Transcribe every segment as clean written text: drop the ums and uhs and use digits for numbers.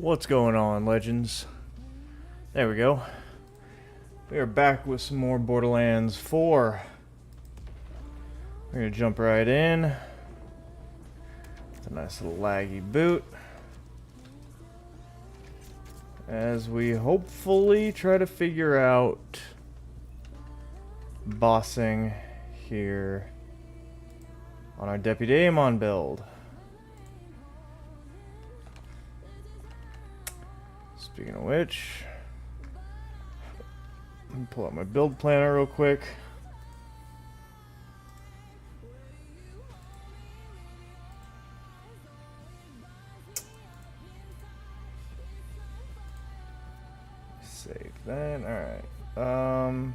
What's going on, legends? There we go. We are back with some more Borderlands 4. We're gonna jump right in. It's a nice little laggy boot. As we hopefully try to figure out bossing here on our Deputy Amon build. Speaking of which, let me pull out my build planner real quick. Save that. Alright.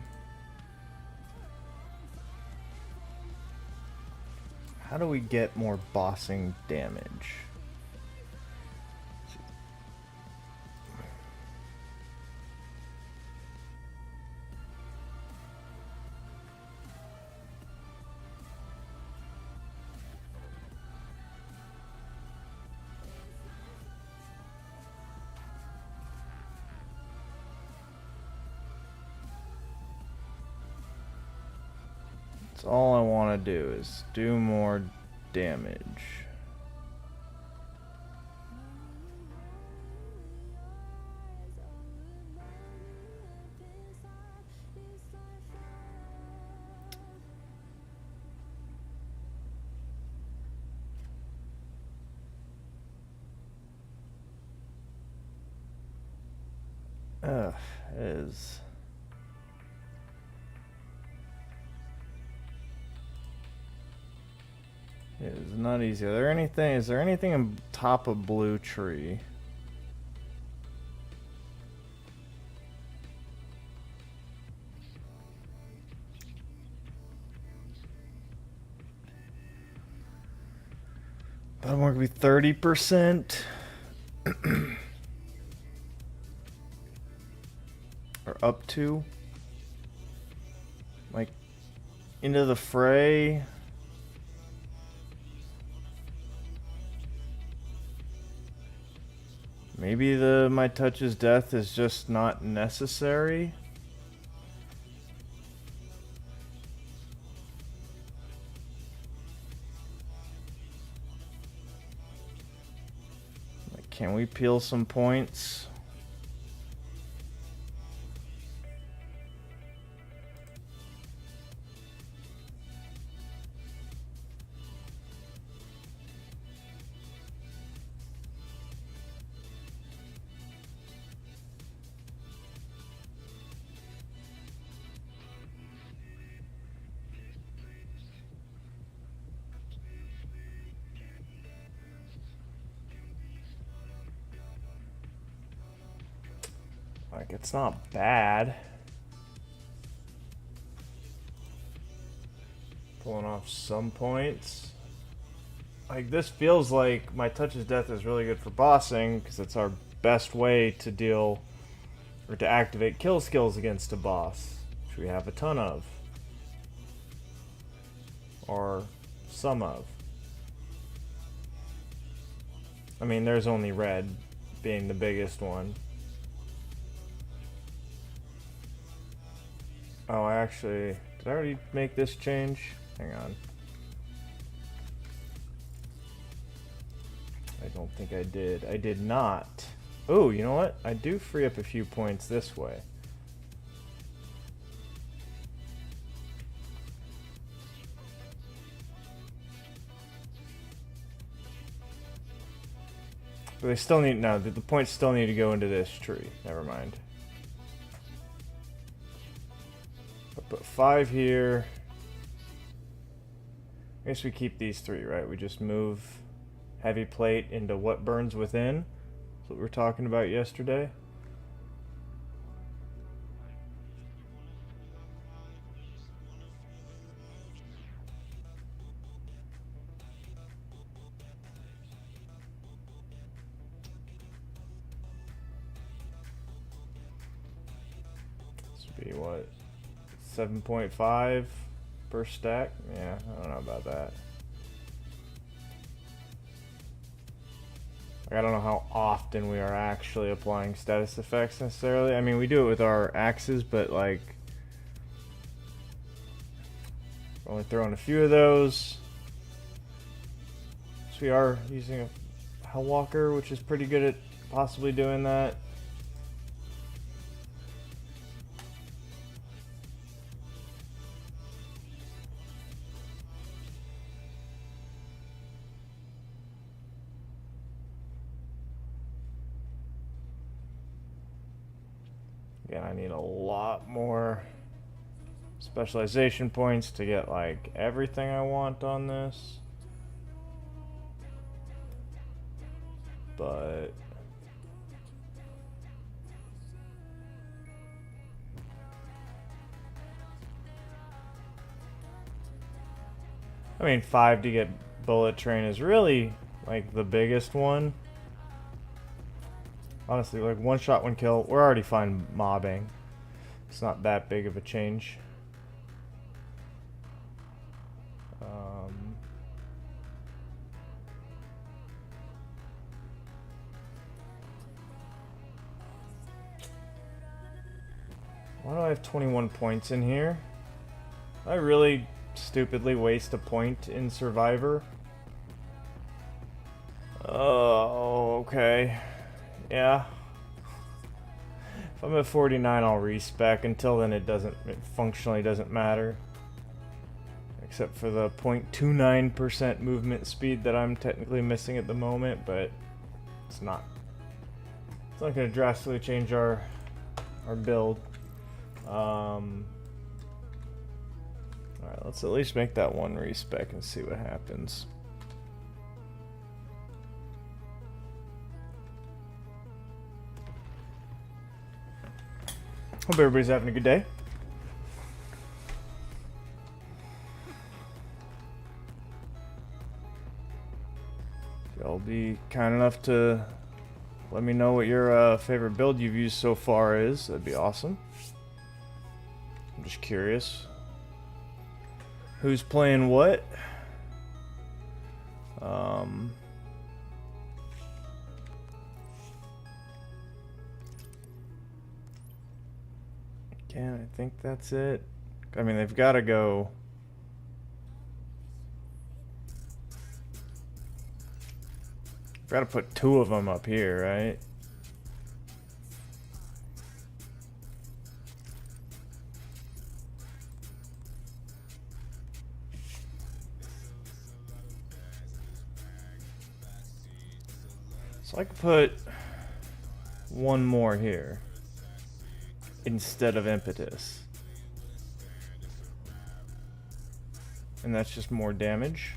How do we get more bossing damage? That's all I want to do is do more damage. Ugh, it is. It is not easy. Is there anything on top of Blue Tree? But I'm going to be 30%. Or up to. Like, into the fray. Maybe my touch's death is just not necessary. Like, can we peel some points? Like, it's not bad. Pulling off some points. Like, this feels like my touch's death is really good for bossing, because it's our best way to deal, or to activate kill skills against a boss, which we have a ton of. Or some of. I mean, there's only red being the biggest one. Oh, did I already make this change? Hang on. I don't think I did. I did not. Oh, you know what? I do free up a few points this way. But they still need, no, the points still need to go into this tree. Never mind. Put 5 here. I guess we keep these 3, right? We just move heavy plate into what burns within. That's what we were talking about yesterday. This would be what? 7.5 per stack? Yeah, I don't know about that. Like, I don't know how often we are actually applying status effects necessarily. I mean, we do it with our axes, but like, we're only throwing a few of those. So we are using a Hellwalker, which is pretty good at possibly doing that. Again, I need a lot more specialization points to get like everything I want on this. But I mean, 5 to get bullet train is really like the biggest one. Honestly, like one shot, one kill, we're already fine mobbing. It's not that big of a change. Why do I have 21 points in here? I really stupidly waste a point in Survivor. Oh, okay. Yeah. If I'm at 49, I'll respec. Until then, it functionally doesn't matter. Except for the 0.29% movement speed that I'm technically missing at the moment, but it's not going to drastically change our build. Alright, let's at least make that one respec and see what happens. Hope everybody's having a good day. Y'all be kind enough to let me know what your favorite build you've used so far is. That'd be awesome. I'm just curious. Who's playing what? Again, I think that's it. I mean, they've got to go. Got to put 2 of them up here, right? So I could put 1 more here instead of impetus. And that's just more damage.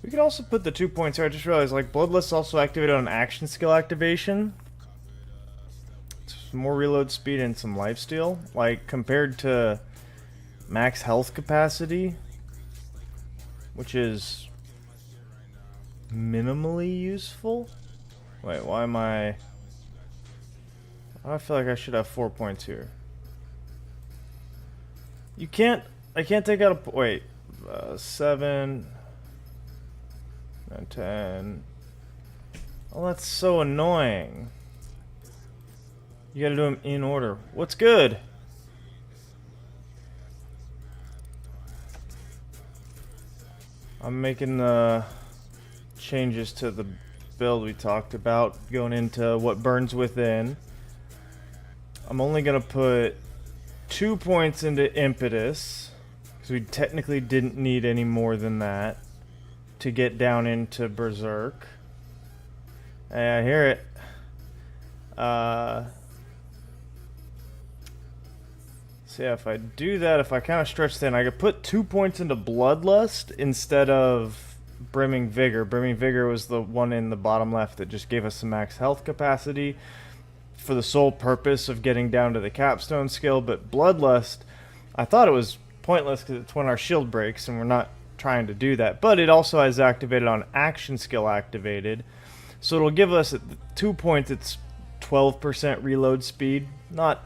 We could also put the 2 points here. I just realized, like, Bloodlust also activated on action skill activation. It's more reload speed and some lifesteal. Like, compared to max health capacity, which is minimally useful. Wait, why am I... I feel like I should have 4 points here. You can't... I can't take out a... Wait. 7... and 10. Oh, that's so annoying. You gotta do them in order. What's good? I'm making the changes to the build we talked about, going into what burns within. I'm only gonna put 2 points into impetus, because we technically didn't need any more than that to get down into Berserk. Hey, I hear it. So yeah, if I do that, if I kind of stretch thin, I could put 2 points into Bloodlust instead of Brimming Vigor. Brimming Vigor was the one in the bottom left that just gave us some max health capacity for the sole purpose of getting down to the capstone skill. But Bloodlust, I thought it was pointless because it's when our shield breaks and we're not trying to do that. But it also has activated on action skill activated. So it'll give us at 2 points, it's 12% reload speed. Not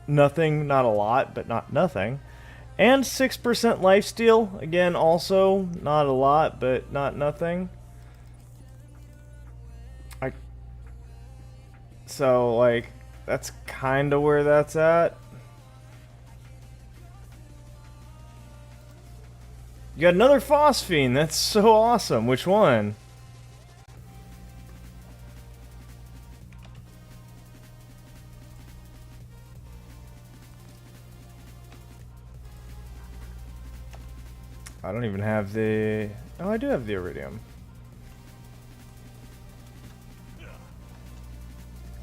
nothing, not a lot, but not nothing. And 6% lifesteal. Again, also not a lot, but not nothing. So, like, that's kind of where that's at. You got another phosphine. That's so awesome. Which one? I don't even have the... Oh, I do have the iridium.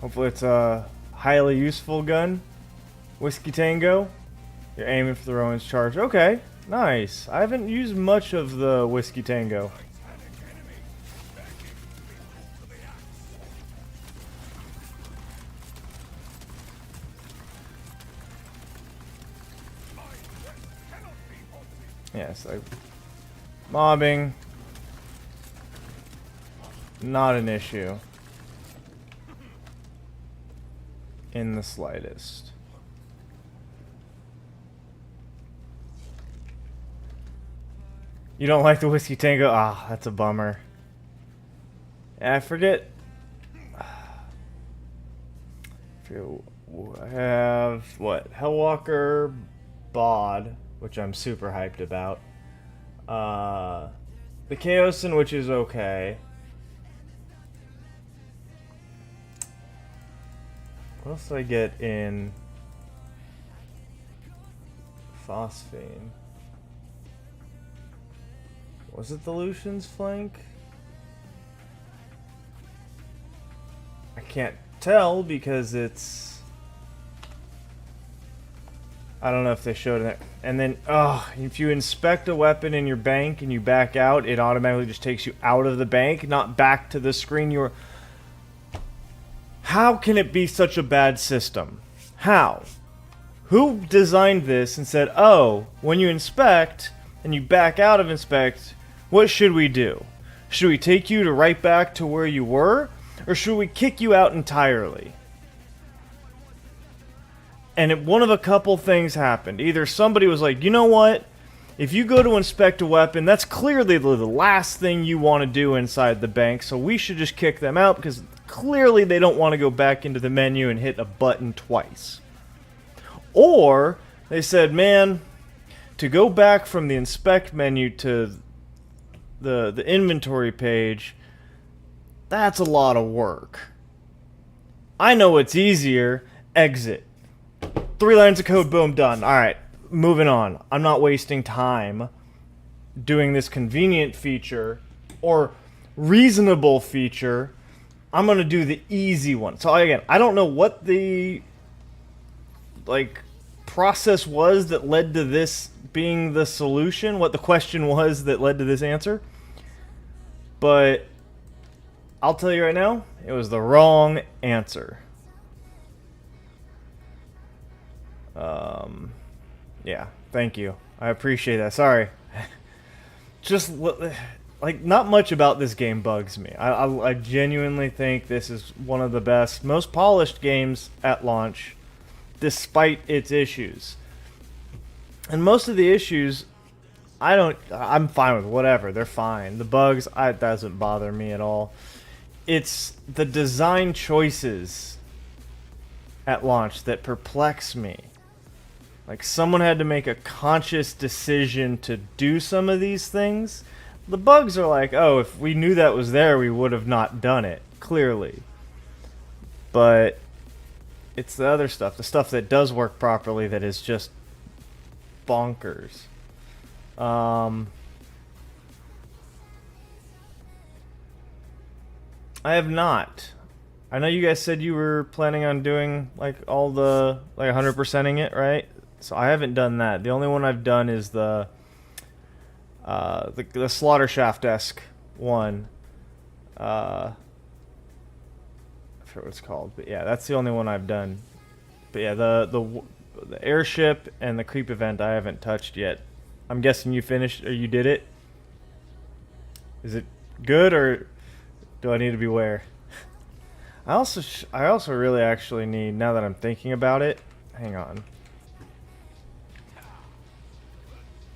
Hopefully it's a highly useful gun. Whiskey Tango. You're aiming for the Rowan's charge. Okay, nice. I haven't used much of the Whiskey Tango. Yes, mobbing. Not an issue. In the slightest. You don't like the Whiskey Tango? Ah, that's a bummer. Yeah, I forget. I have, what? Hellwalker, Bod, which I'm super hyped about. The Chaosin, which is okay. What else do I get in Phosphine? Was it the Lucian's flank? I can't tell because it's... I don't know if they showed it. And then, if you inspect a weapon in your bank and you back out, it automatically just takes you out of the bank, not back to the screen you were... How can it be such a bad system? How? Who designed this and said, oh, when you inspect and you back out of inspect, what should we do? Should we take you to right back to where you were? Or should we kick you out entirely? And one of a couple things happened. Either somebody was like, you know what? If you go to inspect a weapon, that's clearly the last thing you want to do inside the bank, so we should just kick them out because clearly they don't want to go back into the menu and hit a button twice. Or they said, man, to go back from the inspect menu to the inventory page, that's a lot of work. I know it's easier. Exit. 3 lines of code, boom, done. Alright, moving on. I'm not wasting time doing this convenient feature or reasonable feature. I'm going to do the easy one. So again, I don't know what the process was that led to this being the solution, what the question was that led to this answer. But I'll tell you right now, it was the wrong answer. Yeah, thank you. I appreciate that. Sorry. Just, not much about this game bugs me. I genuinely think this is one of the best, most polished games at launch, despite its issues. And most of the issues, I'm fine with whatever. They're fine. The bugs, it doesn't bother me at all. It's the design choices at launch that perplex me. Like, someone had to make a conscious decision to do some of these things. The bugs are like, oh, if we knew that was there, we would have not done it, clearly. But it's the other stuff, the stuff that does work properly that is just bonkers. I have not. I know you guys said you were planning on doing all the 100%ing it, right? So I haven't done that. The only one I've done is the slaughter shaft-esque one. I forget what it's called, but yeah, that's the only one I've done. But yeah, the airship and the creep event I haven't touched yet. I'm guessing you finished or you did it. Is it good or do I need to beware? I also really actually need, now that I'm thinking about it, hang on.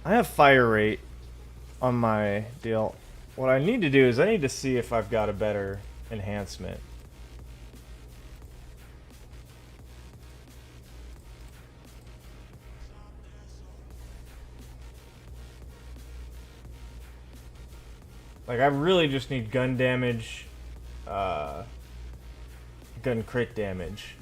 I have fire rate on my deal. What I need to do is I need to see if I've got a better enhancement. Like, I really just need gun damage, gun crit damage.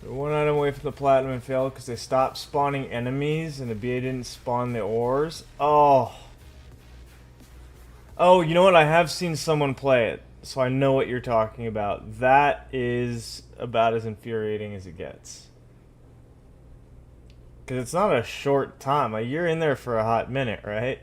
We're one item away from the platinum and failed because they stopped spawning enemies and the BA didn't spawn the ores. Oh. Oh, you know what? I have seen someone play it, so I know what you're talking about. That is about as infuriating as it gets. Because it's not a short time. Like, you're in there for a hot minute, right?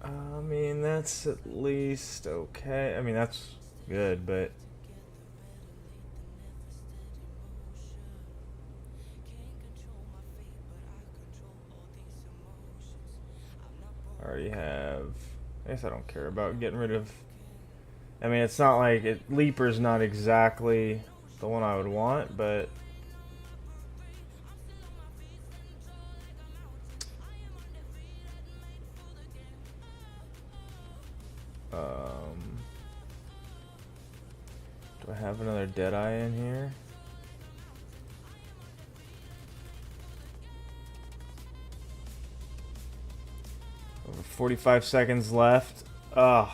I mean, that's at least okay. I mean, that's good, but... I already have... I guess I don't care about getting rid of... I mean, it's not like... Leaper's not exactly the one I would want, but... Do I have another Deadeye in here? Over 45 seconds left. Ugh.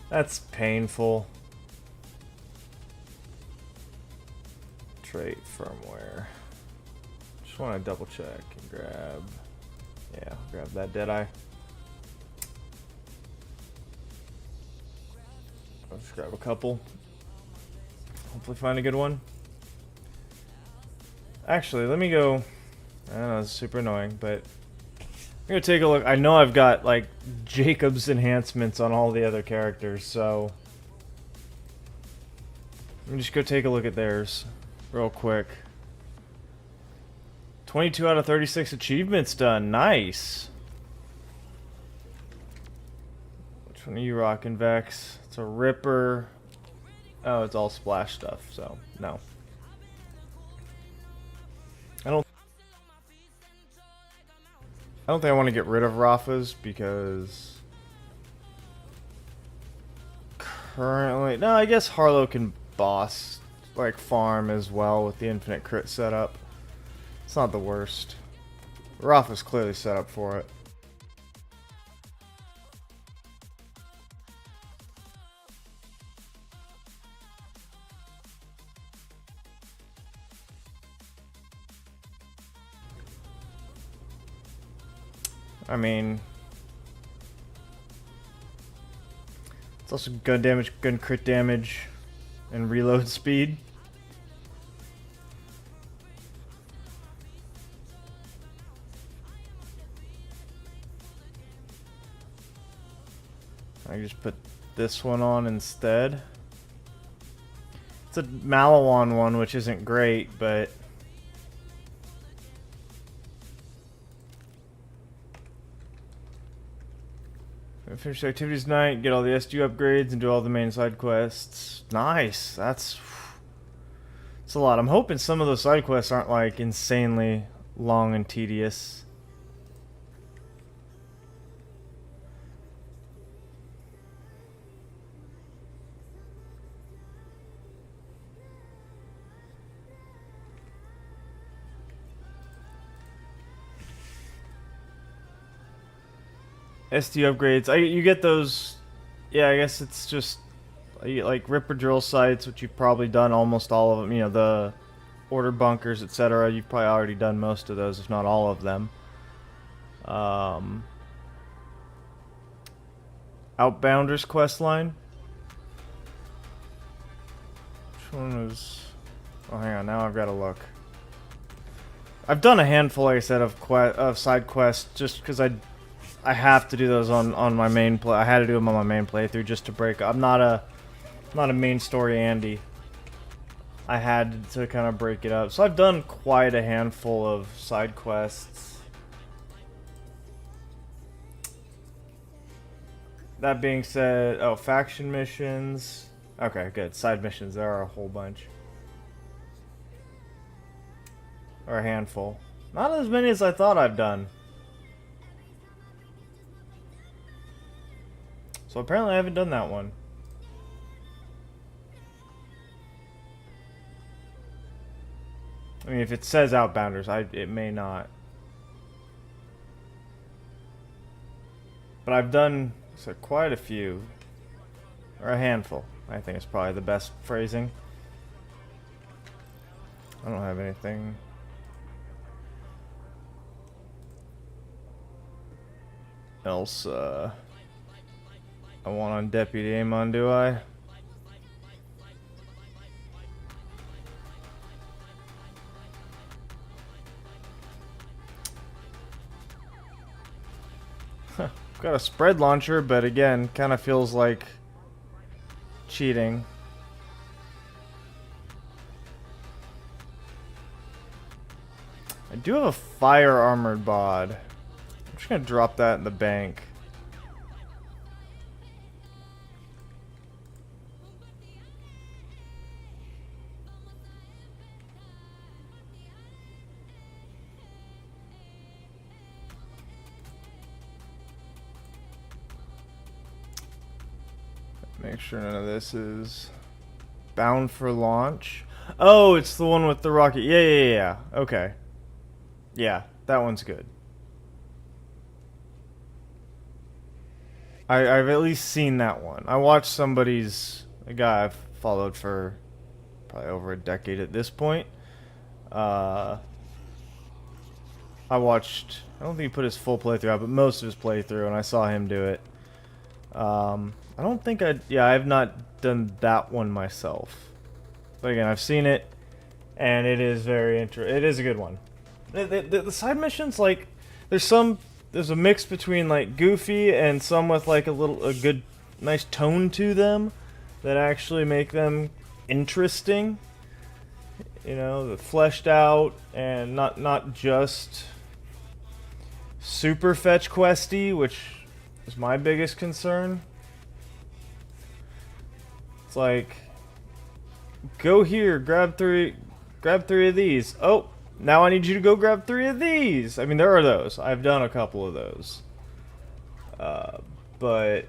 That's painful. Trait firmware. Just want to double check and grab... Yeah, grab that Deadeye. I'll just grab a couple. Hopefully find a good one. Actually, let me go... I know, it's super annoying, but... I'm gonna take a look. I know I've got, like, Jacob's enhancements on all the other characters, so... Let me just go take a look at theirs real quick. 22 out of 36 achievements done. Nice! Which one are you rocking, Vex? It's a Ripper. Oh, it's all splash stuff, so no. I don't think I want to get rid of Rafa's because currently... No, I guess Harlow can boss, like, farm as well with the infinite crit setup. It's not the worst. Rafa's clearly set up for it. I mean, it's also gun damage, gun crit damage, and reload speed. I can just put this one on instead. It's a Malawan one, which isn't great, but... Finish activities tonight, get all the SDU upgrades, and do all the main side quests. Nice! That's a lot. I'm hoping some of those side quests aren't, like, insanely long and tedious. SD upgrades. You get those. Yeah, I guess it's just like Ripper drill sites, which you've probably done almost all of them. You know, the order bunkers, etc. You've probably already done most of those, if not all of them. Outbounders questline. Which one was? Oh, hang on. Now I've got to look. I've done a handful, like I said, of side quests just because I have to do those on my main play. I had to do them on my main playthrough just to break. I'm not a main story Andy. I had to kind of break it up. So I've done quite a handful of side quests. That being said, oh, faction missions. Okay, good. Side missions, there are a whole bunch. Or a handful. Not as many as I thought I've done. So apparently I haven't done that one. I mean, if it says Outbounders, it may not. But I've done quite a few. Or a handful, I think is probably the best phrasing. I don't have anything else I want on Deputy Amon, do I? Got a spread launcher, but again, kind of feels like cheating. I do have a fire armored bod. I'm just gonna drop that in the bank. Make sure none of this is bound for launch. Oh, it's the one with the rocket. Yeah. Okay. Yeah, that one's good. I've at least seen that one. I watched a guy I've followed for probably over a decade at this point. I don't think he put his full playthrough out, but most of his playthrough, and I saw him do it. I don't think I've not done that one myself. But again, I've seen it, and it is very it is a good one. The side missions, like, there's a mix between, like, goofy and some with, like, a good, nice tone to them that actually make them interesting. You know, fleshed out and not just super fetch questy, which is my biggest concern. It's like, go here, grab three of these. Oh, now I need you to go grab 3 of these. I mean, there are those. I've done a couple of those. But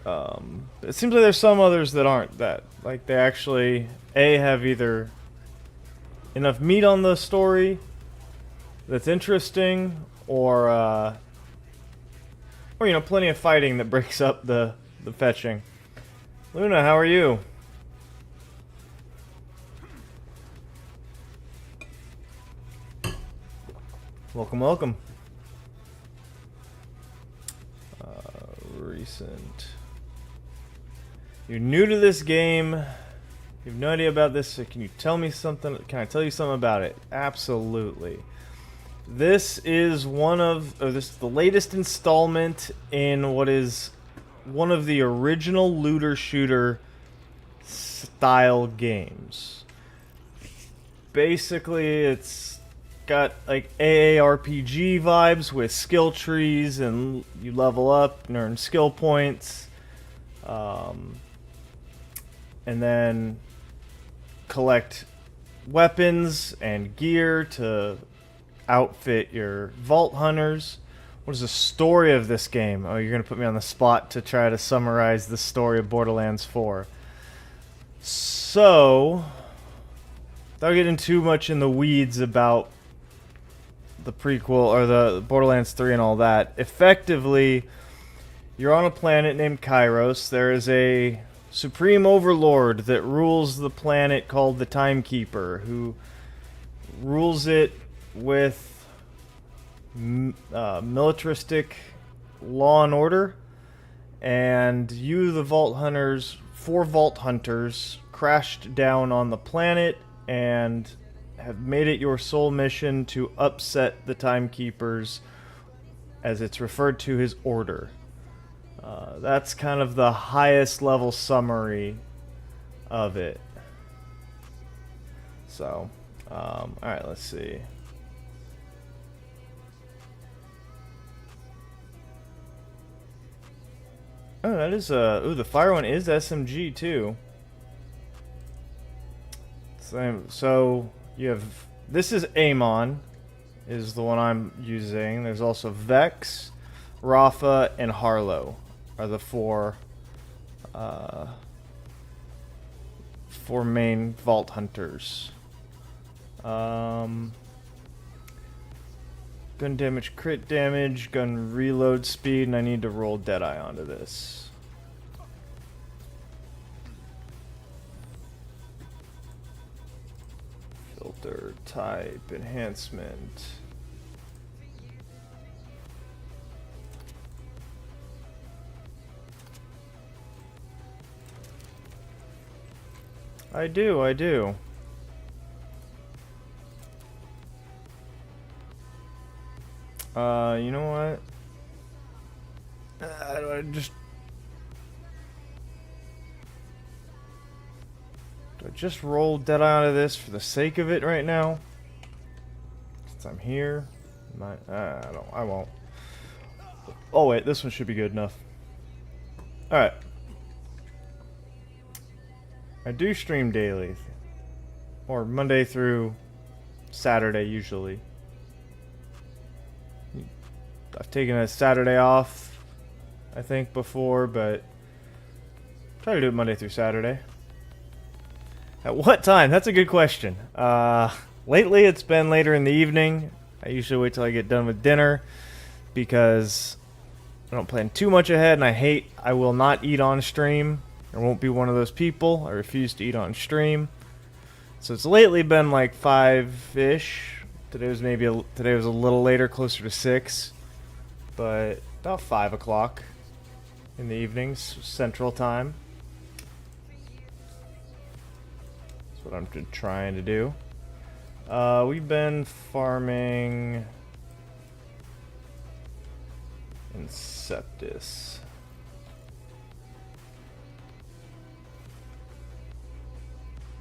it seems like there's some others that aren't that. Like, they actually, have either enough meat on the story that's interesting, or you know, plenty of fighting that breaks up the fetching. Luna, how are you? Welcome. Recent. You're new to this game. You have no idea about this, so can you tell me something? Can I tell you something about it? Absolutely. This is this is the latest installment in what is one of the original looter shooter style games. Basically, it's got like AARPG vibes with skill trees, and you level up and earn skill points, and then collect weapons and gear to outfit your vault hunters. What is the story of this game? Oh, you're going to put me on the spot to try to summarize the story of Borderlands 4. So, without getting too much in the weeds about the prequel or the Borderlands 3 and all that, effectively, you're on a planet named Kairos. There is a supreme overlord that rules the planet called the Timekeeper, who rules it with militaristic law and order, and you, the Vault Hunters, 4 Vault Hunters, crashed down on the planet and have made it your sole mission to upset the timekeepers, as it's referred to his order. That's kind of the highest level summary of it. So, alright, let's see. Oh, that is ooh, the fire one is SMG too. So you have, this is Amon, is the one I'm using. There's also Vex, Rafa, and Harlow are the four main Vault Hunters. Gun damage, crit damage, gun reload speed, and I need to roll Deadeye onto this. Filter, type, enhancement. I do. You know what? Do I just roll Deadeye out of this for the sake of it right now? Since I'm here. I won't. Oh wait, this one should be good enough. Alright. I do stream daily. Or Monday through Saturday usually. I've taken a Saturday off, I think, before, but try to do it Monday through Saturday. At what time? That's a good question. Lately, it's been later in the evening. I usually wait till I get done with dinner because I don't plan too much ahead, and I will not eat on stream. I won't be one of those people. I refuse to eat on stream. So it's lately been like 5-ish. Today was a little later, closer to 6. But about 5 o'clock in the evenings, Central Time. That's what I'm trying to do. We've been farming Inceptus.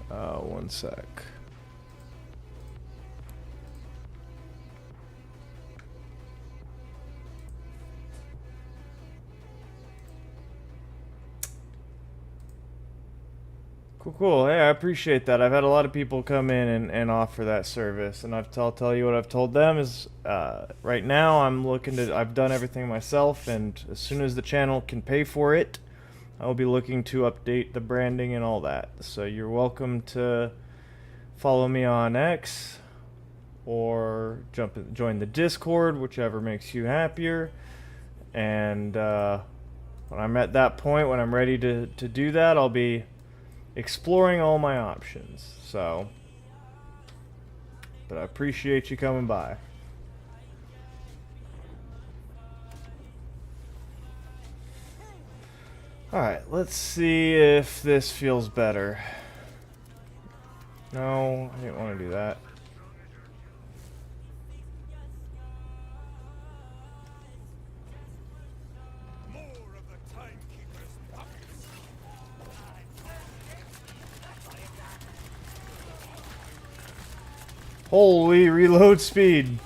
One sec. Cool. Hey, I appreciate that. I've had a lot of people come in and offer that service, and I'll tell you what I've told them is right now I've done everything myself, and as soon as the channel can pay for it, I'll be looking to update the branding and all that. So you're welcome to follow me on X or join the Discord, whichever makes you happier. And when I'm at that point, when I'm ready to do that, I'll be exploring all my options. So, but I appreciate you coming by. Alright, let's see if this feels better. No, I didn't want to do that. Holy reload speed.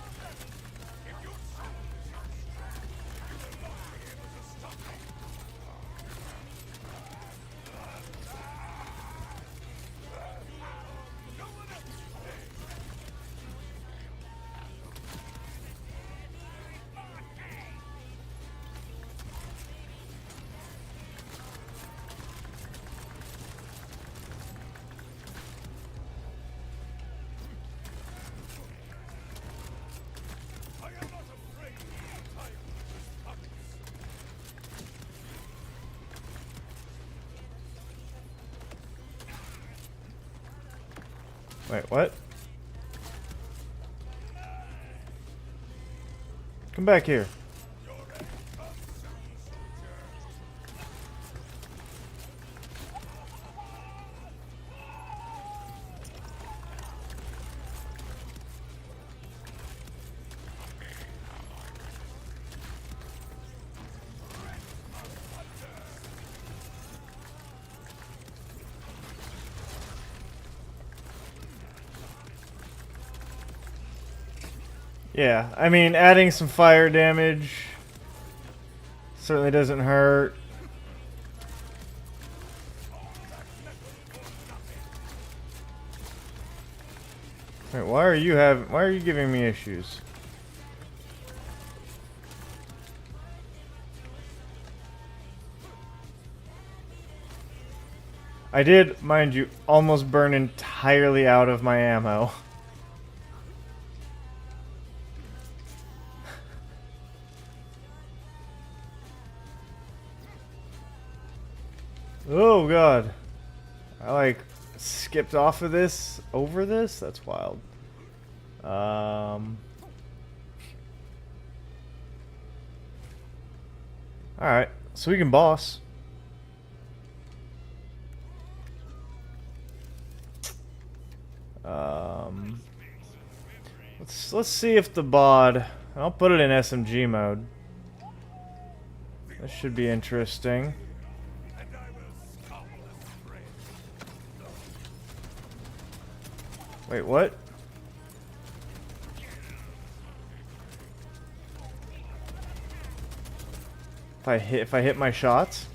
Wait, what? Come back here. Yeah, I mean, adding some fire damage certainly doesn't hurt. Wait, why are you giving me issues? I did, mind you, almost burn entirely out of my ammo. Oh god. I like skipped off of this over this? That's wild. Alright, so we can boss. Let's see if the bod. I'll put it in SMG mode. This should be interesting. Wait, what? If I hit my shots?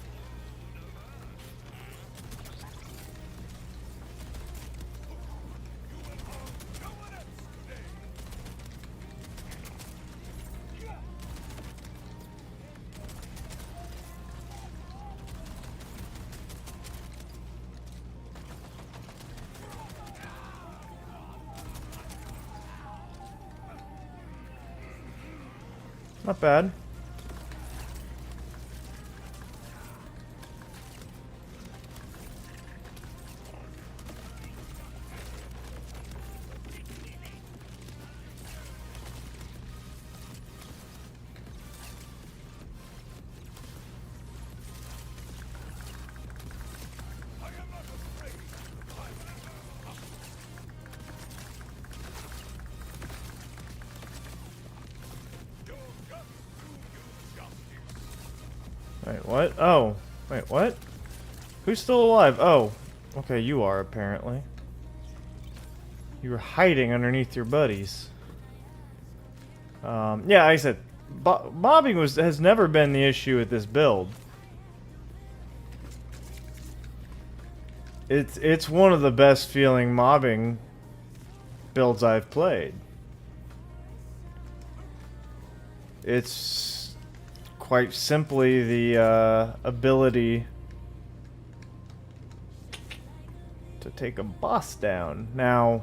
Not bad. Wait, what? Oh. Wait, what? Who's still alive? Oh. Okay, you are, apparently. You were hiding underneath your buddies. Yeah, like I said, mobbing has never been the issue with this build. It's one of the best feeling mobbing builds I've played. It's quite simply the ability to take a boss down. Now,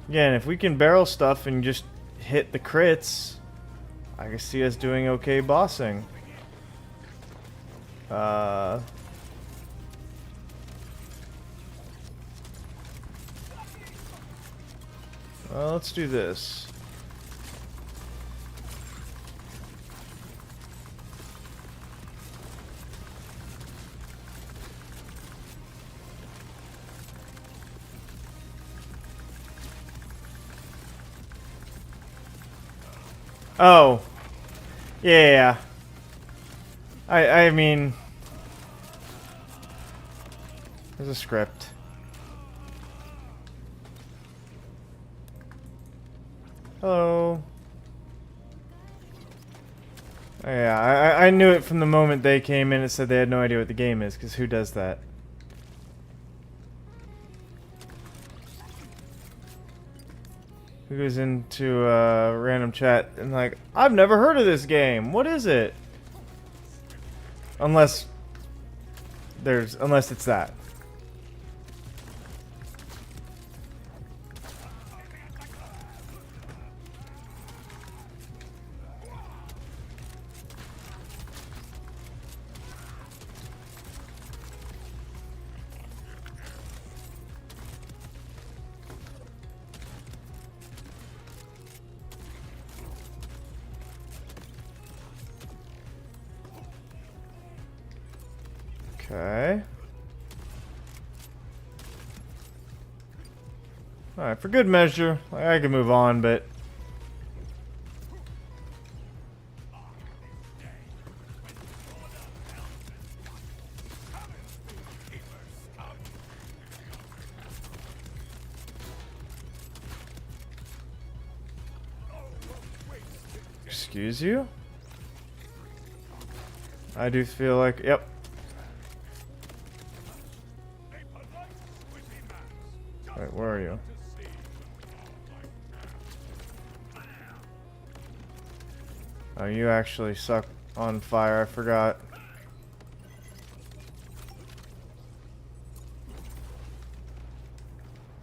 again, if we can barrel stuff and just hit the crits, I can see us doing okay bossing. Well, let's do this. Oh. Yeah. I mean, there's a script. Hello. Oh, yeah, I knew it from the moment they came in and said they had no idea what the game is, because who does that? Who goes into a random chat and like, I've never heard of this game. What is it? Unless it's that. Okay. Alright, for good measure, I can move on, but... Excuse you? I do feel like... Yep. Wait, where are you? Oh, you actually suck on fire. I forgot.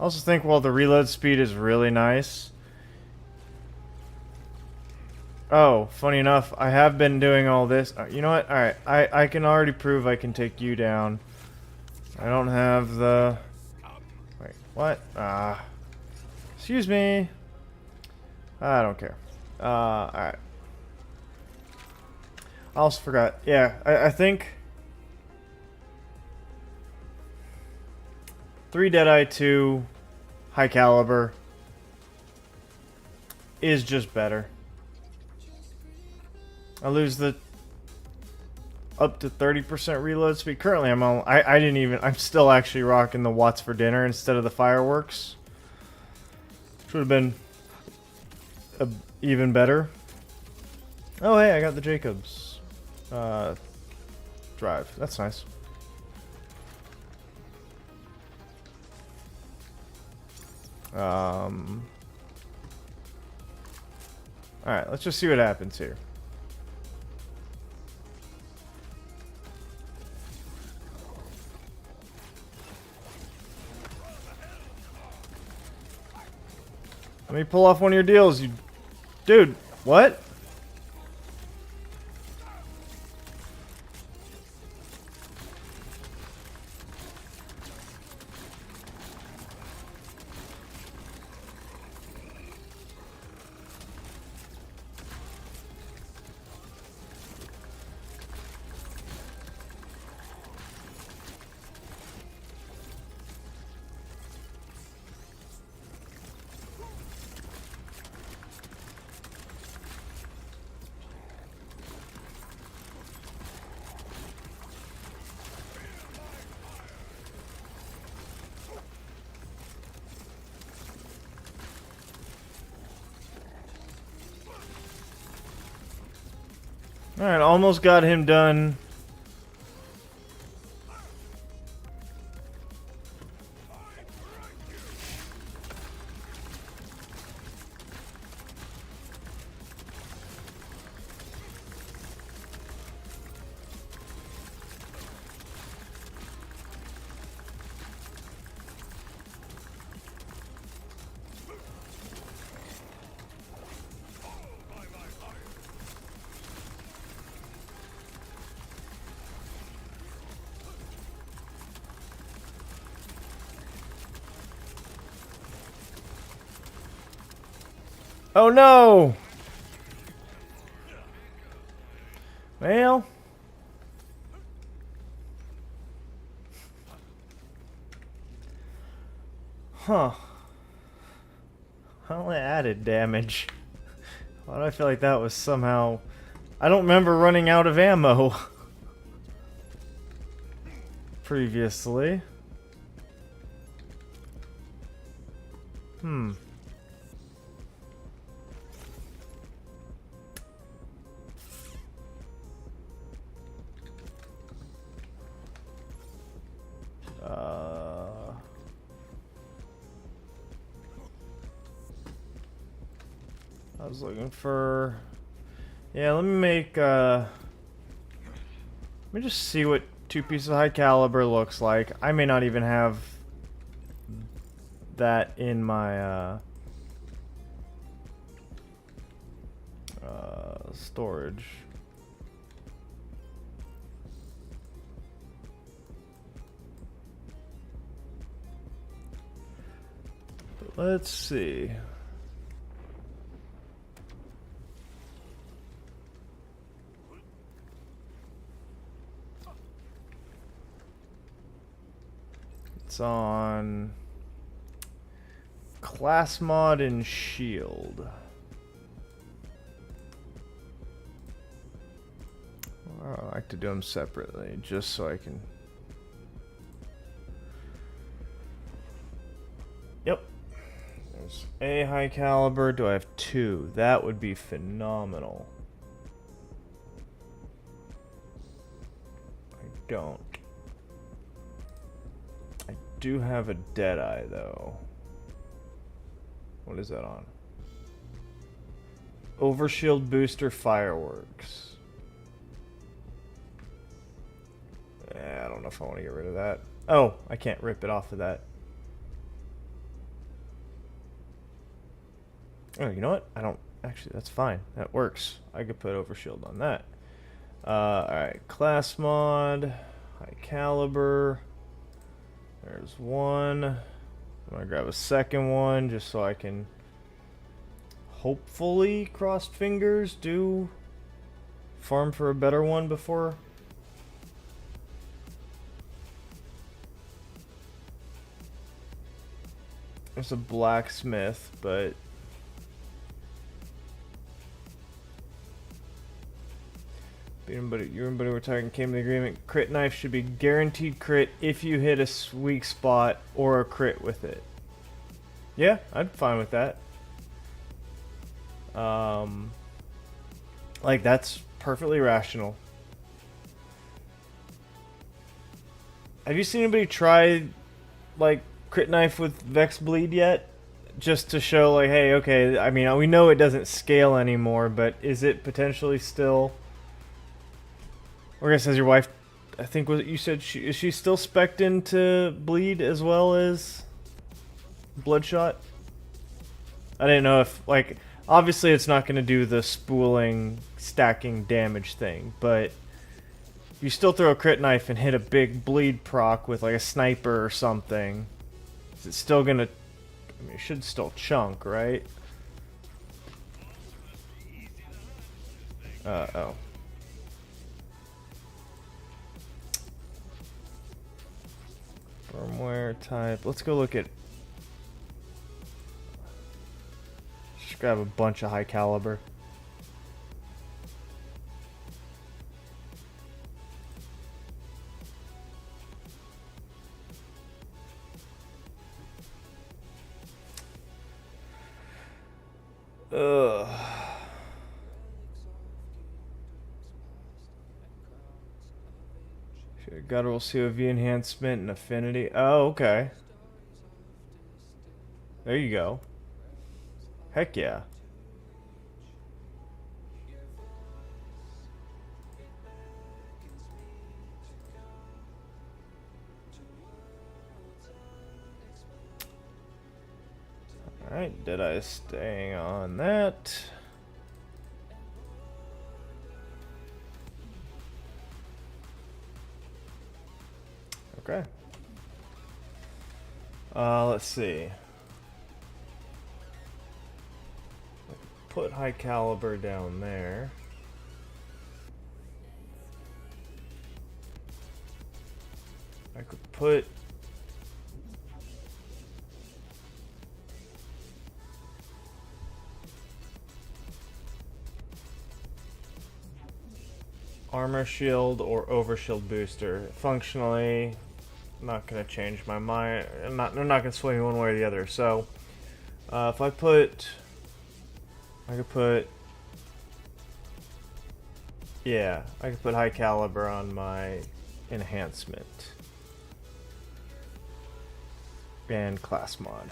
I also think, well, the reload speed is really nice. Oh, funny enough, I have been doing all this. You know what? Alright, I can already prove I can take you down. I don't have the... Wait, what? Excuse me. I don't care. Alright. I also forgot. Yeah, I think... 3 Deadeye, 2 High Caliber is just better. I lose the up to 30% reload speed. Currently, I'm still actually rocking the watts for dinner instead of the fireworks, which would have been even better. Oh, hey, I got the Jacobs drive. That's nice. Alright, let's just see what happens here. Let me pull off one of your deals, you... Dude, what? Alright, almost got him done. Oh no! Well... Huh. I only added damage. Why do I feel like that was somehow... I don't remember running out of ammo. Previously. Hmm. I was looking for... Yeah, let me make, let me just see what 2 pieces of high caliber looks like. I may not even have that in my, storage. But let's see. It's on class mod and shield. Well, I like to do them separately just so I can... Yep. There's a high caliber. Do I have 2? That would be phenomenal. don't. I do have a Deadeye, though. What is that on? Overshield booster fireworks. I don't know if I want to get rid of that. Oh, I can't rip it off of that. Oh, you know what? I don't... Actually, that's fine. That works. I could put overshield on that. Alright, class mod. High caliber. There's one. I'm going to grab a second one just so I can... hopefully, crossed fingers, do farm for a better one before. There's a blacksmith, but you and buddy were talking, came to the agreement. Crit knife should be guaranteed crit if you hit a weak spot or a crit with it. Yeah, I'm fine with that. Like, that's perfectly rational. Have you seen anybody try, like, crit knife with Vex Bleed yet? Just to show, like, hey, okay, I mean, we know it doesn't scale anymore, but is it potentially still... Or I guess as your wife, I think what you said, is she still spec'd into Bleed as well as Bloodshot? I didn't know if, like... Obviously, it's not going to do the spooling, stacking damage thing, but if you still throw a crit knife and hit a big bleed proc with like a sniper or something, is it still going to... I mean, it should still chunk, right? Oh. Firmware type. Let's go look at... Grab a bunch of high caliber. Ugh. Guttural COV enhancement and affinity. Oh, okay. There you go. Heck yeah. Alright, Deadeye staying on that. Okay. Let's see. Put high caliber down there. I could put armor shield or overshield booster. Functionally, not gonna change my mind. They're not gonna swing me one way or the other. So, if I could put, yeah, I could put high caliber on my enhancement and class mod.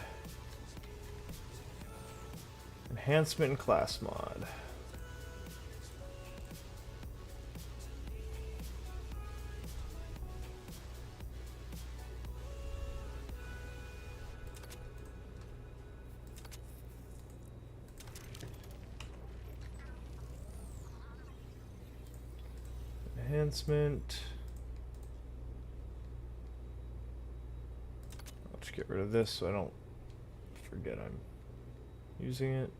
Enhancement and class mod. Enhancement. I'll just get rid of this so I don't forget I'm using it.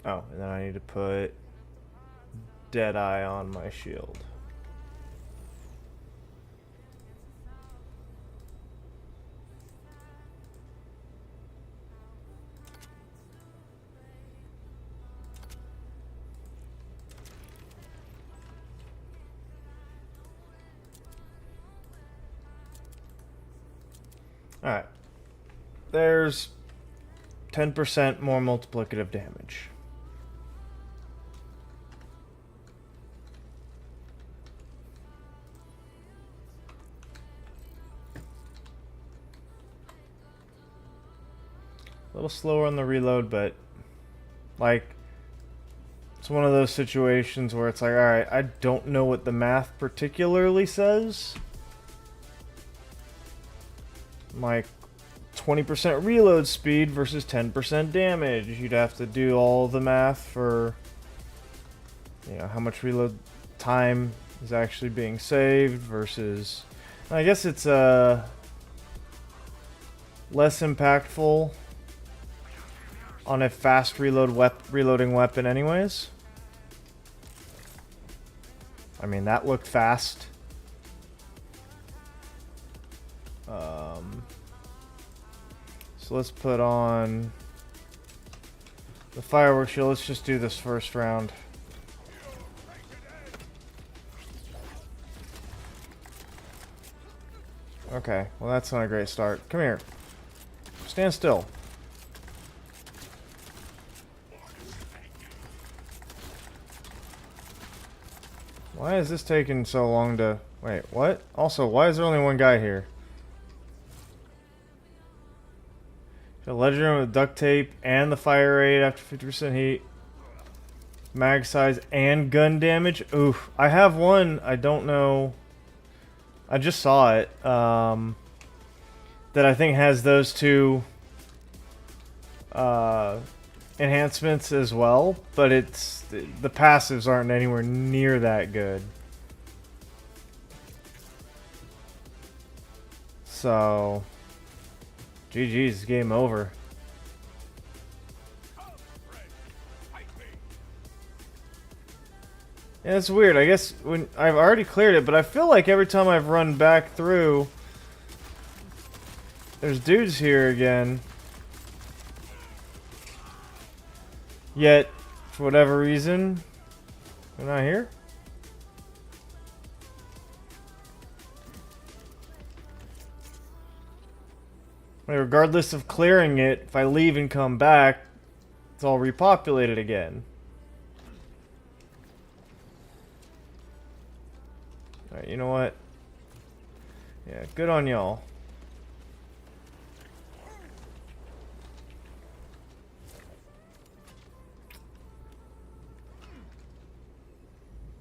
Oh, and then I need to put Deadeye on my shield. Alright, there's 10% more multiplicative damage. A little slower on the reload, but like it's one of those situations where it's like, alright, I don't know what the math particularly says. Like 20% reload speed versus 10% damage. You'd have to do all the math for, you know, how much reload time is actually being saved versus, I guess it's less impactful on a fast reloading weapon anyways. I mean, that looked fast. So let's put on the firework shield. Let's just do this first round. Okay, well that's not a great start. Come here. Stand still. Why is this taking so long to... Wait, what? Also, why is there only one guy here? The legendary with duct tape and the fire rate after 50% heat. Mag size and gun damage. Oof. I have one. I don't know. I just saw it. That I think has those two enhancements as well. But it's... the passives aren't anywhere near that good. So... GG's, game over. Yeah, it's weird. I guess when I've already cleared it, but I feel like every time I've run back through, there's dudes here again. Yet, for whatever reason, they're not here. Regardless of clearing it, if I leave and come back, it's all repopulated again. Alright, you know what? Yeah, good on y'all.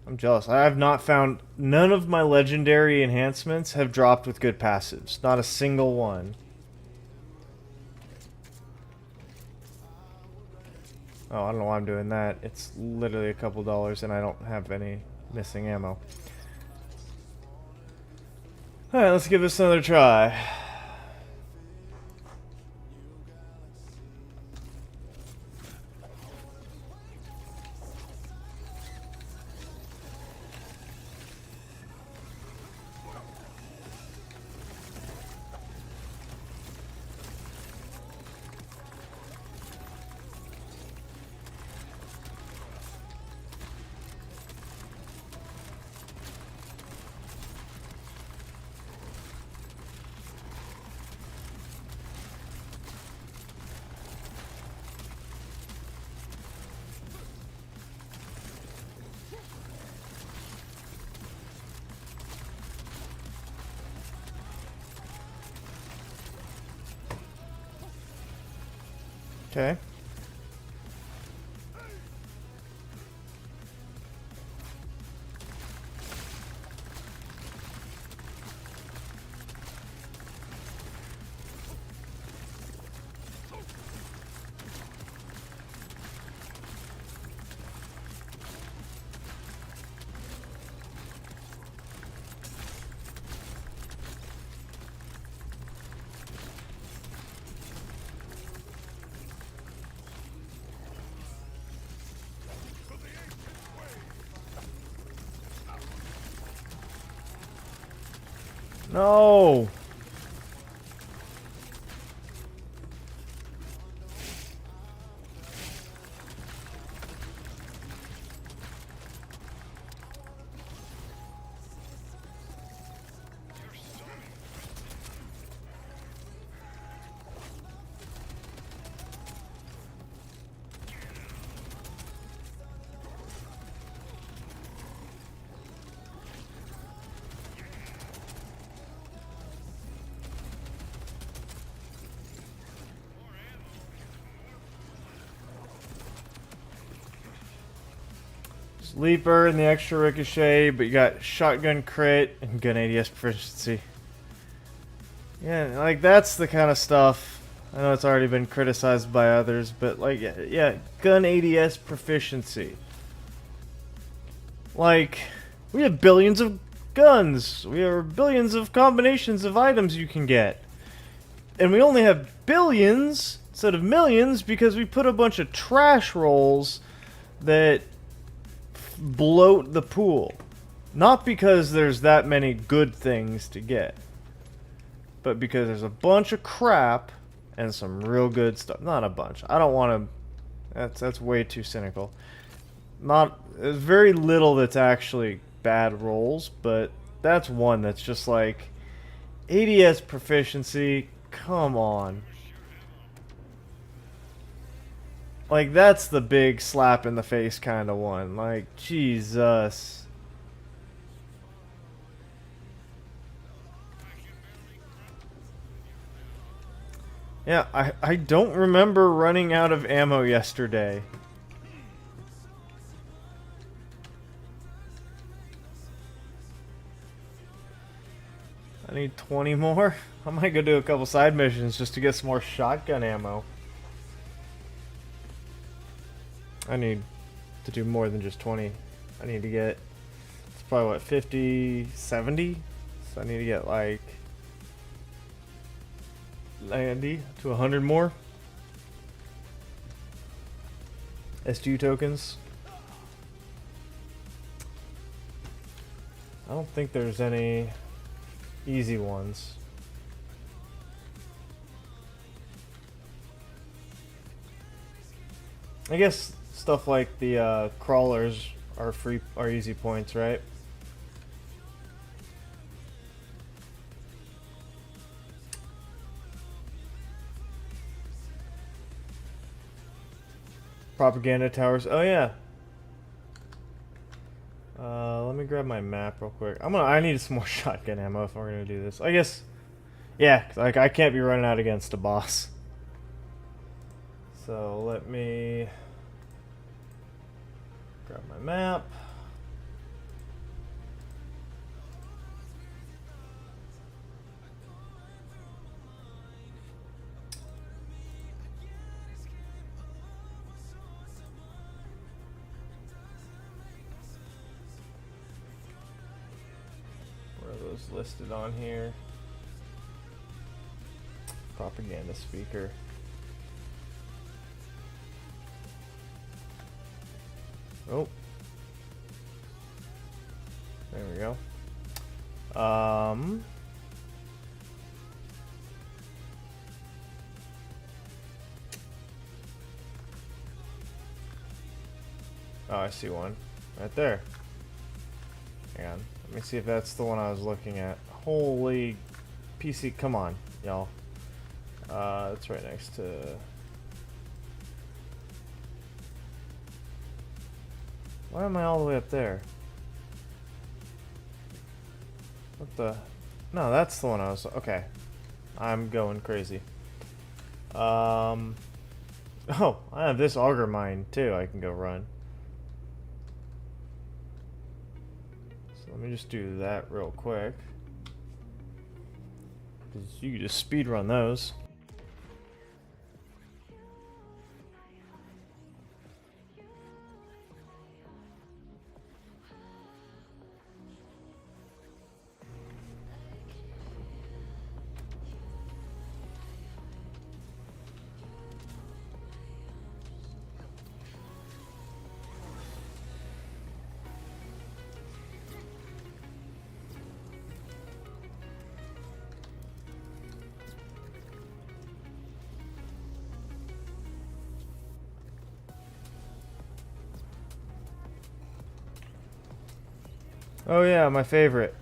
I'm jealous. I have not found... none of my legendary enhancements have dropped with good passives. Not a single one. Oh, I don't know why I'm doing that. It's literally a couple dollars and I don't have any missing ammo. Alright, let's give this another try. Okay. No. Leaper and the extra ricochet, but you got shotgun crit and gun ADS proficiency. Yeah, like that's the kind of stuff. I know it's already been criticized by others, but like, yeah, gun ADS proficiency. Like, we have billions of guns. We have billions of combinations of items you can get. And we only have billions instead of millions because we put a bunch of trash rolls that bloat the pool. Not because there's that many good things to get, but because there's a bunch of crap and some real good stuff. Not a bunch. I don't want to... That's way too cynical. There's very little that's actually bad rolls, but that's one that's just like... ADS proficiency, come on. Like, that's the big slap in the face kind of one. Like, Jesus. Yeah, I don't remember running out of ammo yesterday. I need 20 more. I might go do a couple side missions just to get some more shotgun ammo. I need to do more than just 20. I need to get, it's probably what, 50, 70? So I need to get like 90 to 100 more SG tokens. I don't think there's any easy ones. I guess stuff like the crawlers are easy points, right? Propaganda towers. Oh yeah. Let me grab my map real quick. I need some more shotgun ammo if we're gonna do this. I guess. Yeah, like I can't be running out against a boss. So let me grab my map. Where are those listed on here? Propaganda speaker. Oh. There we go. Oh, I see one. Right there. Hang on. Let me see if that's the one I was looking at. Holy PC, come on, y'all. It's right next to... Why am I all the way up there? What the... No, that's the one I was... Okay. I'm going crazy. Oh, I have this auger mine, too. I can go run. So let me just do that real quick. 'Cause you can just speed run those. Oh yeah, my favorite.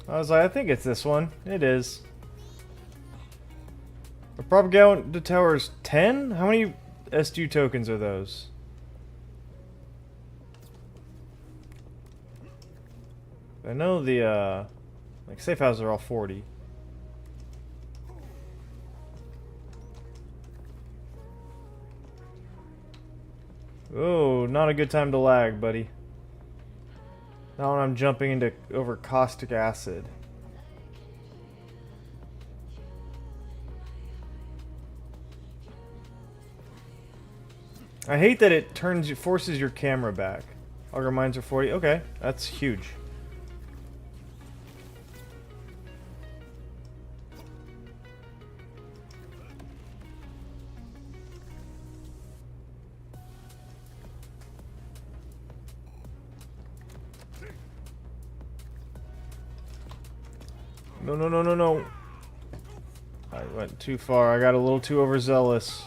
I was like, I think it's this one. It is. The propaganda tower's 10? How many S2 tokens are those? I know the Like, safe houses are all 40. Oh, not a good time to lag, buddy. Now when I'm jumping into over caustic acid. I hate that it forces your camera back. Auger mines are 40. Okay, that's huge. No, no, no, no, no. I went too far. I got a little too overzealous.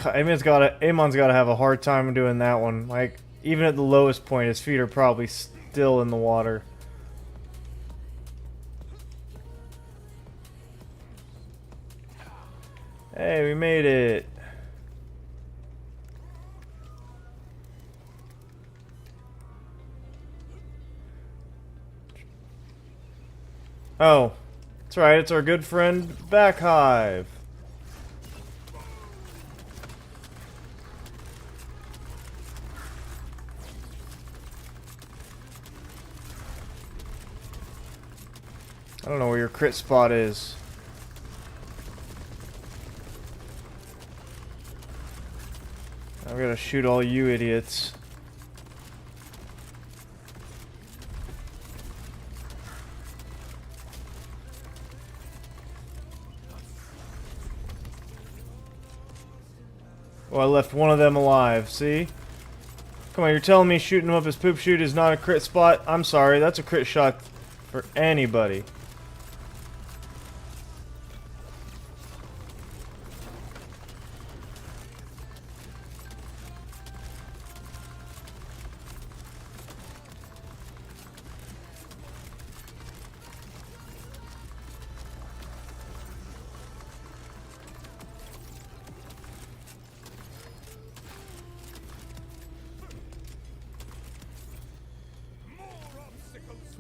Amon's gotta have a hard time doing that one. Like, even at the lowest point, his feet are probably still in the water. Hey, we made it. Oh, that's right, it's our good friend Backhive. I don't know where your crit spot is. I'm gonna shoot all you idiots. Oh, I left one of them alive, see? Come on, you're telling me shooting him up his poop chute is not a crit spot? I'm sorry, that's a crit shot for anybody.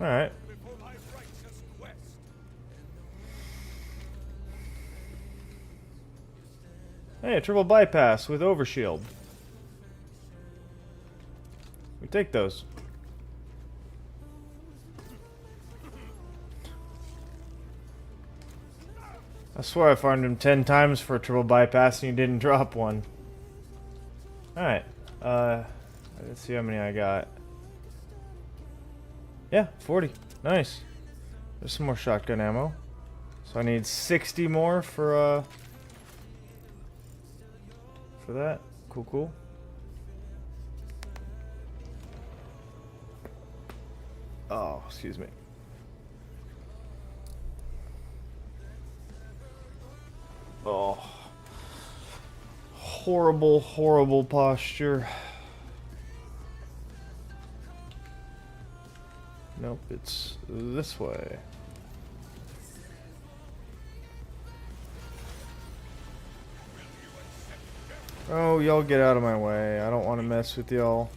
Alright. Hey, a triple bypass with overshield. We take those. I swear I farmed him 10 times for a triple bypass and he didn't drop one. Alright. Let's see how many I got. Yeah, 40. Nice. There's some more shotgun ammo. So I need 60 more for that. Cool, cool. Oh, excuse me. Oh. Horrible, horrible posture. Nope, it's this way. Oh, y'all get out of my way. I don't want to mess with y'all.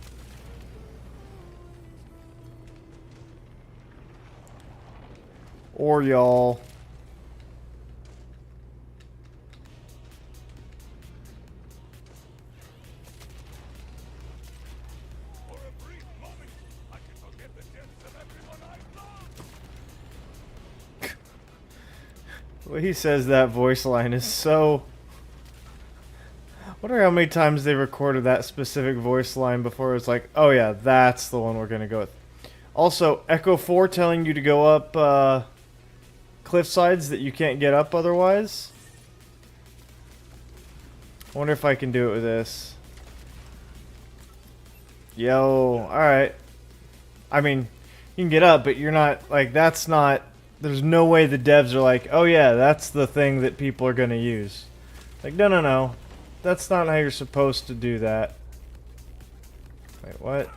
Or y'all. Well, he says that voice line is so... I wonder how many times they recorded that specific voice line before it was like, oh yeah, that's the one we're going to go with. Also, Echo 4 telling you to go up cliff sides that you can't get up otherwise. I wonder if I can do it with this. Yo, alright. I mean, you can get up, but you're not, like, that's not... There's no way the devs are like, oh yeah, that's the thing that people are going to use. Like, no, no, no. That's not how you're supposed to do that. Wait, what?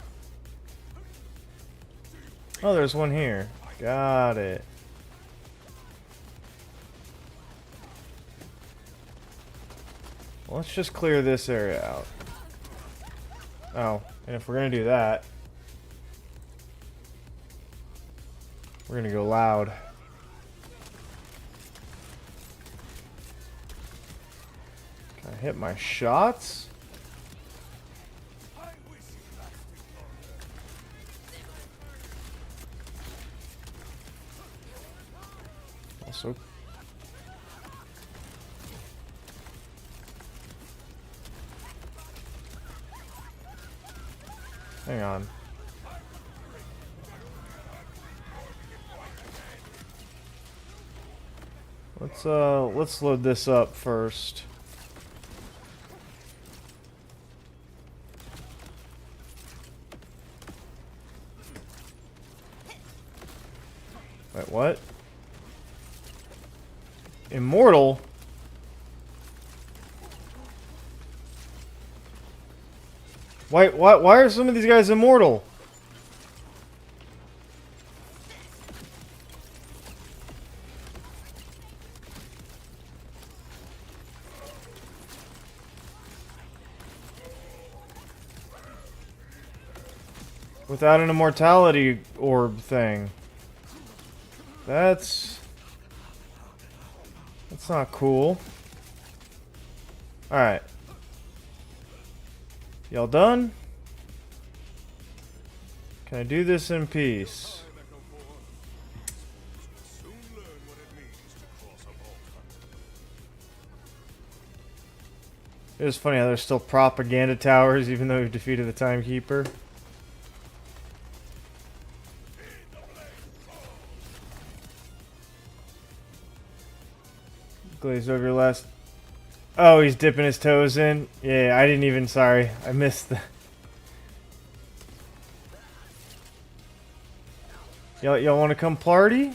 Oh, there's one here. Got it. Well, let's just clear this area out. Oh, and if we're gonna do that, we're gonna go loud. Can I hit my shots? Also, hang on. Let's load this up first. Wait, what? Immortal? Why are some of these guys immortal? Without an immortality orb thing. That's not cool. Alright. Y'all done? Can I do this in peace? It was funny how there's still propaganda towers even though we've defeated the Timekeeper. Glaze over your last... Oh, he's dipping his toes in? Yeah, I didn't even... Sorry. I missed the... Y'all want to come party?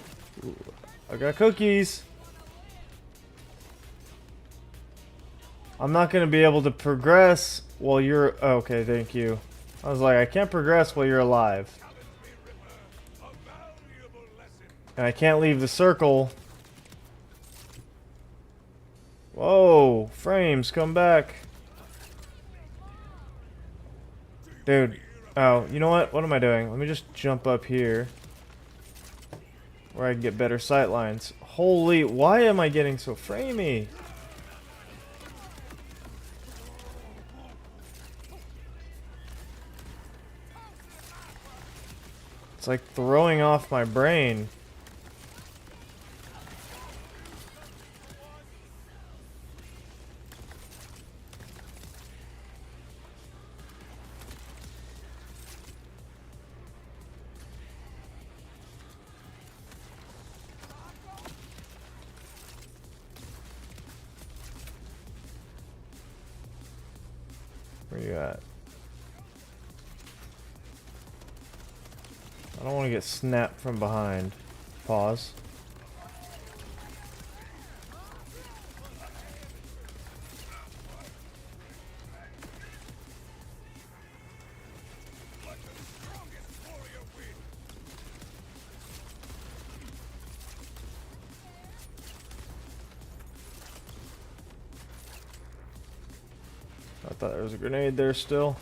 I got cookies. I'm not going to be able to progress while you're... Oh, okay, thank you. I was like, I can't progress while you're alive. And I can't leave the circle. Whoa, frames, come back. Dude. Oh, you know what? What am I doing? Let me just jump up here. Where I can get better sight lines. Holy, why am I getting so framey? It's like throwing off my brain. Where you at? I don't want to get snapped from behind. Pause. I thought there was a grenade there still.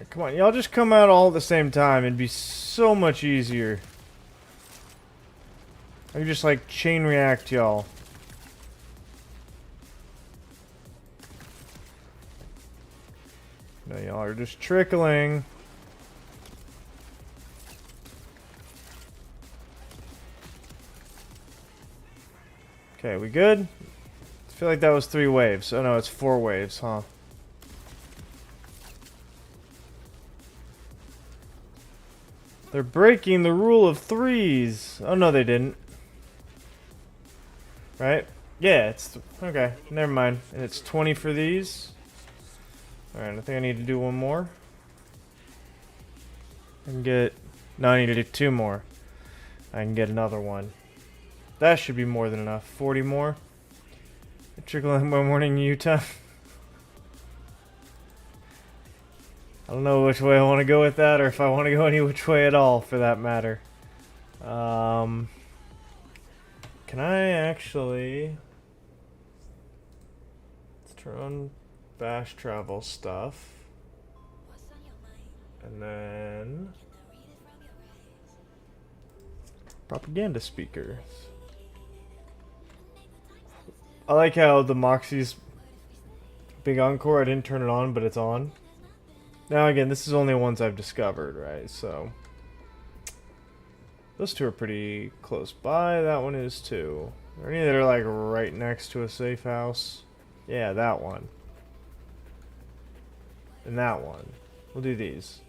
Come on, y'all just come out all at the same time. It'd be so much easier. I could just like chain react y'all. No, y'all are just trickling. Okay, we good? Let's feel like that was 3 waves. Oh no, it's 4 waves, huh? They're breaking the rule of 3s. Oh no, they didn't. Right? Yeah, it's... Okay, never mind. And it's 20 for these. Alright, I think I need to do 1 more. I can get... No, I need to do 2 more. I can get another one. That should be more than enough. 40 more. Trickling my morning Utah. I don't know which way I want to go with that, or if I want to go any which way at all, for that matter. Can I actually... Let's turn on fast travel stuff. And then... propaganda speakers. I like how the Moxie's big encore, I didn't turn it on, but it's on. Now again, this is only ones I've discovered, right? So those 2 are pretty close by. That one is too. Are any that are like right next to a safe house? Yeah, that one. And that one. We'll do these.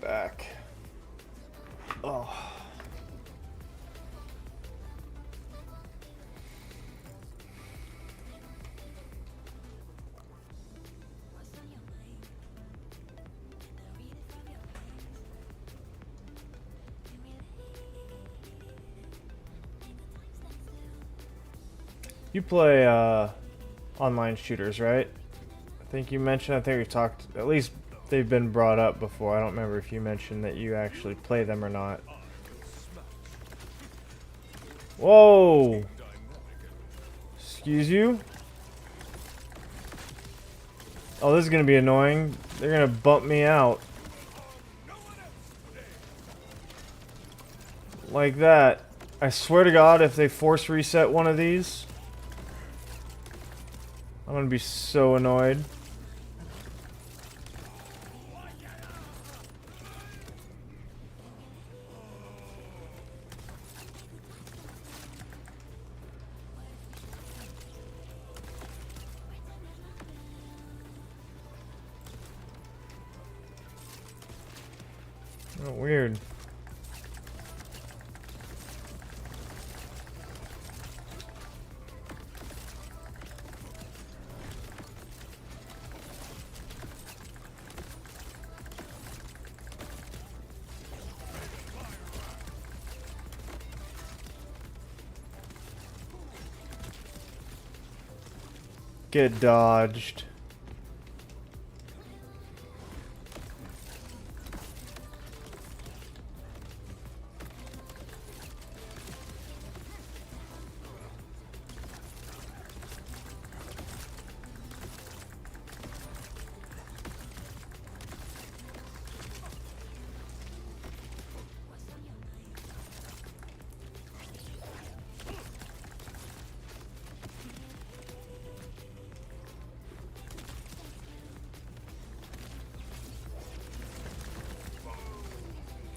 Back. Oh. You play online shooters, right? I think you mentioned, I think we talked, at least they've been brought up before. I don't remember if you mentioned that you actually play them or not. Whoa! Excuse you? Oh, this is gonna be annoying. They're gonna bump me out. Like that. I swear to God, if they force reset one of these, I'm gonna be so annoyed. Oh, weird. Get dodged.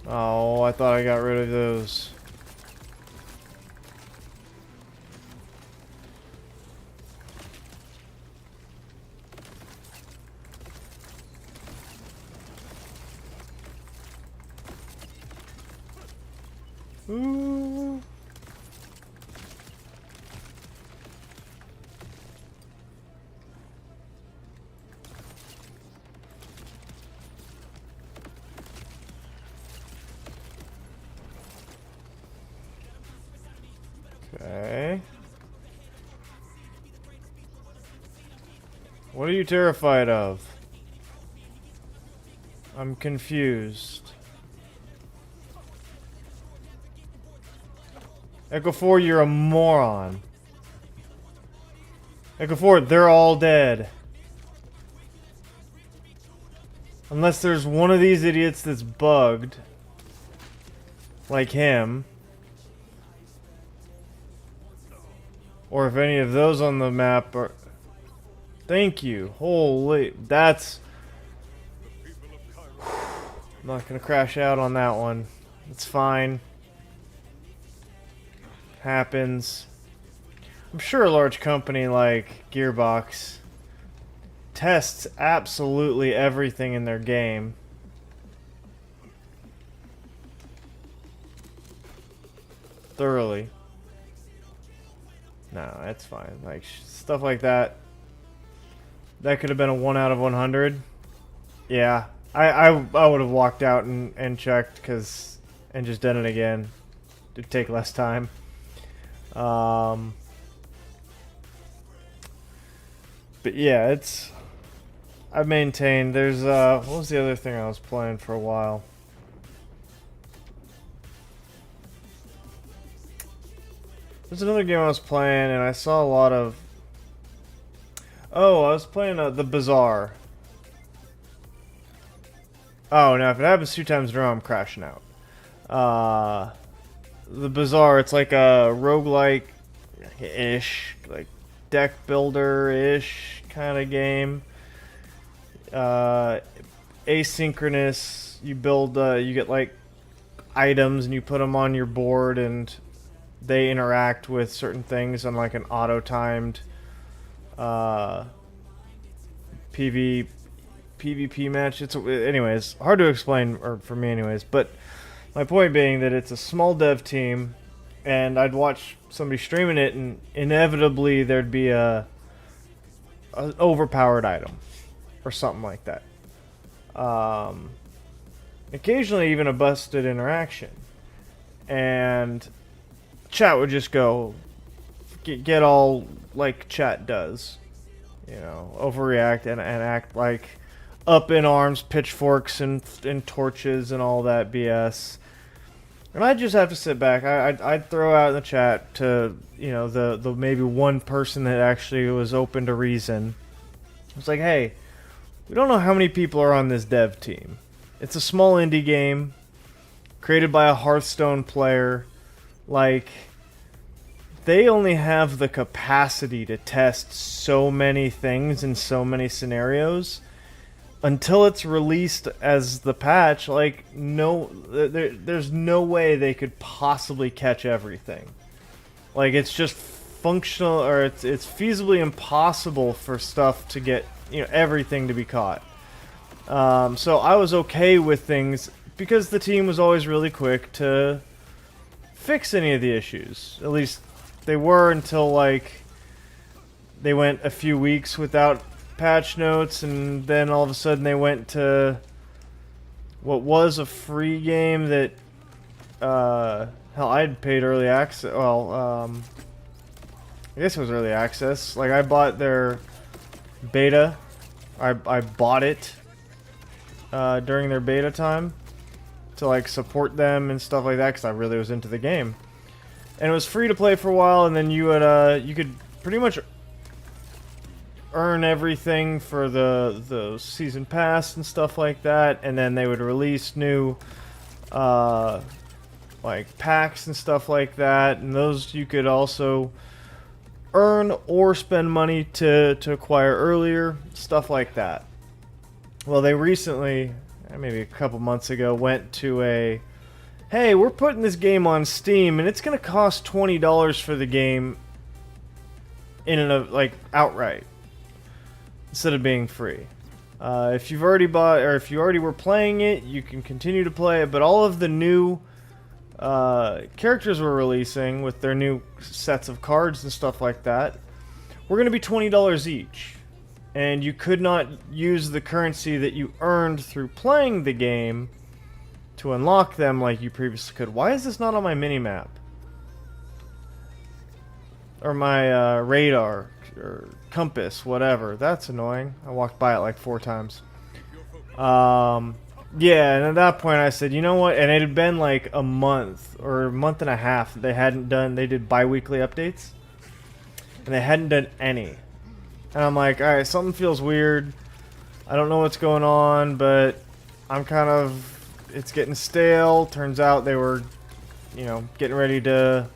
Oh, I thought I got rid of those. Ooh. Okay. What are you terrified of? I'm confused. Echo 4, you're a moron. Echo 4, they're all dead. Unless there's one of these idiots that's bugged. Like him. Or if any of those on the map are... Thank you. Holy, that's... I'm not gonna crash out on that one. It's fine. Happens. I'm sure a large company like Gearbox tests absolutely everything in their game. Thoroughly. No, that's fine. Like, stuff like that. That could have been a 1 out of 100. Yeah. I would have walked out and checked, and just done it again. It'd take less time. But yeah, it's... I've maintained. There's, what was the other thing I was playing for a while? There's another game I was playing, and I saw a lot of... Oh, I was playing The Bazaar. Oh, now if it happens 2 times in a row, I'm crashing out. The Bazaar, it's like a roguelike-ish, like deck builder-ish kind of game. Asynchronous. You build, you get like items and you put them on your board, and they interact with certain things on like an auto-timed PvP match. It's anyways hard to explain, or for me anyways, but my point being that it's a small dev team, and I'd watch somebody streaming it, and inevitably there'd be a overpowered item or something like that. Occasionally even a busted interaction, and chat would just go get all like chat does, you know, overreact and act like up in arms, pitchforks and torches and all that BS. And I'd just have to sit back. I'd throw out in the chat to, you know, the maybe one person that actually was open to reason. It's like, hey, we don't know how many people are on this dev team. It's a small indie game created by a Hearthstone player. Like, they only have the capacity to test so many things in so many scenarios. Until it's released as the patch, like, there's no way they could possibly catch everything. Like, it's just functional, or it's feasibly impossible for stuff to get, you know, everything to be caught. So I was okay with things because the team was always really quick to fix any of the issues. At least they were, until like they went a few weeks without patch notes, and then all of a sudden they went to what was a free game that hell, I'd paid early access. Well, I guess it was early access. Like, I bought their beta. I bought it during their beta time to like support them and stuff like that, because I really was into the game. And it was free to play for a while, and then you would you could pretty much earn everything for the season pass and stuff like that, and then they would release new like packs and stuff like that, and those you could also earn or spend money to acquire earlier, stuff like that. Well, they recently, maybe a couple months ago, went to a, hey, we're putting this game on Steam, and it's going to cost $20 for the game in and like outright, instead of being free. If you've already bought, or if you already were playing it, you can continue to play it, but all of the new characters we're releasing with their new sets of cards and stuff like that, we're going to be $20 each. And you could not use the currency that you earned through playing the game to unlock them like you previously could. Why is this not on my mini-map? Or my radar, or compass, whatever. That's annoying. I walked by it like 4 times. Yeah, and at that point I said, you know what? And it had been like a month or a month and a half that they hadn't done. They did bi-weekly updates, and they hadn't done any. And I'm like, all right, something feels weird. I don't know what's going on, but I'm kind of, it's getting stale. Turns out they were, you know, getting ready to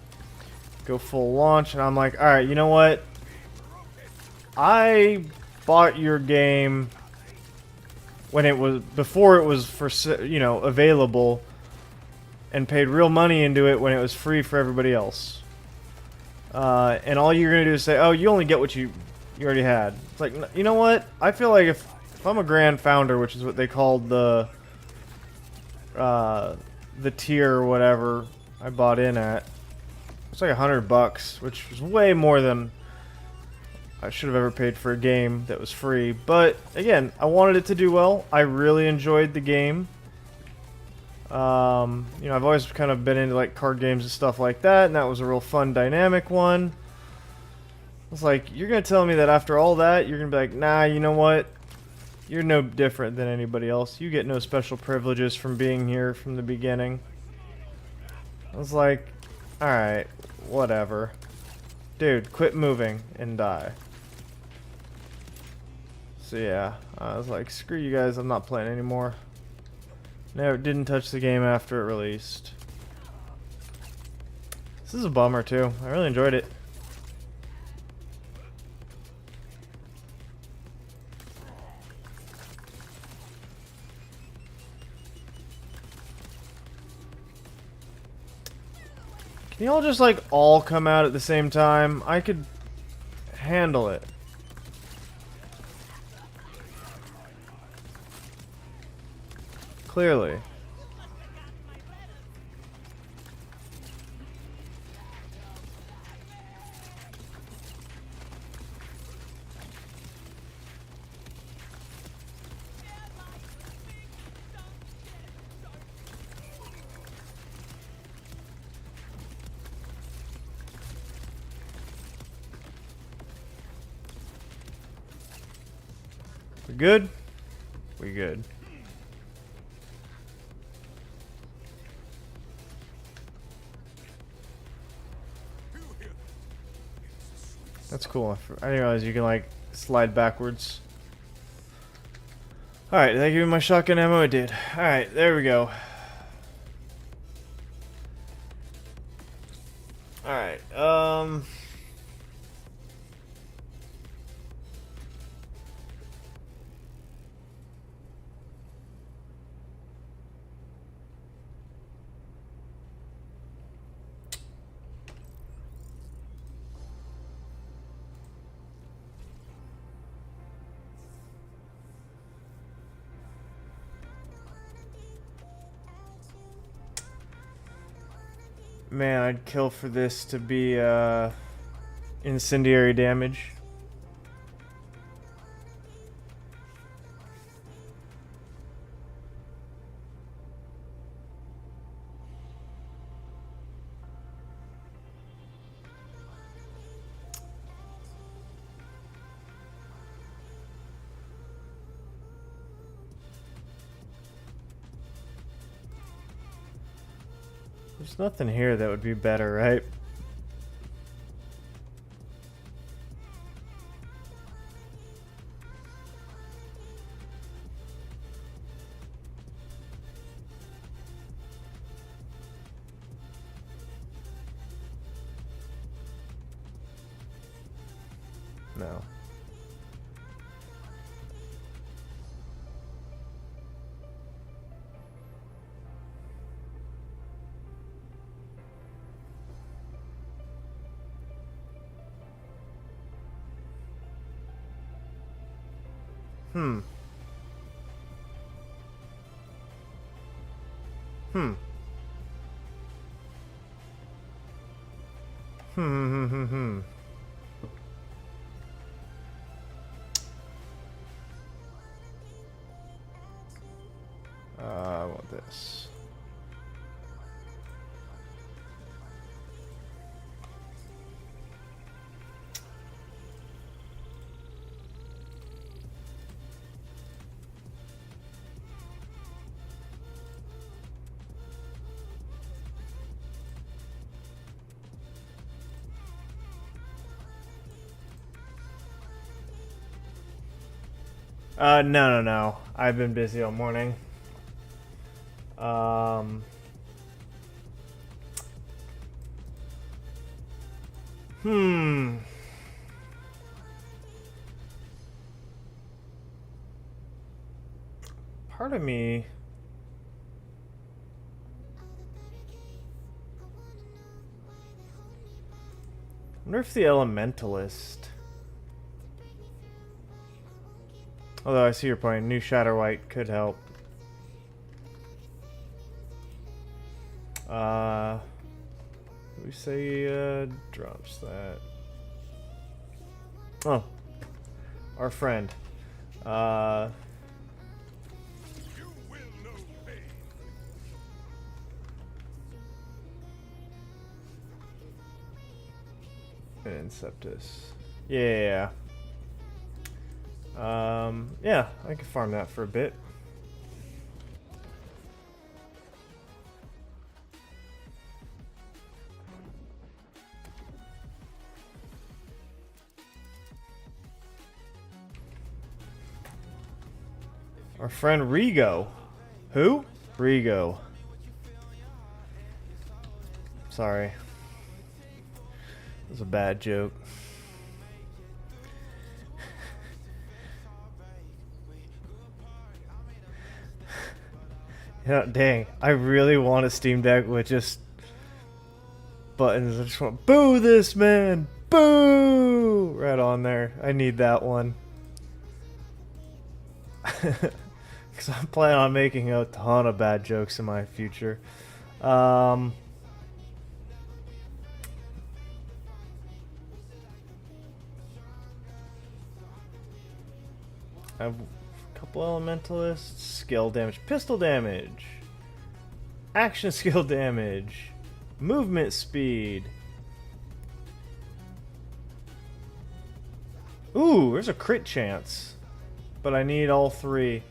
go full launch, and I'm like, all right, you know what? I bought your game when it was before it was for available, and paid real money into it when it was free for everybody else. And all you're gonna do is say, "Oh, you only get what you already had." It's like, you know what? I feel like if I'm a grand founder, which is what they called the tier or whatever I bought in at, it's like $100, which was way more than I should have ever paid for a game that was free. But again, I wanted it to do well. I really enjoyed the game. I've always kind of been into like card games and stuff like that, and that was a real fun, dynamic one. It's like, you're gonna tell me that after all that, you're gonna be like, nah, you know what? You're no different than anybody else. You get no special privileges from being here from the beginning. I was like, alright, whatever. Dude, quit moving and die. So yeah, I was like, screw you guys, I'm not playing anymore. No, it didn't touch the game after it released. This is a bummer too. I really enjoyed it. Can y'all just like all come out at the same time? I could handle it. Clearly. We good? We good. That's cool. I didn't realize you can like slide backwards. Alright, did I give me my shotgun ammo? I did. Alright, there we go. Alright, man, I'd kill for this to be incendiary damage. There's nothing here that would be better, right? No. Hmm. Hmm. Hmm. I want this. No. I've been busy all morning. Hmm. part of me... I wonder if the Elementalist... Although I see your point, new Shadow White could help. We say drops that. Oh, our friend. An Inceptus. Yeah. Yeah, I could farm that for a bit. Our friend Rigo. Who? Rigo. Sorry. It was a bad joke. Yeah, dang. I really want a Steam Deck with just buttons. I just want, boo this man! Boo! Right on there. I need that one. Because I'm planning on making a ton of bad jokes in my future. I have a couple elementalists, skill damage, pistol damage, action skill damage, movement speed. Ooh, there's a crit chance. But I need all three.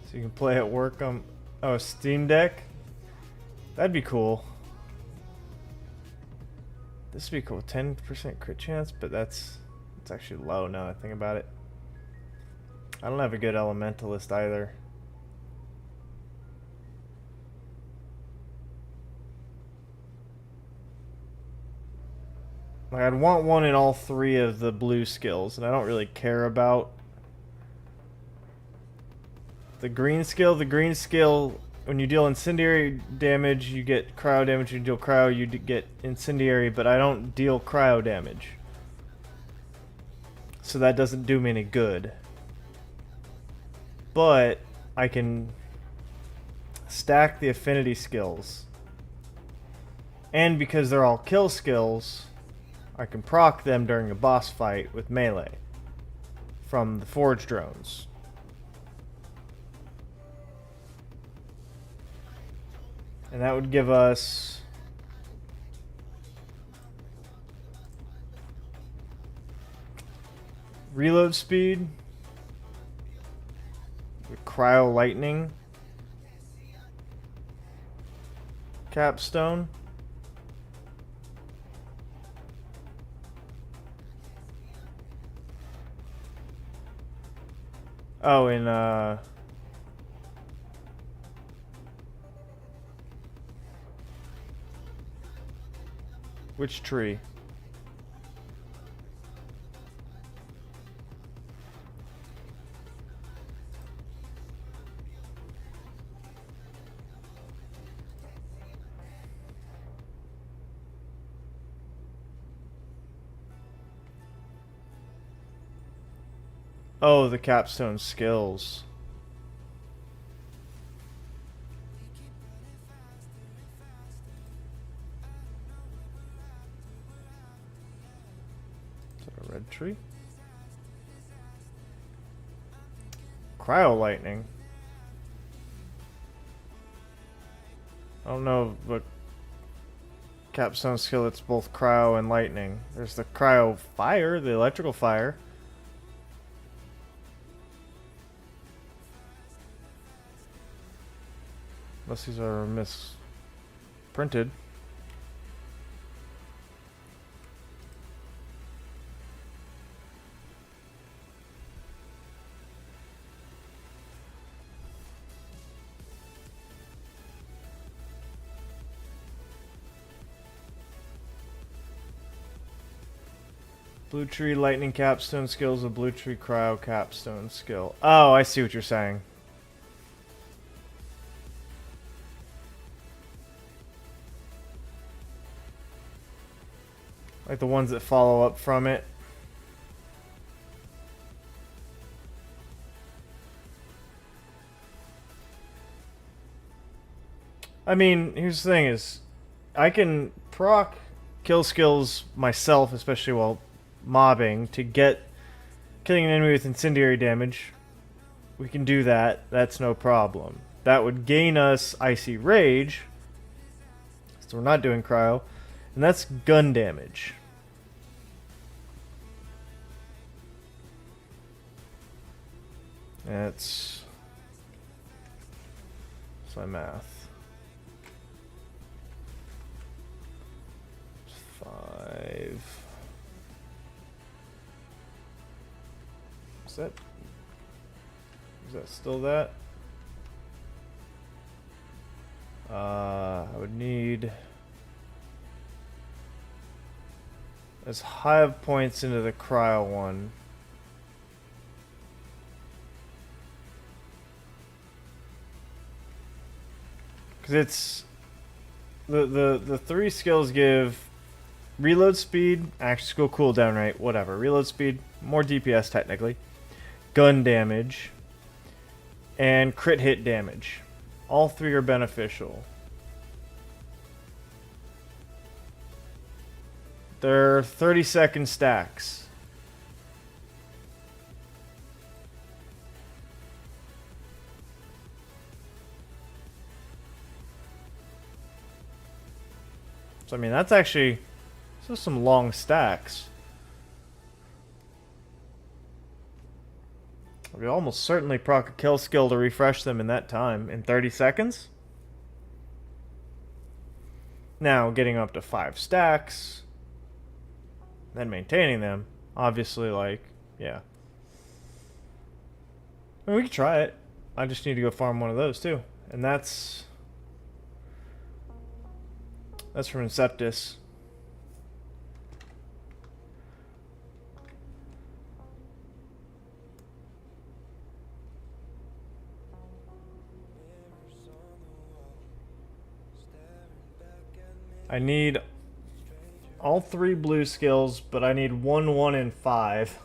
So you can play at work on... Oh, a Steam Deck? That'd be cool. This would be cool. 10% crit chance, but it's actually low now that I think about it. I don't have a good Elementalist either. Like, I'd want one in all three of the blue skills, and I don't really care about the green skill. The green skill, when you deal incendiary damage, you get cryo damage. When you deal cryo, you get incendiary, but I don't deal cryo damage. So that doesn't do me any good. But I can stack the affinity skills. And because they're all kill skills, I can proc them during a boss fight with melee from the forge drones. And that would give us reload speed, cryo lightning, capstone, oh, and which tree? Oh, the capstone skills. Is that a red tree? Cryo lightning. I don't know what capstone skill that's both cryo and lightning. There's the cryo fire, the electrical fire. Unless these are misprinted. Blue tree lightning capstone skills, a blue tree cryo capstone skill. Oh, I see what you're saying. Like the ones that follow up from it. I mean, here's the thing is, I can proc kill skills myself, especially while mobbing, to get killing an enemy with incendiary damage. We can do that. That's no problem. That would gain us Icy Rage. So we're not doing cryo. And that's gun damage. That's my math. 5. Is that still that? I would need as high of points into the cryo one. Because it's the 3 skills give reload speed, action skill cooldown rate, whatever. Reload speed, more DPS technically, gun damage, and crit hit damage. All 3 are beneficial. They're 30-second stacks. So I mean, that's actually some long stacks. We almost certainly proc a kill skill to refresh them in that time, in 30 seconds. Now, getting up to 5 stacks, then maintaining them, obviously, like, yeah. I mean, we could try it. I just need to go farm one of those, too. And that's from Inceptus. I need all 3 blue skills, but I need 1, 1, and 5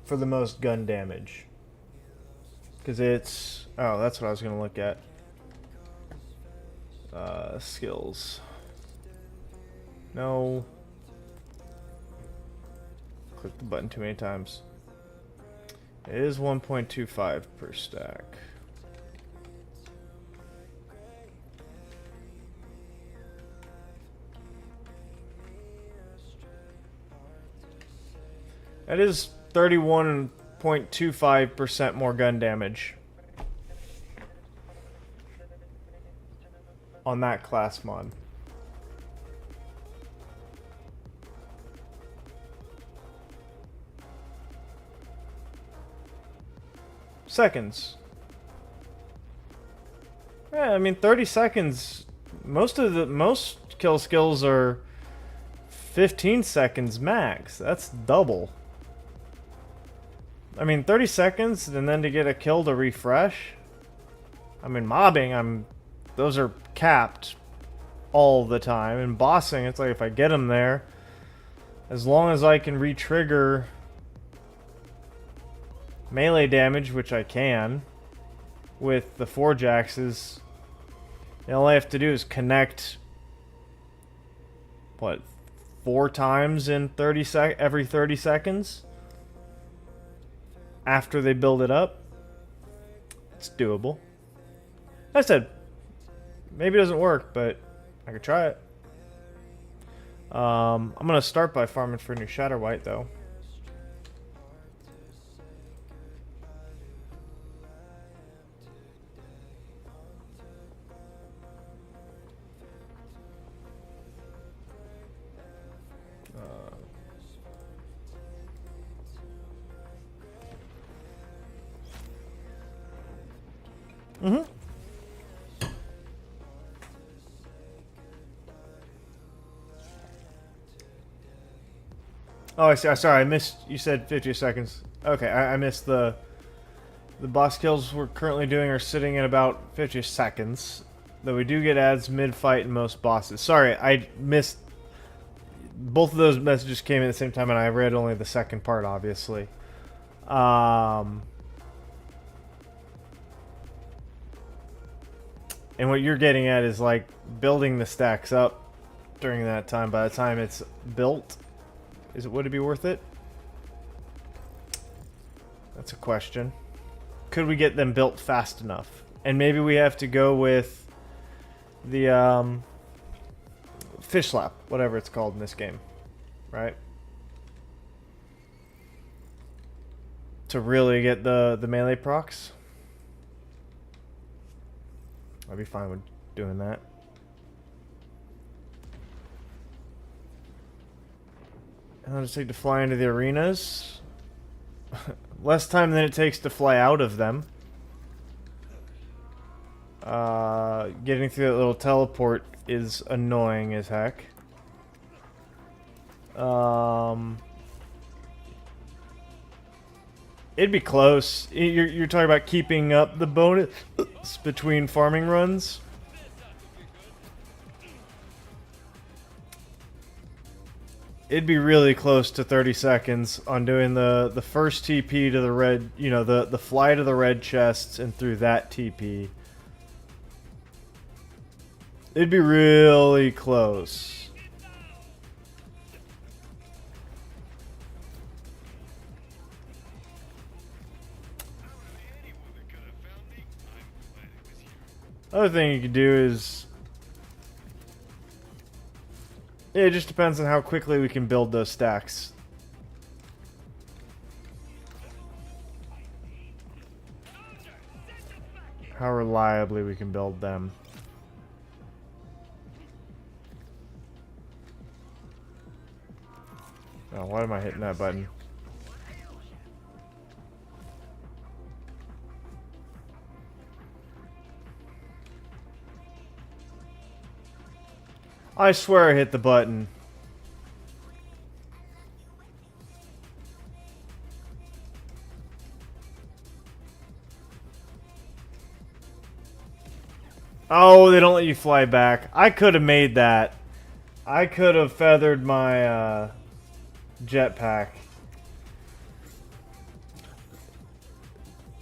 for the most gun damage. Because it's... Oh, that's what I was going to look at. Skills. No. Click the button too many times. It is 1.25 per stack. That is 31.25% more gun damage on that class mod. Seconds. Yeah, I mean 30 seconds. Most kill skills are 15 seconds max. That's double. I mean 30 seconds and then to get a kill to refresh. I mean mobbing, those are capped all the time. And bossing, it's like if I get them there, as long as I can re-trigger melee damage, which I can, with the Forge Axes, all I have to do is connect, what, 4 times in every 30 seconds? After they build it up? It's doable. Like I said, maybe it doesn't work, but I could try it. I'm gonna start by farming for a new Shatter White, though. Mm-hmm. Oh, I see. Sorry, I missed. You said 50 seconds. Okay, I missed the boss kills we're currently doing are sitting at about 50 seconds. Though we do get ads mid-fight in most bosses. Sorry, I missed both of those messages came at the same time, and I read only the second part, obviously. And what you're getting at is like building the stacks up during that time. By the time it's built, would it be worth it? That's a question. Could we get them built fast enough? And maybe we have to go with the fish slap, whatever it's called in this game, right? To really get the melee procs. I'd be fine with doing that. How does it take to fly into the arenas? Less time than it takes to fly out of them. Getting through that little teleport is annoying as heck. It'd be close. You're talking about keeping up the bonus between farming runs. It'd be really close to 30 seconds on doing the first TP to the red, you know, the fly to the red chests and through that TP. It'd be really close. Other thing you could do is... it just depends on how quickly we can build those stacks. How reliably we can build them. Oh, why am I hitting that button? I swear I hit the button. Oh, they don't let you fly back. I could have made that. I could have feathered my jetpack.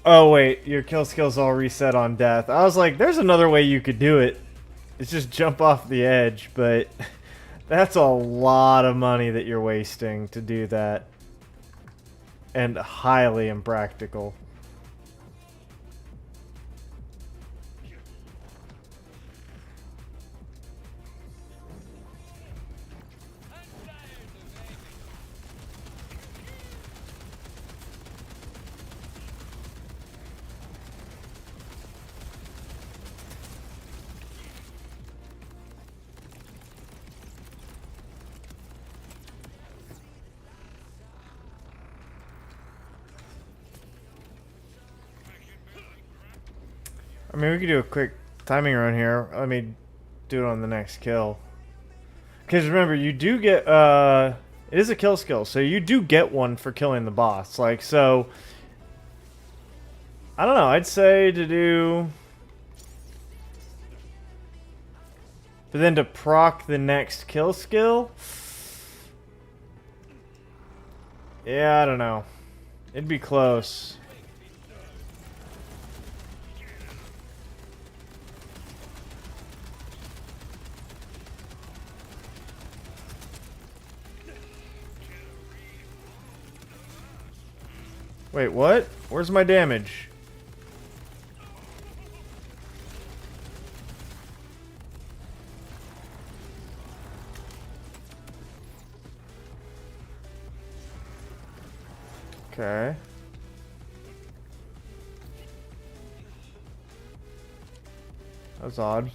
Oh wait, your kill skills all reset on death. I was like, there's another way you could do it. It's just jump off the edge, but that's a lot of money that you're wasting to do that. And highly impractical. I mean, we could do a quick timing run here. Let me do it on the next kill. Because remember, you do get, it is a kill skill, so you do get one for killing the boss. Like, so, I don't know, I'd say to do... but then to proc the next kill skill? Yeah, I don't know. It'd be close. Wait, what? Where's my damage? Okay. That's odd.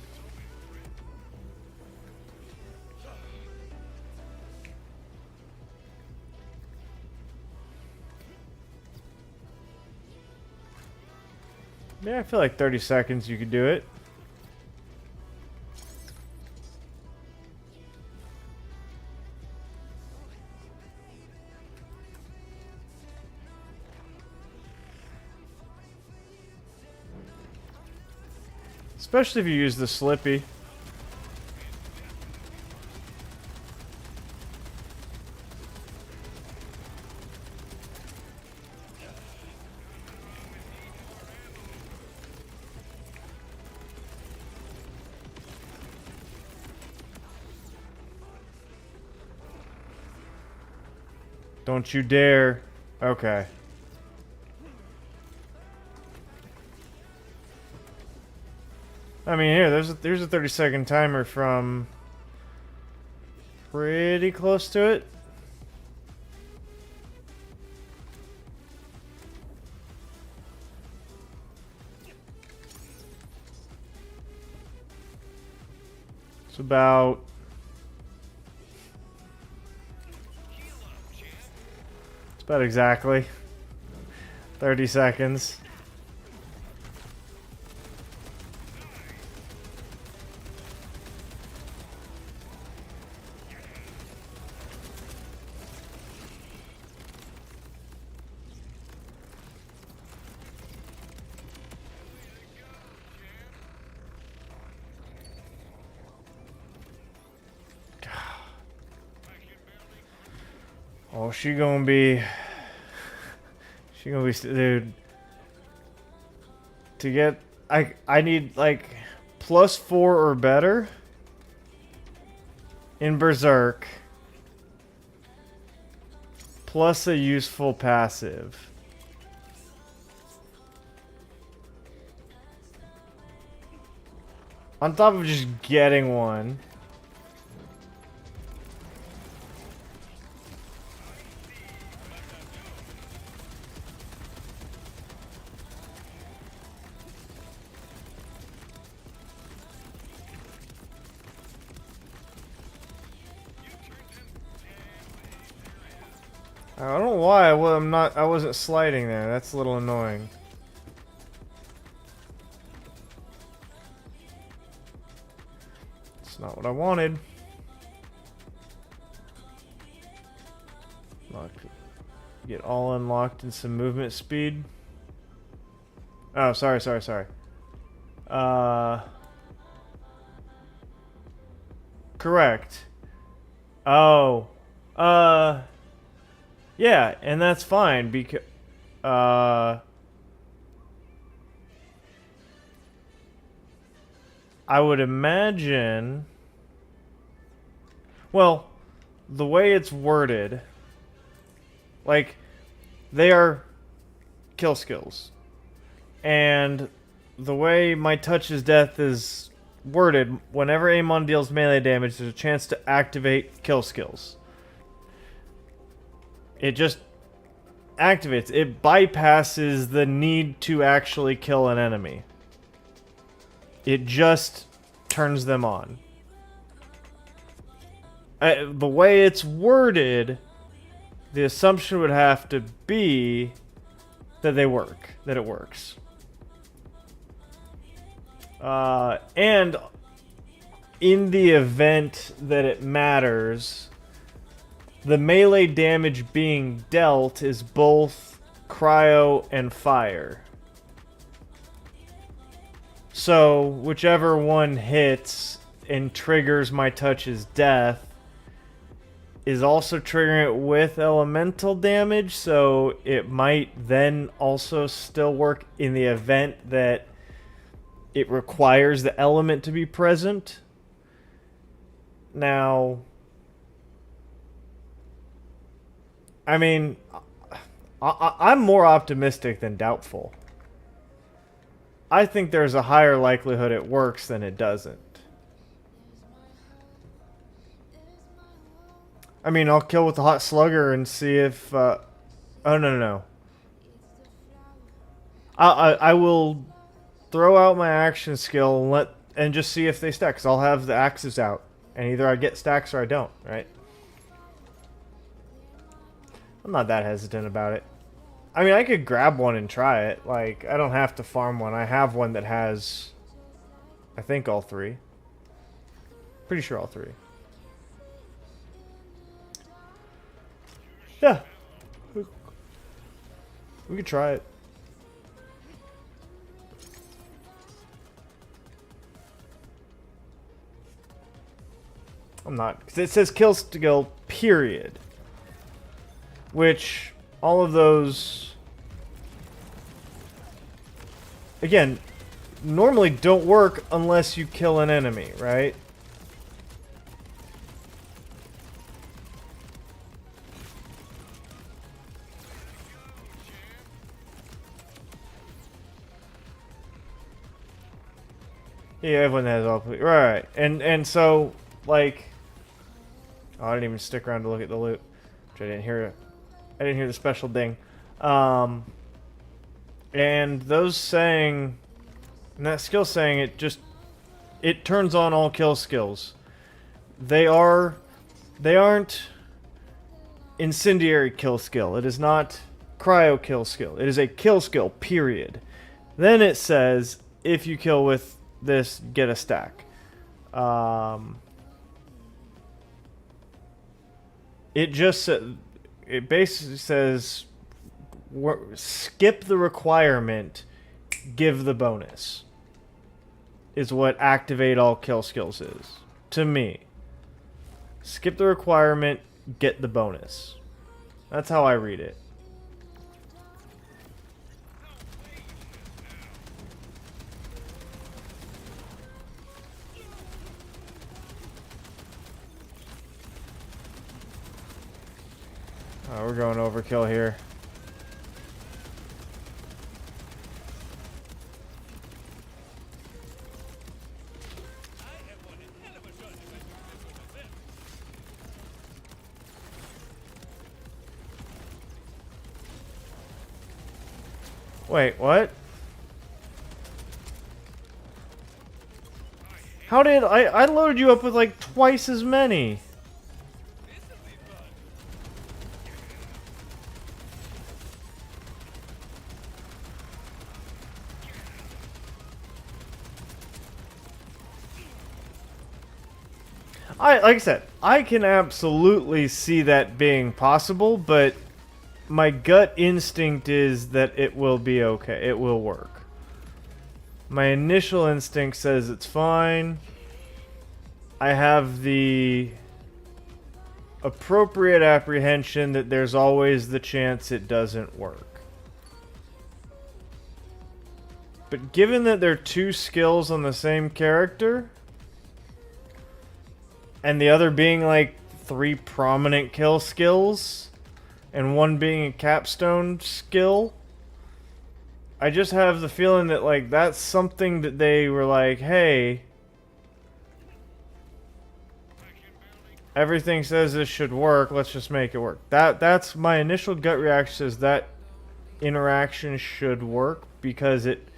Yeah, I feel like 30 seconds you could do it. Especially if you use the Slippy. Don't you dare. Okay. I mean, here, there's a 30-second timer from pretty close to it. It's about... It's about exactly 30 seconds. Oh, she gonna be, dude. To get, I need like +4 or better in Berserk, plus a useful passive. On top of just getting one. I don't know why I wasn't sliding there. That's a little annoying. It's not what I wanted. Get all unlocked and some movement speed. Oh, sorry. Correct. Oh. Yeah, and that's fine because I would imagine, well, the way it's worded, like, they are kill skills. And the way my touch's death is worded, whenever Amon deals melee damage, there's a chance to activate kill skills. It just activates. It bypasses the need to actually kill an enemy. It just turns them on. The way it's worded, the assumption would have to be that they work, that it works. And in the event that it matters, the melee damage being dealt is both cryo and fire. So, whichever one hits and triggers my touch's death is also triggering it with elemental damage, so it might then also still work in the event that it requires the element to be present. Now, I mean, I'm more optimistic than doubtful. I think there's a higher likelihood it works than it doesn't. I mean, I'll kill with the hot slugger and see if... oh, no. I will throw out my action skill and just see if they stack, because I'll have the axes out. And either I get stacks or I don't, right? I'm not that hesitant about it. I mean, I could grab one and try it. Like, I don't have to farm one. I have one that has, I think, all three. Pretty sure all three. Yeah. We could try it. I'm not. Because it says kill skill, period. Which, all of those, again, normally don't work unless you kill an enemy, right? Yeah, everyone has all. Right. And so like, oh, I didn't even stick around to look at the loot, which I didn't hear. I didn't hear the special ding. And those saying, and that skill saying, it turns on all kill skills. They aren't incendiary kill skill. It is not cryo kill skill. It is a kill skill, period. Then it says, if you kill with this, get a stack. It basically says, skip the requirement, give the bonus. Is what activate all kill skills is. To me. Skip the requirement, get the bonus. That's how I read it. Oh, we're going overkill here. Wait, what? How did I loaded you up with like twice as many? Like I said, I can absolutely see that being possible, but my gut instinct is that it will be okay. It will work. My initial instinct says it's fine. I have the appropriate apprehension that there's always the chance it doesn't work. But given that there are two skills on the same character, and the other being like 3 prominent kill skills, and one being a capstone skill, I just have the feeling that like that's something that they were like, hey, everything says this should work, let's just make it work. That's my initial gut reaction, is that interaction should work because it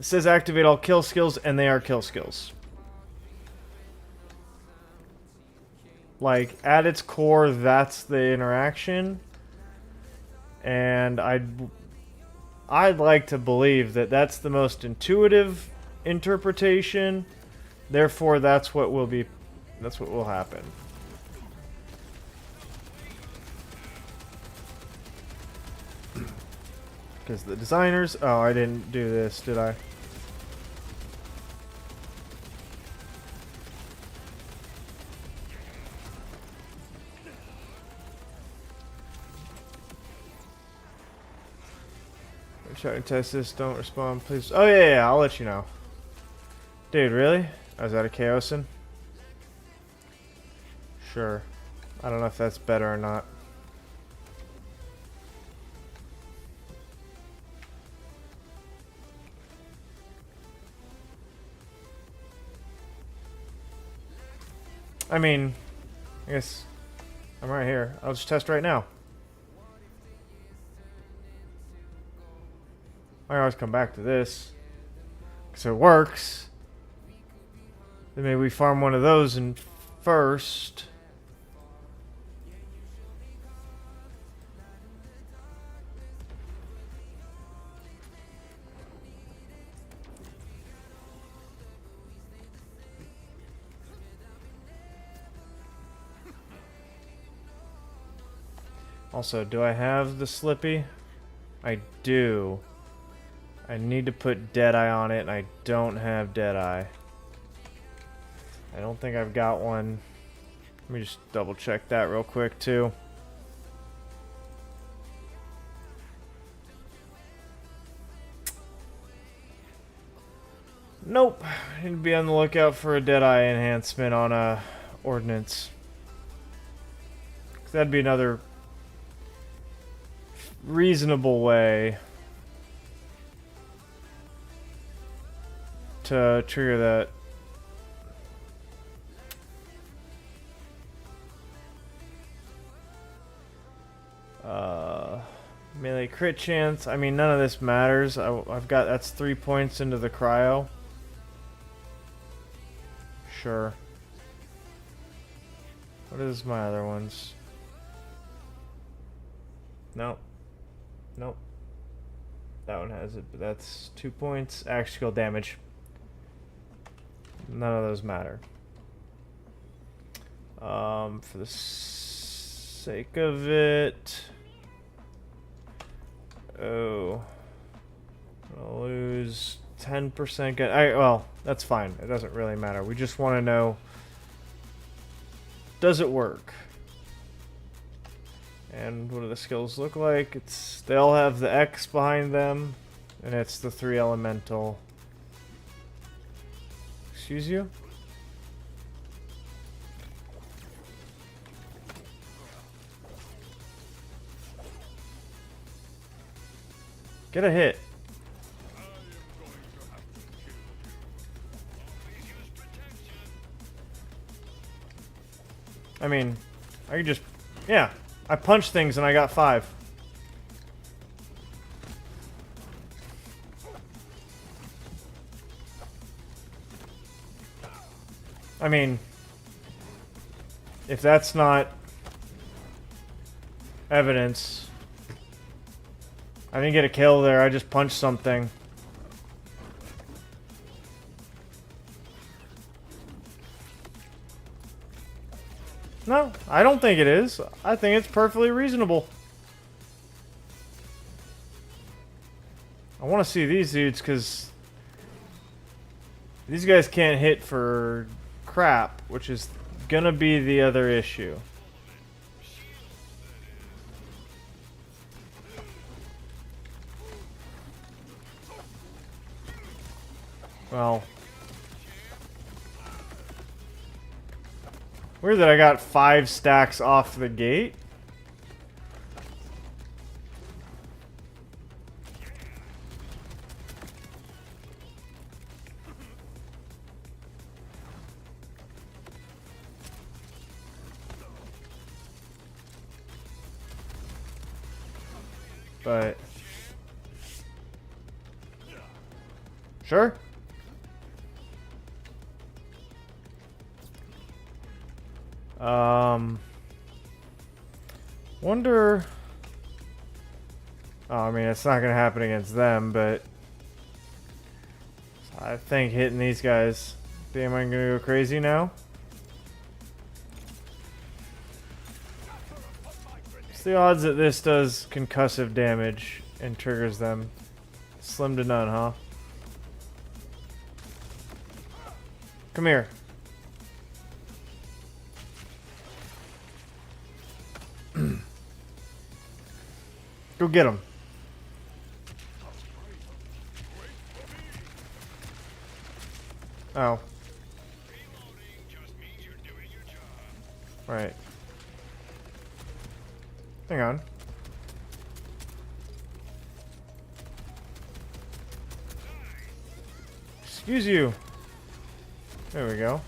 says activate all kill skills, and they are kill skills. Like, at its core, that's the interaction. And I'd like to believe that that's the most intuitive interpretation. Therefore, that's what will happen. Because the designers... Oh, I didn't do this, did I? Try to test this, don't respond, please. Oh, yeah, I'll let you know. Dude, really? Oh, is that a Chaosin? Sure. I don't know if that's better or not. I mean, I guess I'm right here. I'll just test right now. I always come back to this because it works. Then maybe we farm one of those in first. Also, do I have the Slippy? I do. I need to put Deadeye on it, and I don't have Deadeye. I don't think I've got one. Let me just double check that real quick, too. Nope. I need to be on the lookout for a Deadeye enhancement on a Ordnance. 'Cause that'd be another reasonable way to trigger that. Melee crit chance. I mean, none of this matters. I've got, that's 3 points into the cryo. Sure. What is my other ones? Nope. Nope. That one has it, but that's 2 points. Axe skill damage. None of those matter. For the sake of it... Oh. I'll lose 10%. Well, that's fine. It doesn't really matter. We just want to know... Does it work? And what do the skills look like? They all have the X behind them, and it's the 3 elemental. Excuse you? Get a hit. I mean, I could just... Yeah, I punched things and I got 5. I mean, if that's not evidence... I didn't get a kill there, I just punched something. No, I don't think it is. I think it's perfectly reasonable. I want to see these dudes because these guys can't hit for crap, which is gonna be the other issue. Well, weird that I got 5 stacks off the gate. But sure. Wonder... Oh, I mean, it's not gonna happen against them, but I think hitting these guys... Am I gonna go crazy now? What's the odds that this does concussive damage and triggers them? Slim to none, huh? Come here. Go get him. Oh. Right. Hang on. Excuse you. There we go.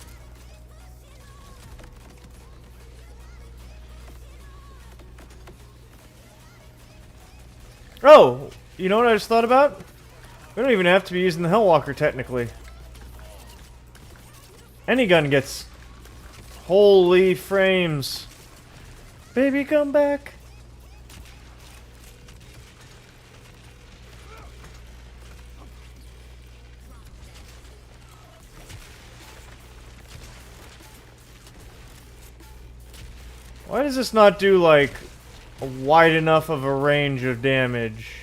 Oh! You know what I just thought about? We don't even have to be using the Hellwalker, technically. Any gun gets... Holy frames. Baby, come back. Why does this not do, like, a wide enough of a range of damage?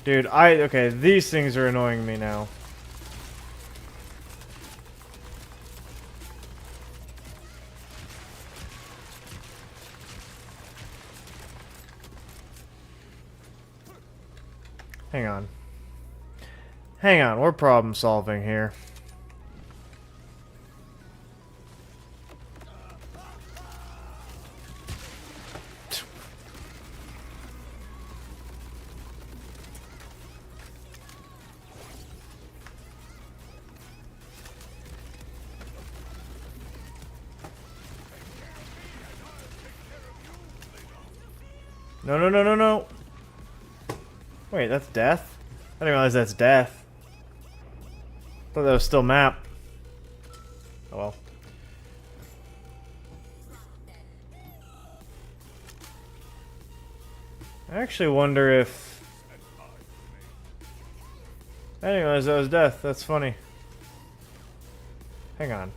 Dude, okay, these things are annoying me now. Hang on. Hang on, we're problem solving here. No, no, no, no, no. Wait, that's death? I didn't realize that's death. Thought that was still map. Oh well. I actually wonder if... I didn't realize that was death. That's funny. Hang on.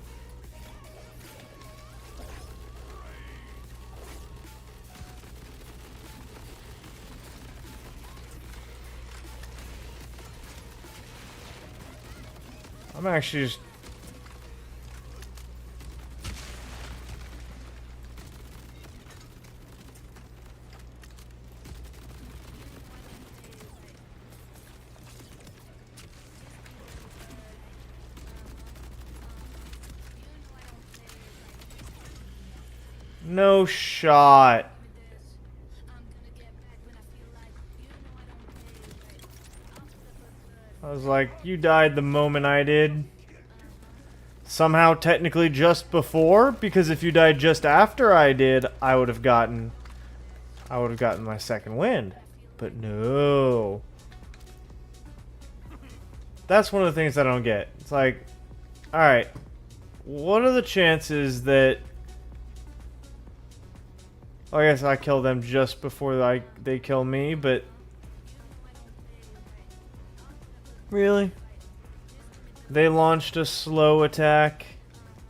I'm actually just... No shot. I was like, you died the moment I did. Somehow technically just before, because if you died just after I did, I would have gotten my second wind. But no. That's one of the things I don't get. It's like, alright, what are the chances that... I guess I kill them just before they kill me, but... Really? They launched a slow attack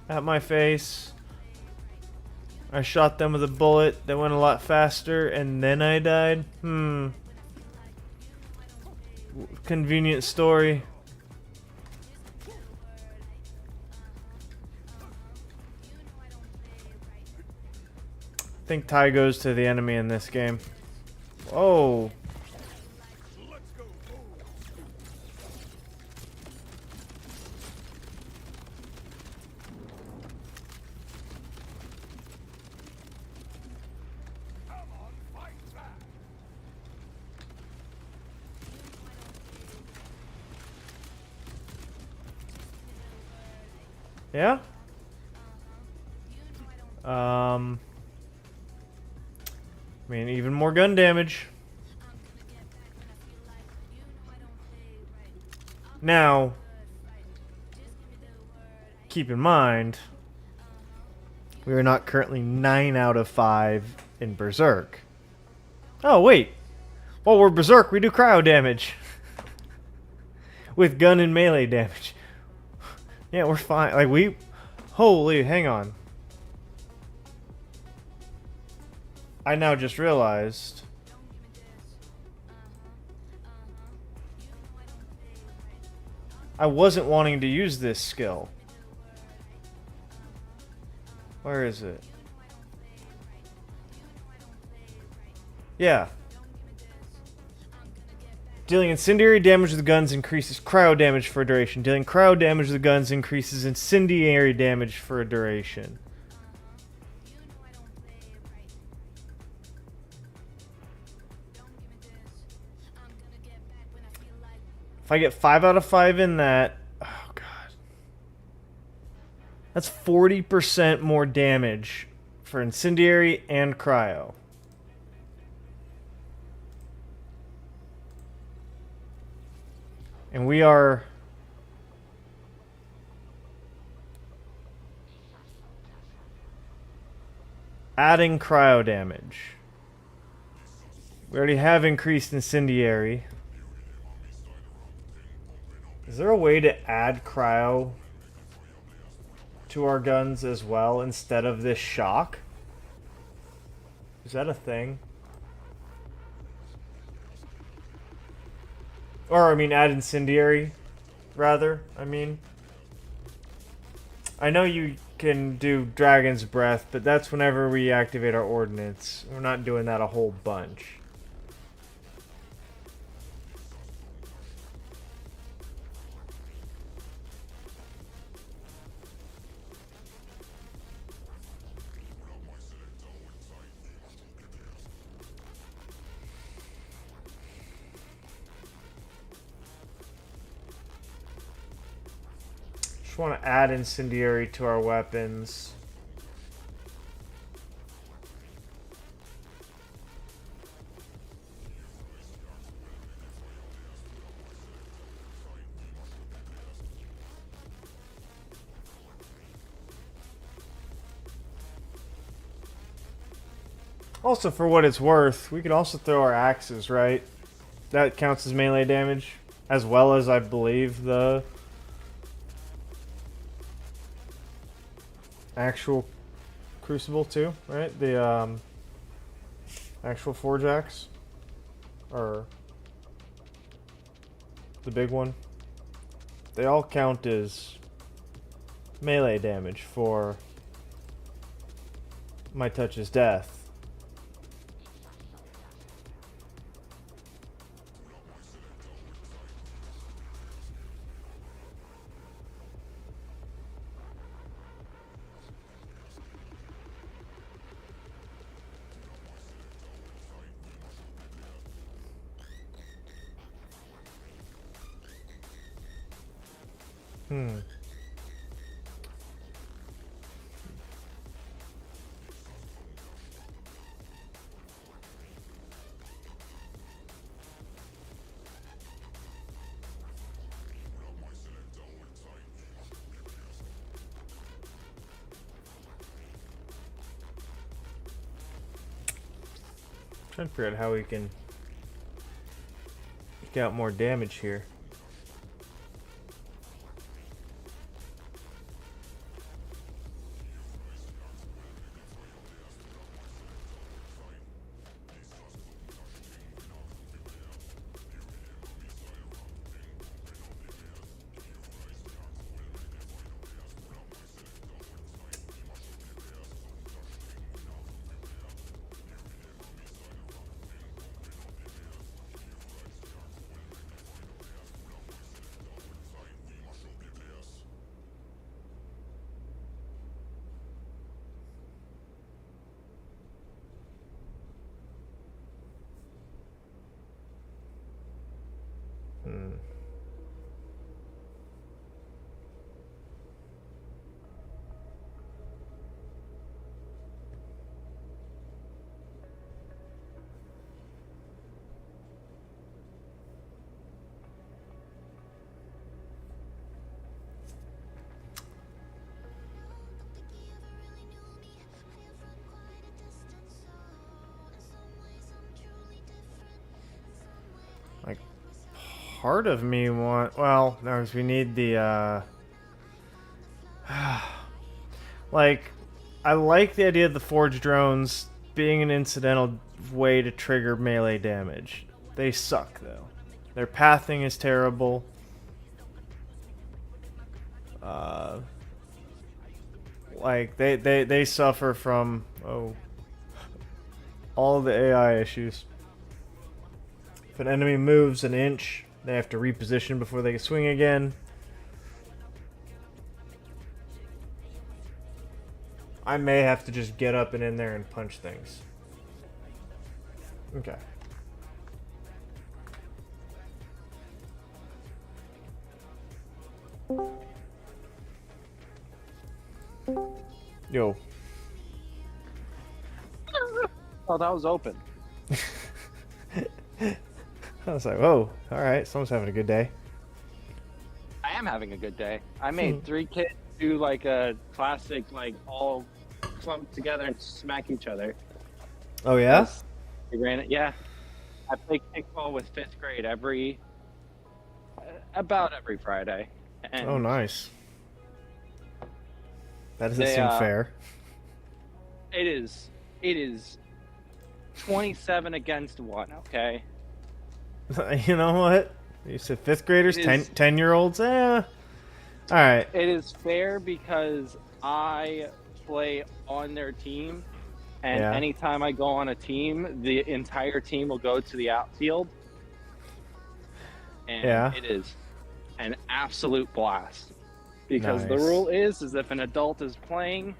at my face. I shot them with a bullet that went a lot faster, and then I died? Convenient story. I think tie goes to the enemy in this game. Oh. Yeah? I mean, even more gun damage. Now, keep in mind, we are not currently 9 out of 5 in Berserk. Oh, wait. While we're Berserk, we do cryo damage. With gun and melee damage. Yeah, we're fine. Like, we... Holy, hang on. I now just realized... I wasn't wanting to use this skill. Where is it? Yeah. Dealing incendiary damage with guns increases cryo damage for a duration. Dealing cryo damage with guns increases incendiary damage for a duration. If I get 5 out of 5 in that... Oh, God. That's 40% more damage for incendiary and cryo. And we are... adding cryo damage. We already have increased incendiary. Is there a way to add cryo to our guns as well instead of this shock? Is that a thing? Or, I mean, add incendiary, rather, I mean. I know you can do Dragon's Breath, but that's whenever we activate our ordnance. We're not doing that a whole bunch. Want to add incendiary to our weapons. Also, for what it's worth, we could also throw our axes, right? That counts as melee damage, as well as, I believe, the actual crucible too, right? The actual forge axe, or the big one. They all count as melee damage for my touch's death. Trying to figure out how we can get out more damage here. Like, part of me well, no, 'cause we need the like, I like the idea of the forge drones being an incidental way to trigger melee damage. They suck though. Their pathing is terrible. Like they suffer from all the AI issues. If an enemy moves an inch, they have to reposition before they can swing again. I may have to just get up and in there and punch things. Okay. Yo. Oh, that was open. I was like, whoa, alright, someone's having a good day. I am having a good day. I made 3 kids do like a classic, like all clumped together and smack each other. Oh yeah? We ran it, yeah. I play kickball with 5th grade about every Friday. And oh, nice. That doesn't seem fair. It is 27 against 1, okay? You know what? You said 5th graders, 10-year-olds? Alright. It is fair because I play on their team, and anytime I go on a team, the entire team will go to the outfield. And it is an absolute blast. Because the rule is if an adult is playing,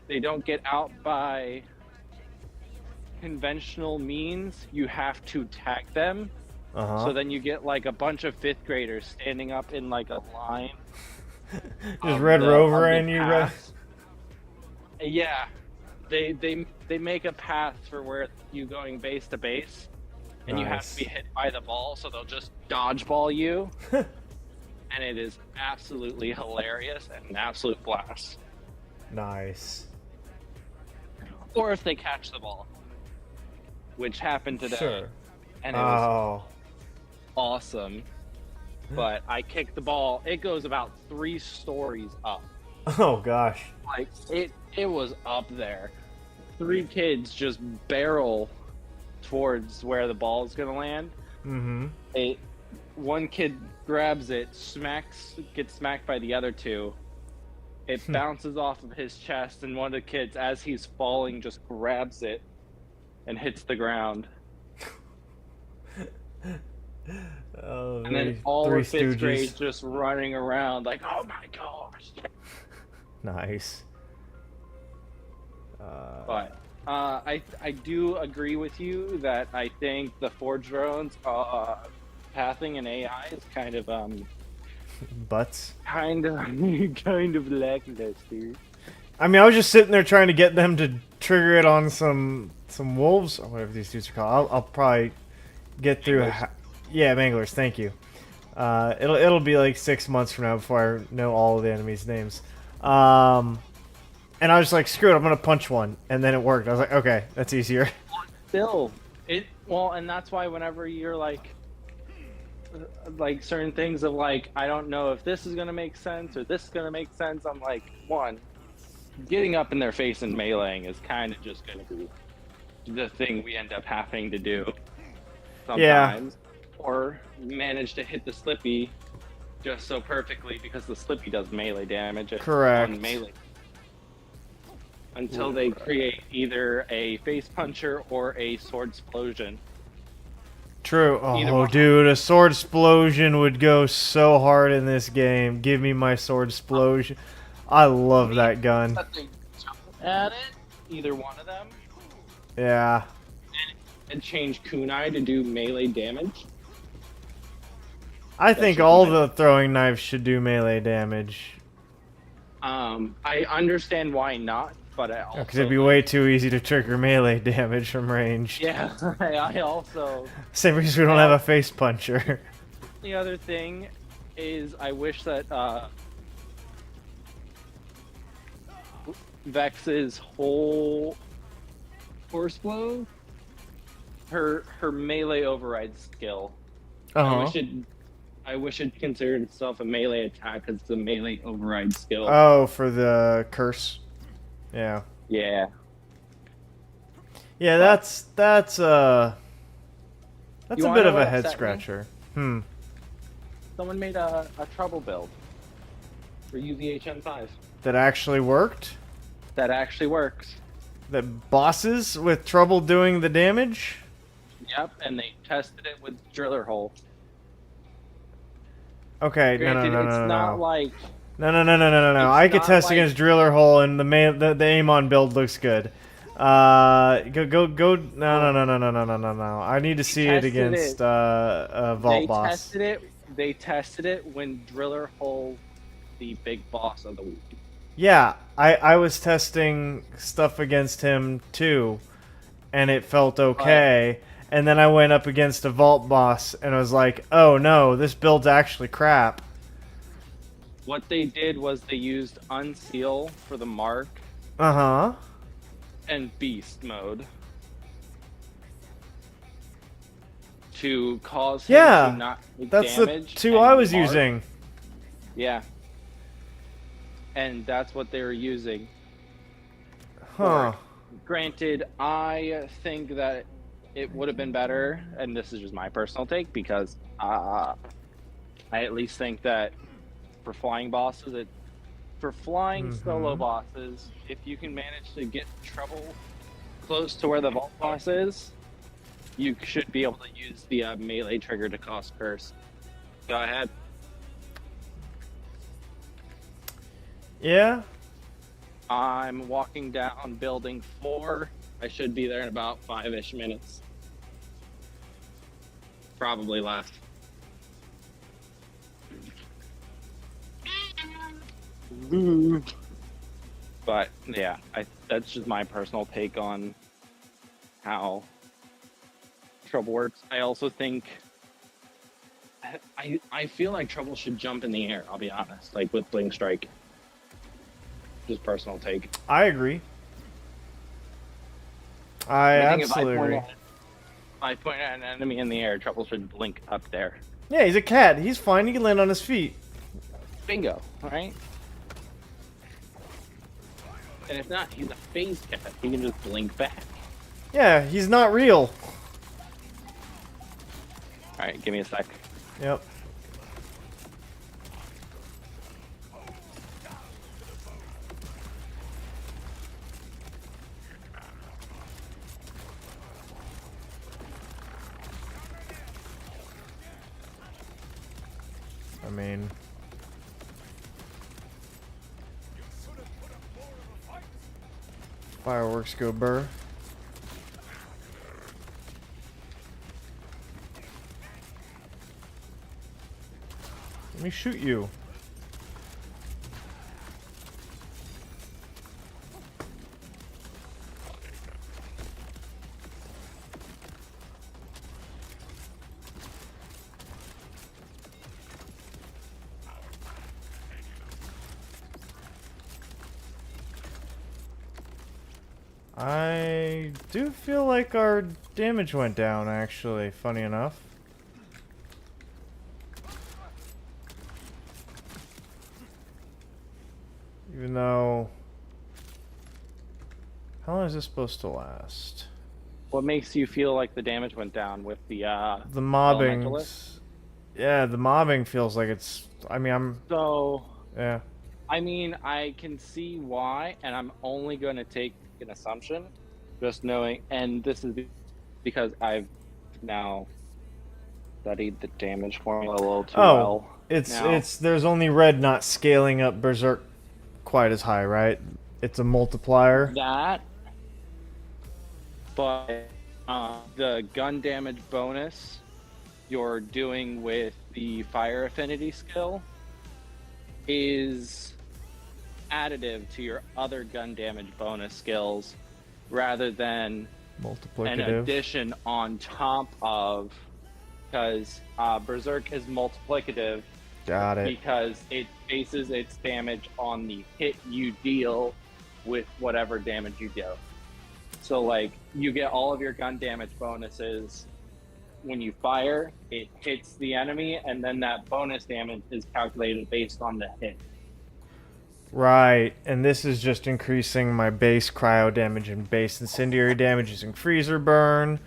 they don't get out by conventional means. You have to tag them. So then you get like a bunch of 5th graders standing up in like a line. Just Red Rover and you Red. Yeah, they make a path for where you going base to base, and you have to be hit by the ball, so they'll just dodgeball you. And it is absolutely hilarious and an absolute blast. Nice. or if they catch the ball, which happened today, Sure. and it was Oh. awesome. But I kicked the ball. It goes about 3 stories up. Oh gosh. Like it was up there. 3 kids just barrel towards where the ball is gonna land. Mm-hmm. One kid grabs it, gets smacked by the other 2. It bounces off of his chest, and one of the kids, as he's falling, just grabs it and hits the ground. Oh, And then all Three of 5th Stooges. grade just running around like, oh my gosh. Nice. But I do agree with you that I think the Forge drones pathing and AI is kind of Butts. kind of lackluster. I mean, I was just sitting there trying to get them to trigger it on some wolves or whatever these dudes are called. I'll probably get through. Yeah, manglers. Thank you. It'll be like 6 months from now before I know all of the enemies' names. And I was like, screw it, I'm gonna punch one, and then it worked. I was like, okay, that's easier. Still, and that's why whenever you're like certain things of like, I don't know if this is gonna make sense or this is gonna make sense. I'm like, one, getting up in their face and meleeing is kind of just gonna be the thing we end up having to do sometimes, or manage to hit the Slippy just so perfectly because the Slippy does melee damage. Correct. On melee. Until they create either a face puncher or a sword explosion. True. Oh, dude, a sword explosion would go so hard in this game. Give me my sword explosion. I love that gun. At it, either one of them, Yeah. and change kunai to do melee damage. I think all the throwing knives should do melee damage. I understand why not, but I also... Because it'd be way too easy to trigger melee damage from range. Yeah, I also... Same reason we don't have a face puncher. The other thing is I wish that Vex's whole horse blow, her melee override skill. I wish it considered itself a melee attack because it's a melee override skill. Oh, for the curse. Yeah. Yeah. Yeah, that's a bit of a head upset me? scratcher. Someone made a trouble build for UVHM5 That actually worked? that actually works. That bosses with trouble doing the damage? Yep, and they tested it with driller hole. Okay, Granted, no. it's not like... No. I could test like- against driller hole, and the Amon build looks good. Go. No. I need to see it tested against it. Vault Boss. They tested it when driller hole the big boss of the week. Yeah, I was testing stuff against him too, and it felt okay. And then I went up against a Vault Boss, and I was like, oh no, this build's actually crap. What they did was they used Unseal for the mark Uh-huh. and Beast mode to cause him to not take That's damage. the two and I was mark. using. Yeah. And that's what they were using. Huh. Granted, I think that it would have been better, and this is just my personal take, because I at least think that for flying bosses, for flying solo bosses, if you can manage to get trouble close to where the vault boss is, you should be able to use the melee trigger to cause curse. Go ahead. Yeah? I'm walking down building 4. I should be there in about 5-ish minutes. Probably less. But yeah, that's just my personal take on how trouble works. I also think I feel like trouble should jump in the air, I'll be honest, like with Bling Strike. Just personal take. I agree. I I think absolutely agree. if I point at an enemy in the air, trouble should blink up there. Yeah, he's a cat. He's fine. He can land on his feet. Bingo, alright? And if not, he's a phase cat. He can just blink back. Yeah, he's not real. Alright, give me a sec. Yep. I mean... Fireworks go burr. Let me shoot you. I do feel like our damage went down, actually, funny enough. Even though... How long is this supposed to last? What makes you feel like the damage went down with the mobbing. elementalist? Yeah, the mobbing feels like it's... I mean, I'm... So... Yeah. I mean, I can see why, and I'm only going to take an assumption, just knowing, and this is because I've now studied the damage formula a little too well. It's there's only red not scaling up Berserk quite as high, right? It's a multiplier. That, but the gun damage bonus you're doing with the fire affinity skill is additive to your other gun damage bonus skills rather than an addition on top of, because Berserk is multiplicative. Got it. Because it bases its damage on the hit you deal with whatever damage you deal. So like you get all of your gun damage bonuses when you fire, it hits the enemy, and then that bonus damage is calculated based on the hit. Right, and this is just increasing my base cryo damage and base incendiary damage using freezer burn,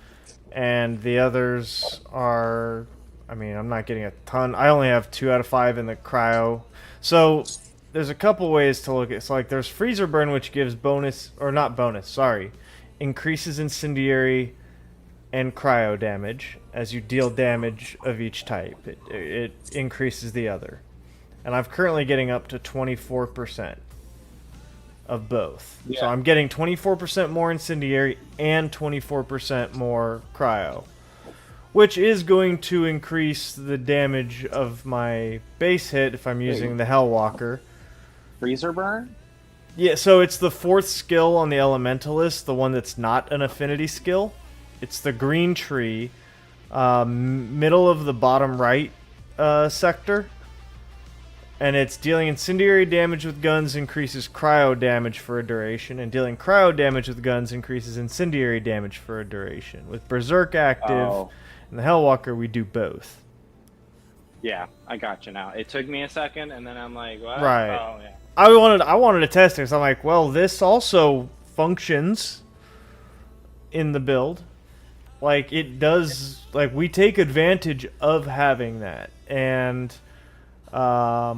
and the others are, I mean, I'm not getting a ton. I only have 2 out of 5 in the cryo. So there's a couple ways to look at it. So like there's freezer burn, which gives bonus, or not bonus, sorry, increases incendiary and cryo damage as you deal damage of each type. It increases the other. And I'm currently getting up to 24% of both. Yeah. So I'm getting 24% more incendiary and 24% more cryo, which is going to increase the damage of my base hit if I'm using the Hellwalker. Freezer burn? Yeah, so it's the 4th skill on the Elementalist, the one that's not an affinity skill. It's the green tree, middle of the bottom right sector. And it's dealing incendiary damage with guns increases cryo damage for a duration, and dealing cryo damage with guns increases incendiary damage for a duration. With Berserk active and the Hellwalker, we do both. Yeah, I got you now. It took me a second, and then I'm like, what? Right. Oh, yeah. I wanted to test it, so I'm like, well, this also functions in the build. Like, it does, like, we take advantage of having that, and... I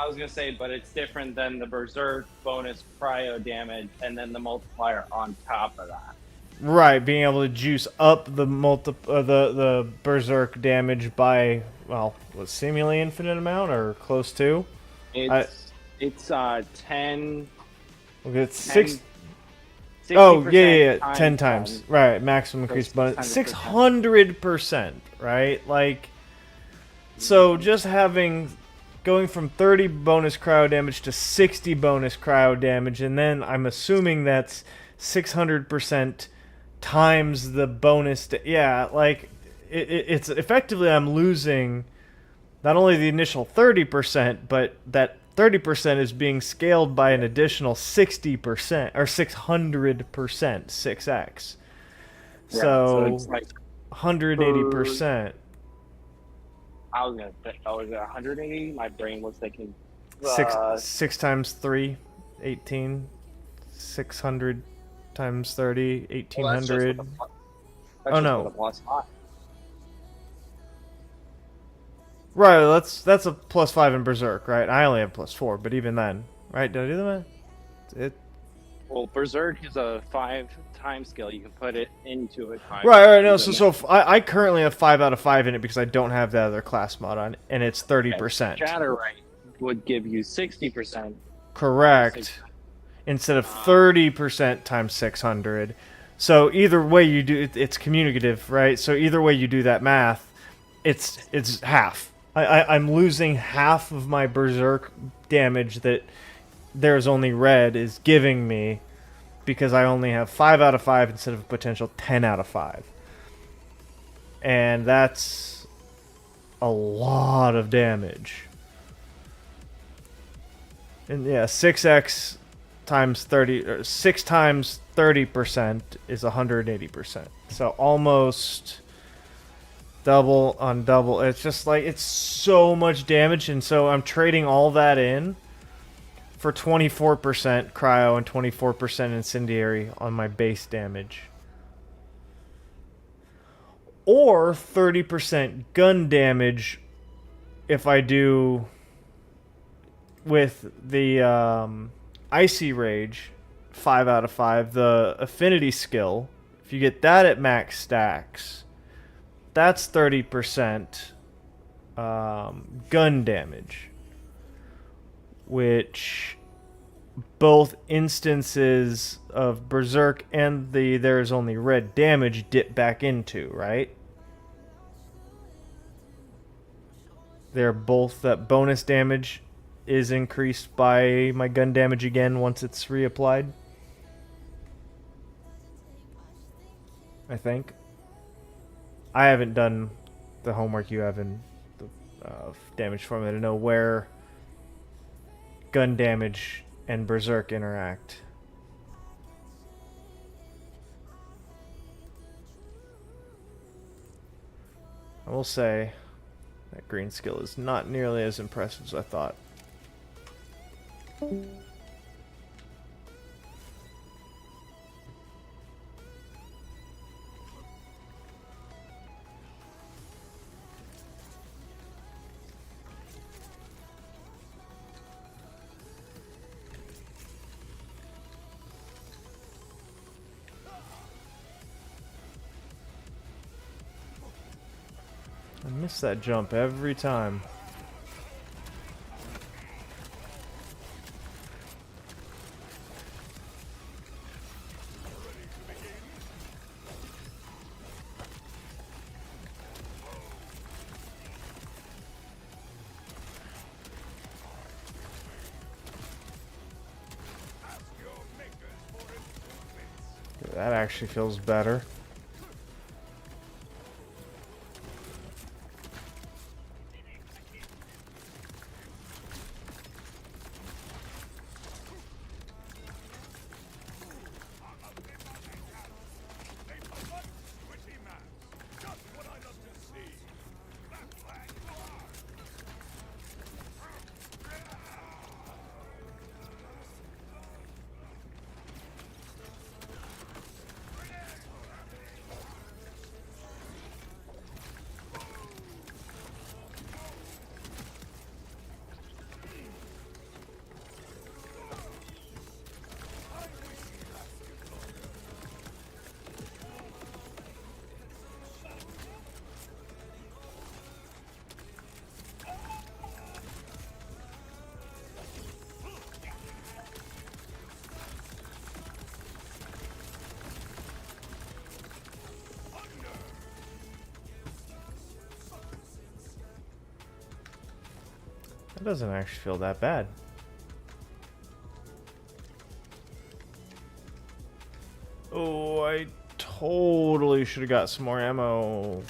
was gonna say, but it's different than the Berserk bonus cryo damage and then the multiplier on top of that. Right, being able to juice up the the Berserk damage by, well, what, seemingly infinite amount or close to? It's 10. Okay, it's 6. Oh yeah, 10 times. Right, maximum increase bonus 600%. Right, like. So just going from 30 bonus cryo damage to 60 bonus cryo damage, and then I'm assuming that's 600% times the bonus. Yeah, like it's effectively I'm losing not only the initial 30%, but that 30% is being scaled by an additional 60% or 600%, 6x. Yeah, So it's like 180%. I was gonna say, oh, is it 180? My brain was thinking, Six times 3, 18. 600 times 30, well, that's just with 1800. a Oh that's just with a no. plus 5. Right, that's a plus 5 in Berserk, right? I only have plus 4, but even then, right? Did I do the math? It Well, Berserk is a 5 time skill. You can put it into a 5 right. No, times. I currently have 5 out of 5 in it because I don't have that other class mod on, and it's 30%. Shatterite would give you 60%. Correct. Instead of 30% times 600. So either way you do it's communicative, right? So either way you do that math, it's half. I'm losing half of my Berserk damage that There's Only Red is giving me because I only have 5 out of 5 instead of a potential 10 out of 5. And that's a lot of damage. And yeah, 6x times 30, or 6 times 30% is 180%. So almost double on double. It's just like, it's so much damage, and so I'm trading all that in for 24% cryo and 24% incendiary on my base damage. Or 30% gun damage if I do with the Icy Rage, 5 out of 5, the Affinity skill. If you get that at max stacks, that's 30% gun damage, which both instances of Berserk and the There's Only Red damage dip back into, right? They're both, that bonus damage is increased by my gun damage again once it's reapplied. I think. I haven't done the homework you have in the damage formula to know where gun damage and Berserk interact. I will say that green skill is not nearly as impressive as I thought. I miss that jump every time. That actually feels better. That doesn't actually feel that bad. Oh, I totally should have got some more ammo.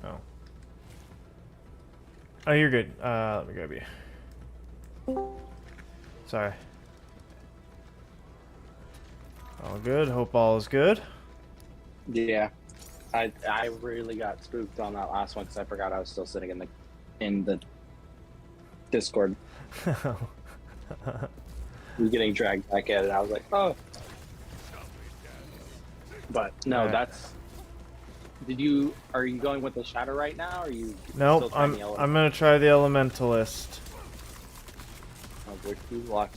Oh. Oh, you're good. Let me grab you. Sorry. All good. Hope all is good. Yeah, I really got spooked on that last one because I forgot I was still sitting in the Discord. We getting dragged back in, and I was like, oh. But no, Right. that's. Are you going with the shadow right now? Or are you Nope. still trying I'm gonna try the elementalist. Oh, wish you luck.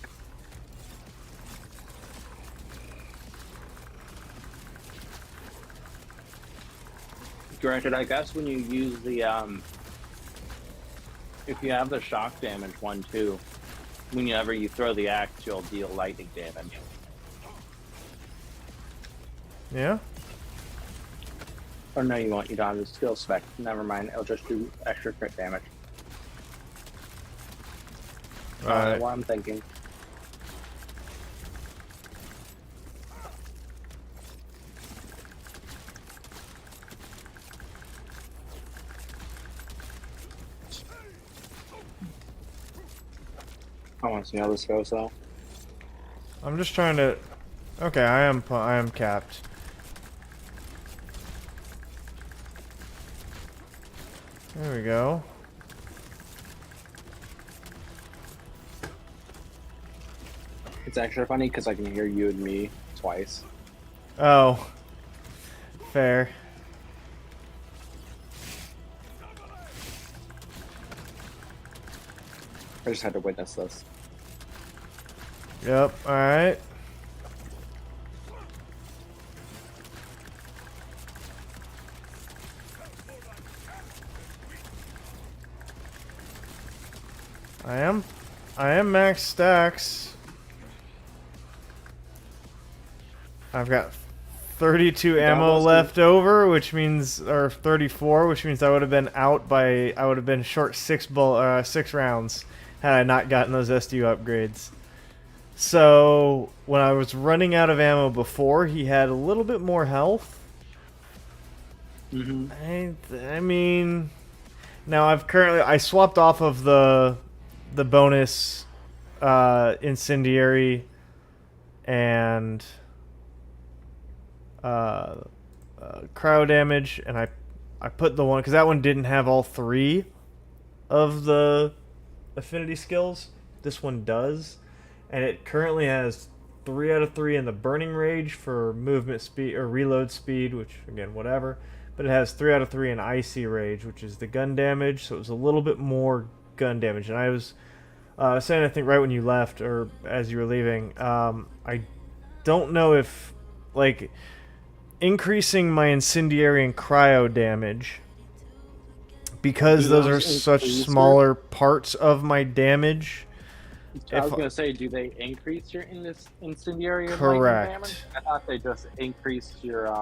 Granted, I guess when you use the if you have the shock damage one too, whenever you throw the axe, you'll deal lightning damage. Yeah. Or no, you won't. You don't have the skill spec. Never mind. It'll just do extra crit damage. Right. What I'm thinking. I want to see how this goes, though. I'm just trying to. Okay, I am capped. There we go. It's actually funny because I can hear you and me twice. Oh. Fair. I just had to witness this. Yep. All right. I am max stacks. I've got 32 ammo left over, which means, or 34, which means I would have been short 6 rounds had I not gotten those SDU upgrades. So when I was running out of ammo before, he had a little bit more health. I mean, now I swapped off of the bonus incendiary and cryo damage, and I put the one because that one didn't have all 3 of the affinity skills. This one does, and it currently has 3 out of 3 in the burning rage for movement speed or reload speed, which again whatever. But it has 3 out of 3 in icy rage, which is the gun damage. So it was a little bit more gun damage, and I was saying I think right when you left or as you were leaving, I don't know if like increasing my incendiary and cryo damage, because those are such smaller parts of my damage. I was gonna say, do they increase your incendiary and lightning damage? I thought they just increased your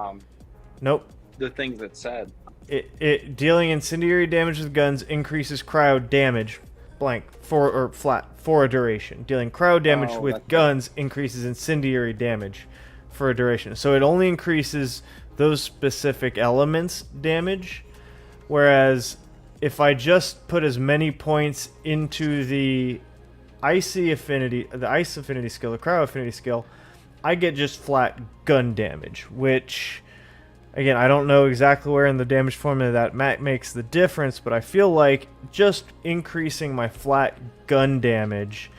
Nope. the things it said. It dealing incendiary damage with guns increases cryo damage blank for a duration. Dealing cryo damage with guns increases incendiary damage for a duration. So it only increases those specific elements damage, whereas if I just put as many points into the ice affinity skill, the cryo affinity skill, I get just flat gun damage, which again, I don't know exactly where in the damage formula that makes the difference, but I feel like just increasing my flat gun damage,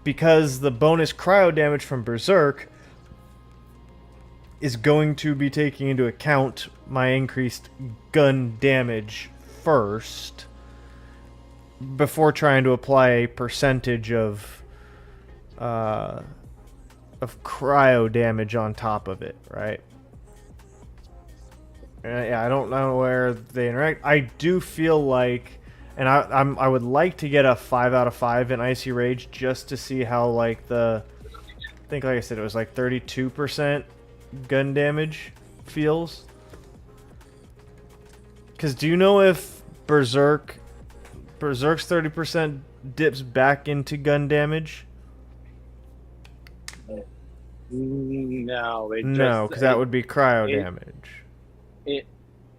because the bonus cryo damage from Berserk is going to be taking into account my increased gun damage first before trying to apply a percentage of cryo damage on top of it, right? Yeah, I don't know where they interact. I do feel like, and I would like to get a 5 out of 5 in Icy Rage just to see how like I think like I said it was like 32% gun damage feels. Because do you know if Berserk's 30% dips back into gun damage? No, because that would be cryo damage.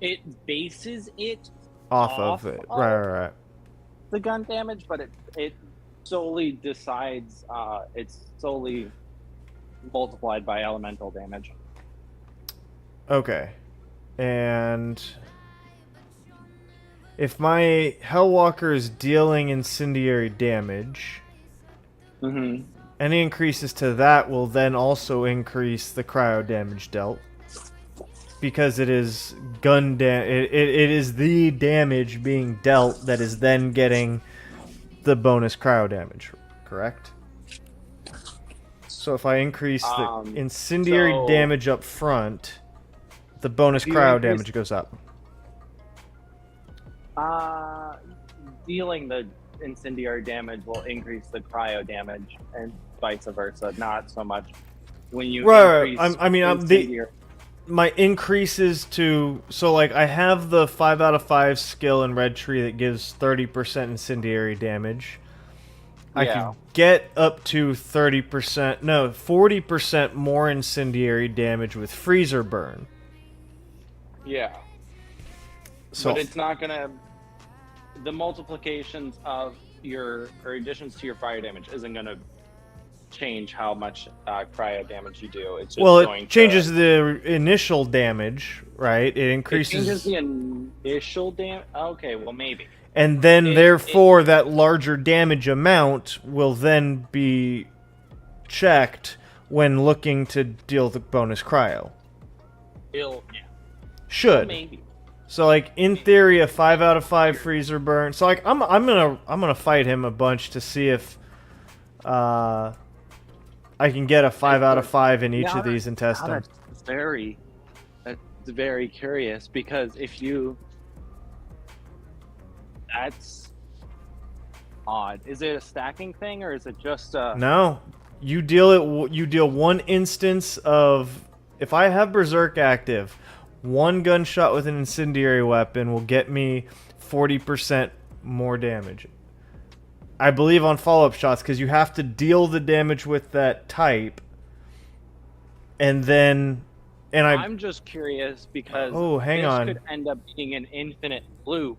It bases it off off of it. of Right. the gun damage, but it solely decides. It's solely multiplied by elemental damage. Okay. And if my Hellwalker is dealing incendiary damage, Mm-hmm. any increases to that will then also increase the cryo damage dealt. Because it is it is the damage being dealt that is then getting the bonus cryo damage, correct? So if I increase the incendiary damage up front, the bonus cryo damage goes up. Dealing the incendiary damage will increase the cryo damage, and vice versa. Not so much when you increase. My increases to, so like I have the 5 out of 5 skill in Red Tree that gives 30% incendiary damage. I can get up to 40% more incendiary damage with Freezer Burn. Yeah. So, but it's not gonna. The multiplications of your or additions to your fire damage isn't gonna change how much cryo damage you do. It's just it changes the initial damage, right? It increases. It changes the initial damage. Okay, well maybe. And then, therefore, that larger damage amount will then be checked when looking to deal the bonus cryo. Should. Maybe. So, like, in theory, a 5 out of 5 freezer burn. So, like, I'm gonna fight him a bunch to see if I can get a 5 out of 5 in each of these intestines. That's very curious, because if you... That's odd. Is it a stacking thing, or is it just a... No. You deal one instance of... If I have Berserk active, one gunshot with an incendiary weapon will get me 40% more damage. I believe on follow-up shots, because you have to deal the damage with that type. And then... I'm just curious, because hang on. This could end up being an infinite loop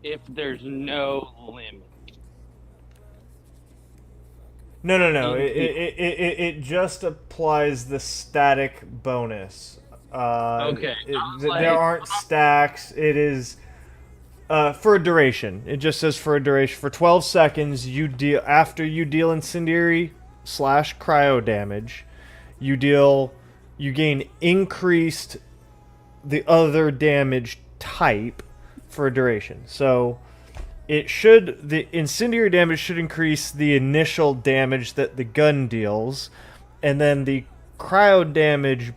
if there's no limit. No. It just applies the static bonus. Okay. There aren't stacks. It is for a duration. It just says for a duration. For 12 seconds, after you deal incendiary / cryo damage, you gain increased the other damage type for a duration. So the incendiary damage should increase the initial damage that the gun deals, and then the cryo damage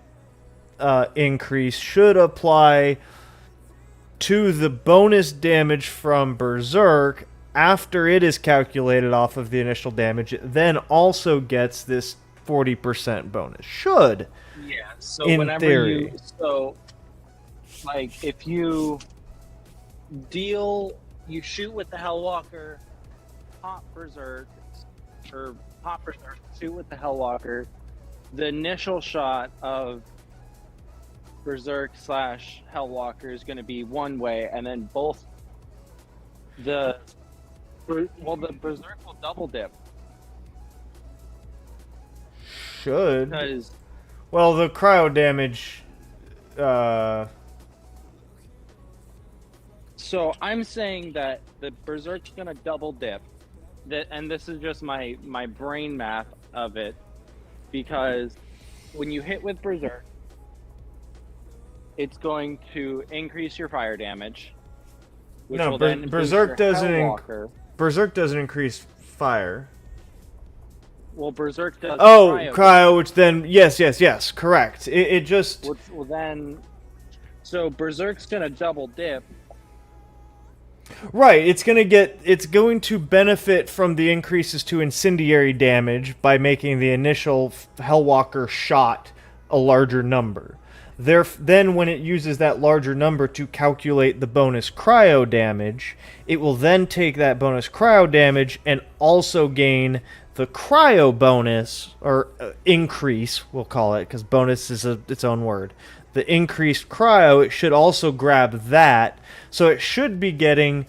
increase should apply to the bonus damage from Berserk after it is calculated off of the initial damage. It then also gets this 40% bonus. Should. Yeah, so in whenever theory. If you shoot with the Hellwalker, pop Berserk, shoot with the Hellwalker, the initial shot of Berserk / Hellwalker is going to be one way, and then the Berserk will double dip. Should. Because... Well, the cryo damage... So I'm saying that the Berserk's going to double dip. And this is just my brain math of it. Because when you hit with Berserk, it's going to increase your fire damage. Which will then Berserk doesn't Berserk doesn't increase fire. Well, Berserk does. Cryo, which then yes, correct. It just. Well, then, so Berserk's gonna double dip. Right, it's going to benefit from the increases to incendiary damage by making the initial Hellwalker shot a larger number. Then when it uses that larger number to calculate the bonus cryo damage, it will then take that bonus cryo damage and also gain the cryo bonus, or increase, we'll call it, because bonus is its own word. the increased cryo, it should also grab that. So it should be getting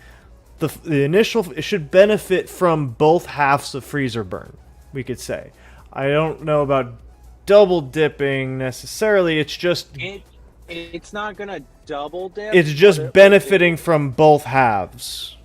the initial. It should benefit from both halves of freezer burn, we could say. I don't know about double dipping necessarily. It's just it's not gonna double dip. it's just benefiting from both halves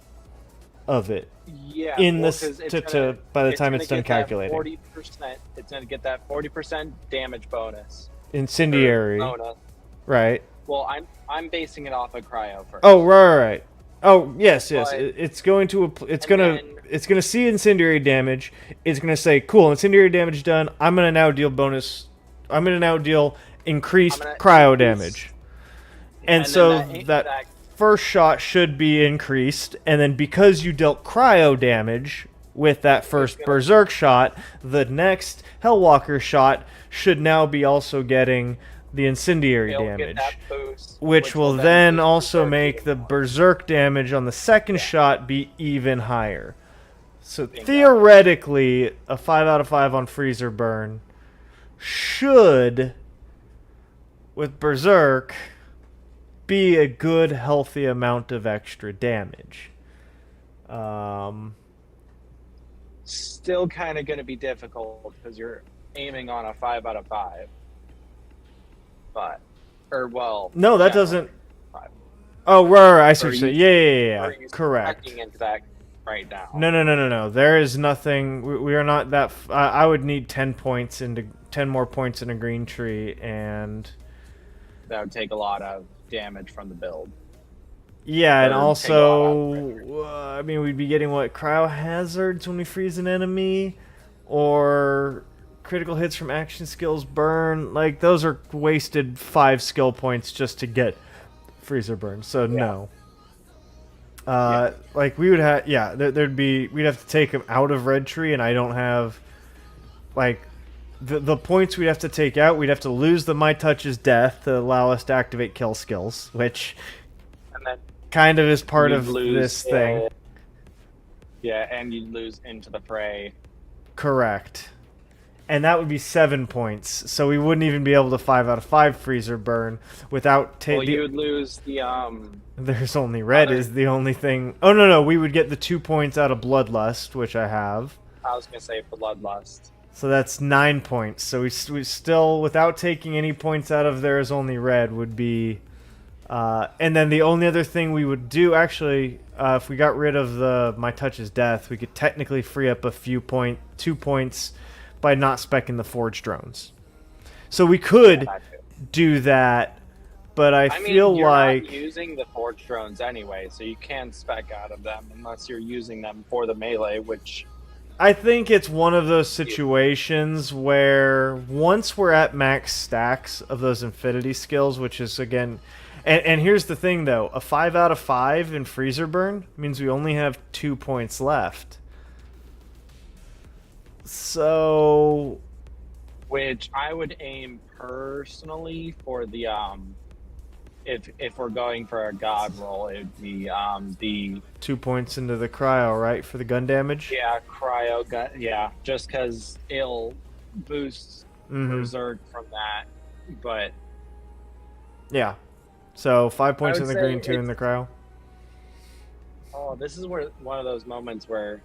of it. Yeah. In well, this 'cause it's to by the time gonna it's done get that calculating. 40%. It's gonna get that 40% damage bonus. Incendiary. Bonus. Right. Well, I'm basing it off of cryo first. Oh, right. Oh, yes. But- It's going to. It's and gonna. then- It's gonna see incendiary damage. It's gonna say, "Cool, incendiary damage done. I'm gonna now deal bonus. I'm gonna now deal increased cryo damage." And so that first shot should be increased, and then because you dealt cryo damage with that first berserk shot, the next Hellwalker shot should now be also getting the incendiary it'll damage. get that boost, Which will then boost also berserk make the even more. berserk damage on the second shot be even higher. So Bingo. theoretically, a 5 out of 5 on freezer burn should, with berserk, be a good, healthy amount of extra damage. Still kind of going to be difficult because you're aiming on a 5 out of 5. But, No, that yeah, doesn't. 5. Oh, right. I see Or what you're you- saying. Yeah. Are you Correct. subtracting into that right now? No. There is nothing. We are not that. I would need 10 points into 10 more points in a green tree, and That would take a lot of damage from the build. yeah, and Or take a lot also, I mean, we'd be getting what cryo hazards when we freeze an enemy, or critical hits from action skills burn. Like those are wasted 5 skill points just to get freezer burn. So no. Like we would have, we'd have to take them out of red tree, and I don't have, like, the points we'd have to take out. We'd have to lose the My Touch's death to allow us to activate kill skills, which And then kind of is part you'd of lose, this thing. Yeah, and you'd lose into the fray. Correct. And that would be 7 points, so we wouldn't even be able to 5 out of 5 freezer burn without Well, taking. you would lose the There's only red is the only thing. Oh no, we would get the 2 points out of Bloodlust, which I have. I was gonna say bloodlust. So that's 9 points. So we still, without taking any points out of there is only red, would be. And then the only other thing we would do, actually, if we got rid of the My Touch's death, we could technically free up a 2 points by not specking the forge drones. So we could do that, but I mean, feel you're like not using the forge drones anyway, so you can spec out of them unless you're using them for the melee, which I think it's one of those situations where once we're at max stacks of those infinity skills, which is again, and here's the thing though, a 5 out of 5 in freezer burn means we only have 2 points left. So, which I would aim personally for the if we're going for a god roll, it would be the 2 points into the cryo, right, for the gun damage? cryo gun, just because it'll boost berserk from that, but Yeah. So 5 points I in would the say green, 2 in the cryo. this is where one of those moments where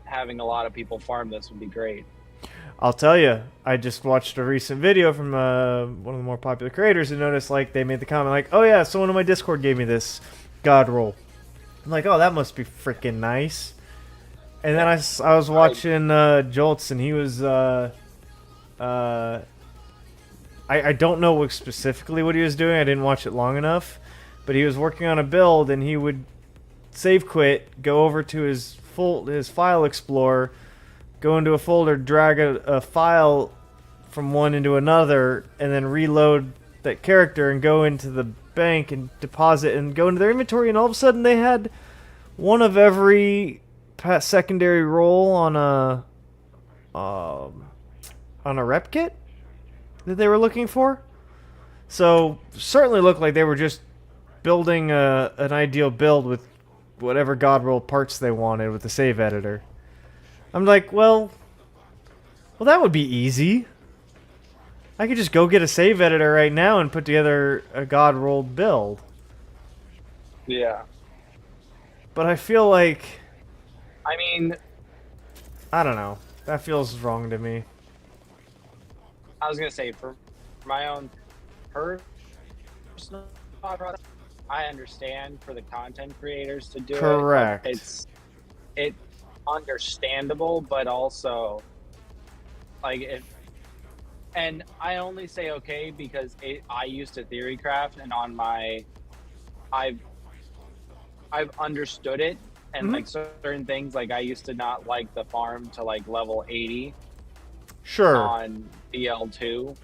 having a lot of people farm this would be great. I'll tell you, I just watched a recent video from one of the more popular creators and noticed, like, they made the comment, like, oh yeah, someone on my Discord gave me this god roll. I'm like, oh, that must be freaking nice. And then I was watching Jolts, and he was, I don't know specifically what he was doing, I didn't watch it long enough, but he was working on a build, and he would save quit, go over to his file explorer, go into a folder, drag a file from one into another, and then reload that character and go into the bank and deposit and go into their inventory, and all of a sudden they had one of every secondary role on a rep kit that they were looking for. So certainly looked like they were just building an ideal build with whatever god roll parts they wanted with the save editor. I'm like, well, that would be easy. I could just go get a save editor right now and put together a god rolled build. Yeah. But I feel like, I mean, I don't know. That feels wrong to me. I was gonna say for my own personal thought, I understand for the content creators to do Correct. it. Like, it's understandable, but also like if. And I only say okay because I used to theorycraft, and on my, I've understood it, and like certain things, like I used to not like the farm to like level 80 Sure. on BL2,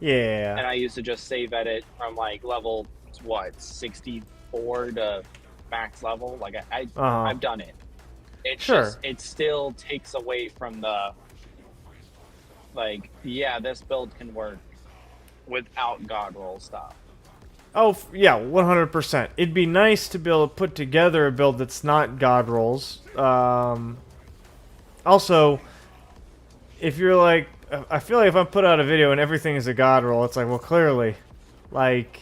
Yeah. and I used to just save edit from like level 64 to max level. Like I've done it. It's Sure. just it still takes away from the like, yeah, this build can work without god roll stuff. Oh, yeah, 100%. It'd be nice to be able to put together a build that's not god rolls. Also, if you're like, I feel like if I put out a video and everything is a god roll, it's like, well, clearly, like,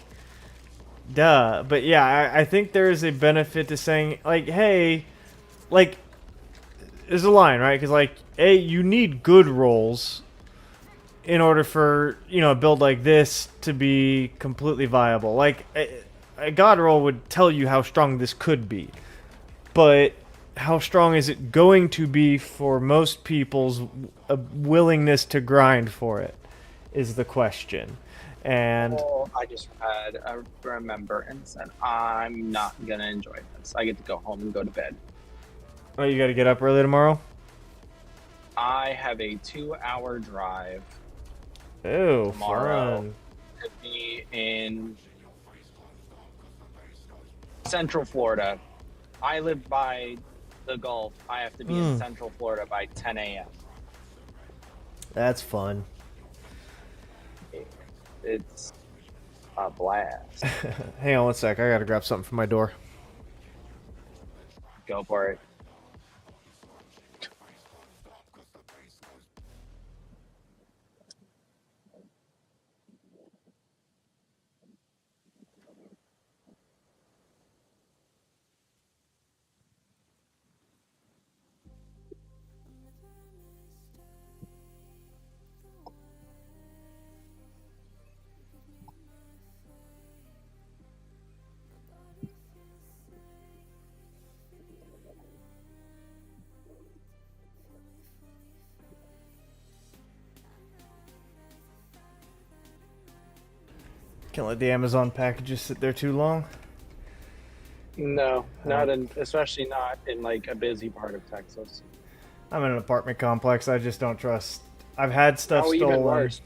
duh. But yeah, I think there is a benefit to saying, like, hey, like, there's a line, right? Because, like, A, you need good rolls in order for, you know, a build like this to be completely viable. Like, a god roll would tell you how strong this could be. But how strong is it going to be for most people's willingness to grind for it is the question. And I just had a remembrance, and I'm not gonna enjoy this. I get to go home and go to bed. oh, you got to get up early tomorrow? I have a 2-hour drive Oh, tomorrow fun. to be in Central Florida. I live by the Gulf. I have to be in Central Florida by 10 a.m. That's fun. It's a blast. Hang on one sec. I got to grab something from my door. Go for it. Can't let the Amazon packages sit there too long. No, especially not in like a busy part of Texas. I'm in an apartment complex. I just don't trust. I've had stuff stolen. Even worse.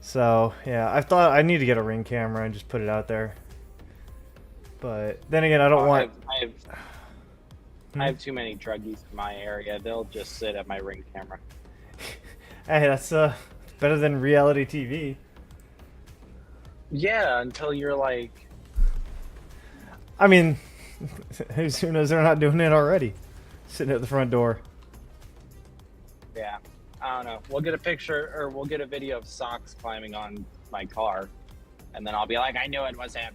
So, yeah, I thought I need to get a Ring camera and just put it out there. But then again, I don't want... I have too many druggies in my area. They'll just sit at my Ring camera. Hey, that's better than reality TV. Yeah, until you're like... I mean, who knows they're not doing it already? Sitting at the front door. Yeah, I don't know. We'll get a picture, or we'll get a video of Socks climbing on my car, and then I'll be like, I knew it was him.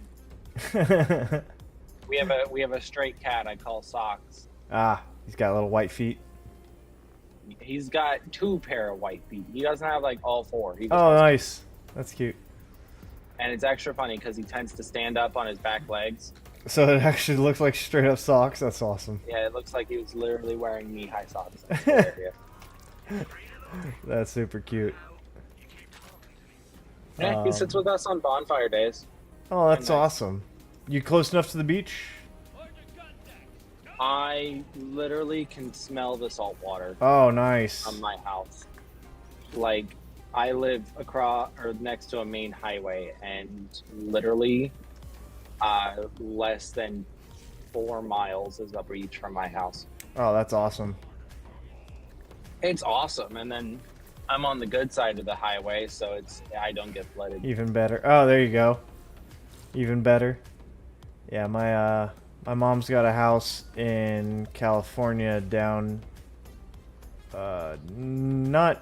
We have a straight cat I call Socks. Ah, he's got little white feet. He's got 2 pair of white feet. He doesn't have like all 4. He just Oh, has nice. That's cute. And it's extra funny because he tends to stand up on his back legs. So it actually looks like straight up socks. That's awesome. Yeah, it looks like he was literally wearing knee-high socks. That's hilarious. That's super cute. Yeah, he sits with us on bonfire days. Oh, that's Nice. awesome. You close enough to the beach? I literally can smell the salt water Oh, nice. from my house. Like, I live across or next to a main highway, and literally less than 4 miles is a beach from my house. Oh, that's awesome. It's awesome, and then I'm on the good side of the highway, so I don't get flooded. Even better. Oh, there you go. Even better. Yeah, my mom's got a house in California down not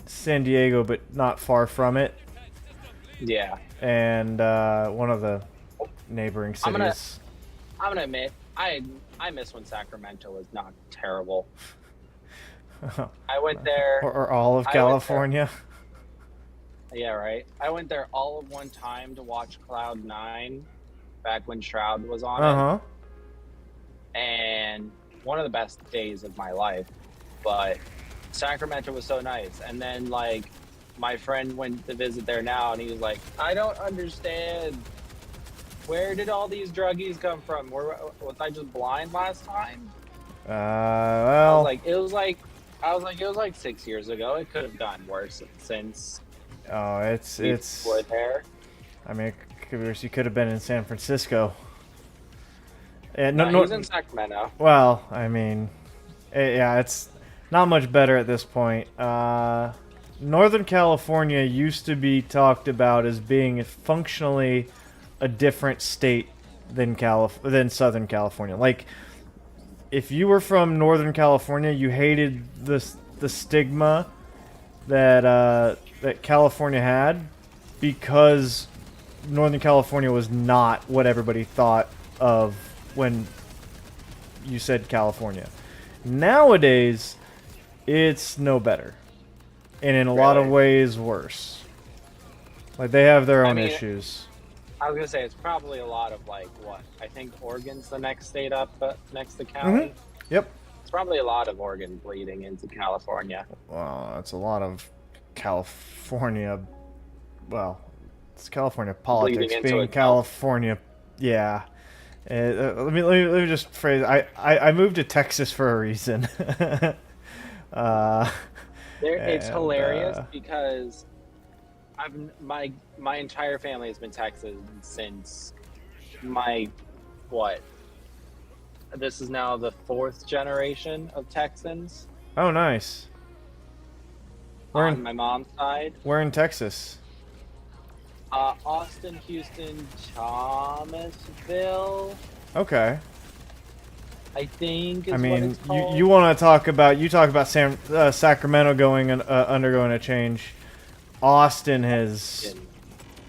San Diego, but not far from it, Yeah. and one of the neighboring I'm gonna cities. I'm gonna admit I miss when Sacramento was not terrible. I went there. Or all of I went there. California. Yeah, right. I went there all of one time to watch Cloud 9 back when Shroud was on Uh-huh. it. And one of the best days of my life. But Sacramento was so nice. And then, like, my friend went to visit there now, and he was like, I don't understand. Where did all these druggies come from? Was I just blind last time? Well, It was like 6 years ago. It could have gotten worse since oh, we were there. I mean, you could have been in San Francisco. And No, he was in Sacramento. Well, I mean, yeah, it's not much better at this point. Northern California used to be talked about as being functionally a different state than Southern California. Like, if you were from Northern California, you hated the stigma that California had, because Northern California was not what everybody thought of when you said California. Nowadays, it's no better, and in a lot of ways worse. Like, they have their own issues. I was gonna say it's probably a lot of, like, what? I think Oregon's the next state up, next to Cali. Yep. It's probably a lot of Oregon bleeding into California. Well, that's a lot of California. Well, it's California politics being California. Yeah. Let me just phrase. I moved to Texas for a reason. It's hilarious because my entire family has been Texan since this is now the 4th generation of Texans. Oh, nice. On my mom's side. Where in Texas? Austin, Houston, Thomasville. Okay. I think. I mean, you want to talk about Sacramento going and undergoing a change. Austin has.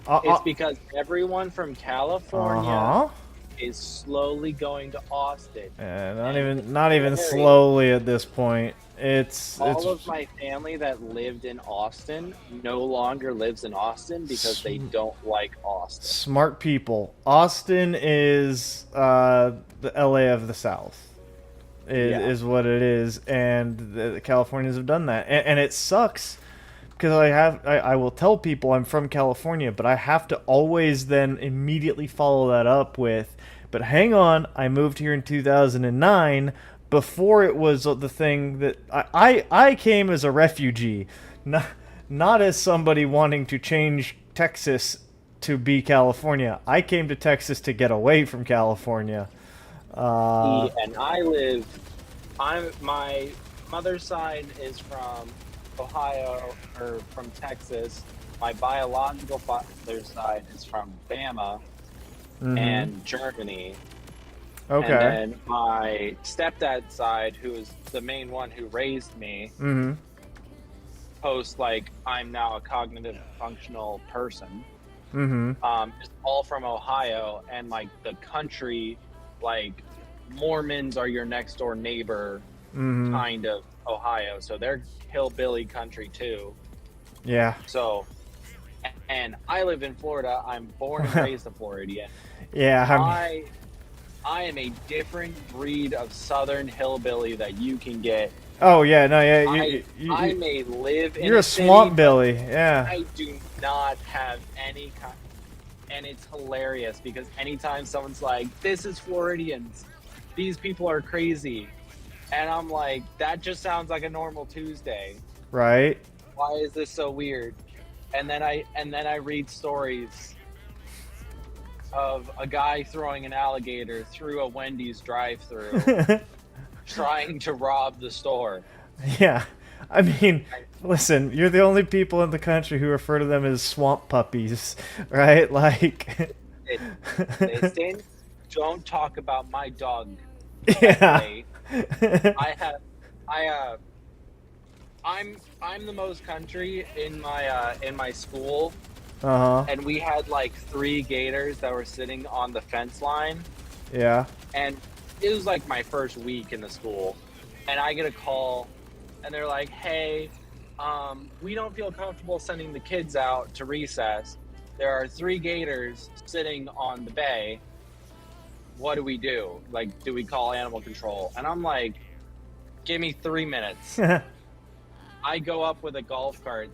It's because everyone from California is slowly going to Austin. Not even slowly at this point. All of my family that lived in Austin no longer lives in Austin because they don't like Austin. Smart people. Austin is the LA of the South. Is what it is, and the Californians have done that, and it sucks. Because I will tell people I'm from California, but I have to always then immediately follow that up with, but hang on, I moved here in 2009, before it was the thing that I came as a refugee, not as somebody wanting to change Texas to be California. I came to Texas to get away from California. And my mother's side is from Ohio, or from Texas. My biological father's side is from Bama and Germany. Okay. And then my stepdad's side, who is the main one who raised me, posts like I'm now a cognitive functional person. Is all from Ohio, and like the country, like Mormons are your next door neighbor, kind of Ohio. So they're hillbilly country too. Yeah. So, and I live in Florida. I'm born and raised a Floridian. Yeah. I am a different breed of southern hillbilly that you can get. Oh yeah, no, yeah. I may live in. You're a swamp billy, yeah. I do not have any kind, and it's hilarious because anytime someone's like, "This is Floridians, these people are crazy," and I'm like, "That just sounds like a normal Tuesday." Right. Why is this so weird? And then I read stories of a guy throwing an alligator through a Wendy's drive-thru, trying to rob the store. Yeah. I mean, listen, you're the only people in the country who refer to them as swamp puppies, right? Like, listen, don't talk about my dog. Yeah. I'm the most country in my school, Uh huh. and we had like 3 gators that were sitting on the fence line, Yeah. and it was like my first week in the school, and I get a call, and they're like, "Hey, we don't feel comfortable sending the kids out to recess. There are 3 gators sitting on the bay. What do we do? Like, do we call animal control?" And I'm like, "Give me 3 minutes." I go up with a golf cart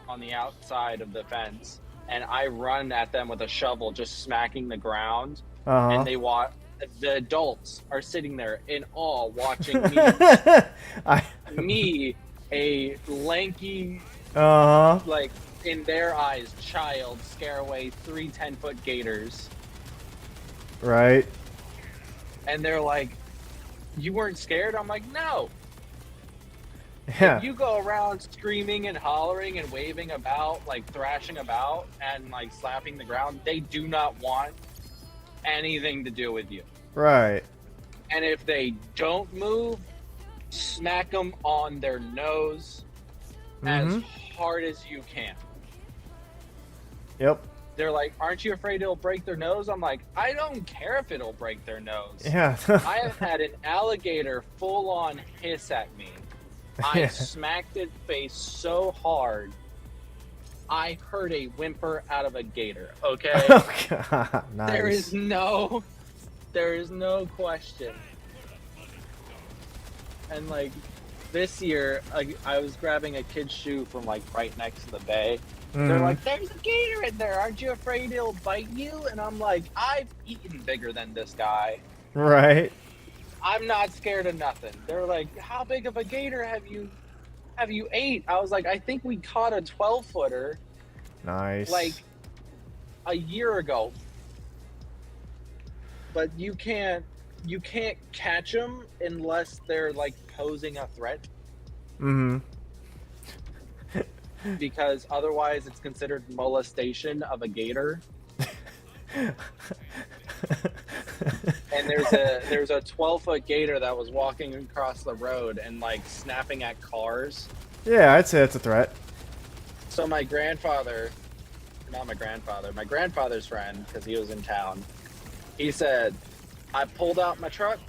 on the outside of the fence, and I run at them with a shovel, just smacking the ground. Uh And huh. they watch. The adults are sitting there in awe, watching I. me, a lanky, Uh huh. like in their eyes, child, scare away 3 10-foot gators, Right. and they're like, "You weren't scared?" I'm like, "No." Yeah. If you go around screaming and hollering and waving about, like thrashing about and like slapping the ground, they do not want anything to do with you. Right. And if they don't move, smack them on their nose as Mhm. hard as you can. Yep. They're like, "Aren't you afraid it'll break their nose?" I'm like, "I don't care if it'll break their nose." Yeah. I have had an alligator full on hiss at me. I Yeah. smacked its face so hard, I heard a whimper out of a gator. Okay, Oh God. Nice. there is no question. And like this year, I was grabbing a kid's shoe from like right next to the bay. They're Mhm. like, "There's a gator in there. Aren't you afraid it'll bite you?" And I'm like, "I've eaten bigger than this guy. Right. I'm not scared of nothing." They're like, "How big of a gator have you ate?" I was like, "I think we caught a 12-footer Nice. like a year ago." But you can't catch them unless they're like posing a threat, Mhm. because otherwise it's considered molestation of a gator. And there's a 12-foot gator that was walking across the road and like snapping at cars. Yeah, I'd say that's a threat. So my grandfather, not my grandfather, my grandfather's friend, because he was in town, he said, "I pulled out my truck,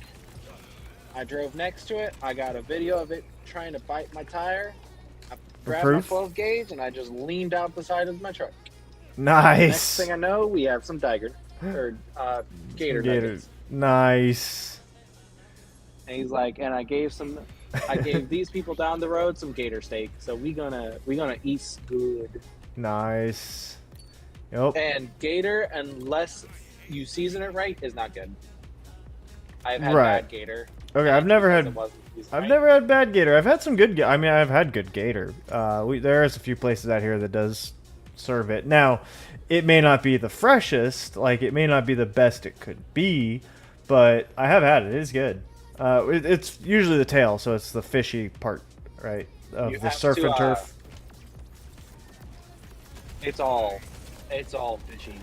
I drove next to it, I got a video of it trying to bite my tire. I grabbed my proof? 12 gauge and I just leaned out the side of my truck. Next Nice. thing I know, we have some gator Gator. nuggets." Nice. And he's like, "And I gave these people down the road some gator steak, so we gonna eat good." Nice. Yep. And gator, unless you season it right, is not good. I've had Right. bad gator. Okay, I've never because had. it wasn't seasoned I've right. never had bad gator. I've had some good. I mean, I've had good gator. There's a few places out here that does serve it. Now, it may not be the freshest. Like, it may not be the best it could be, but I have had it. It is good. It's usually the tail, so it's the fishy part, right, of You the have surf to, and turf. It's all fishy.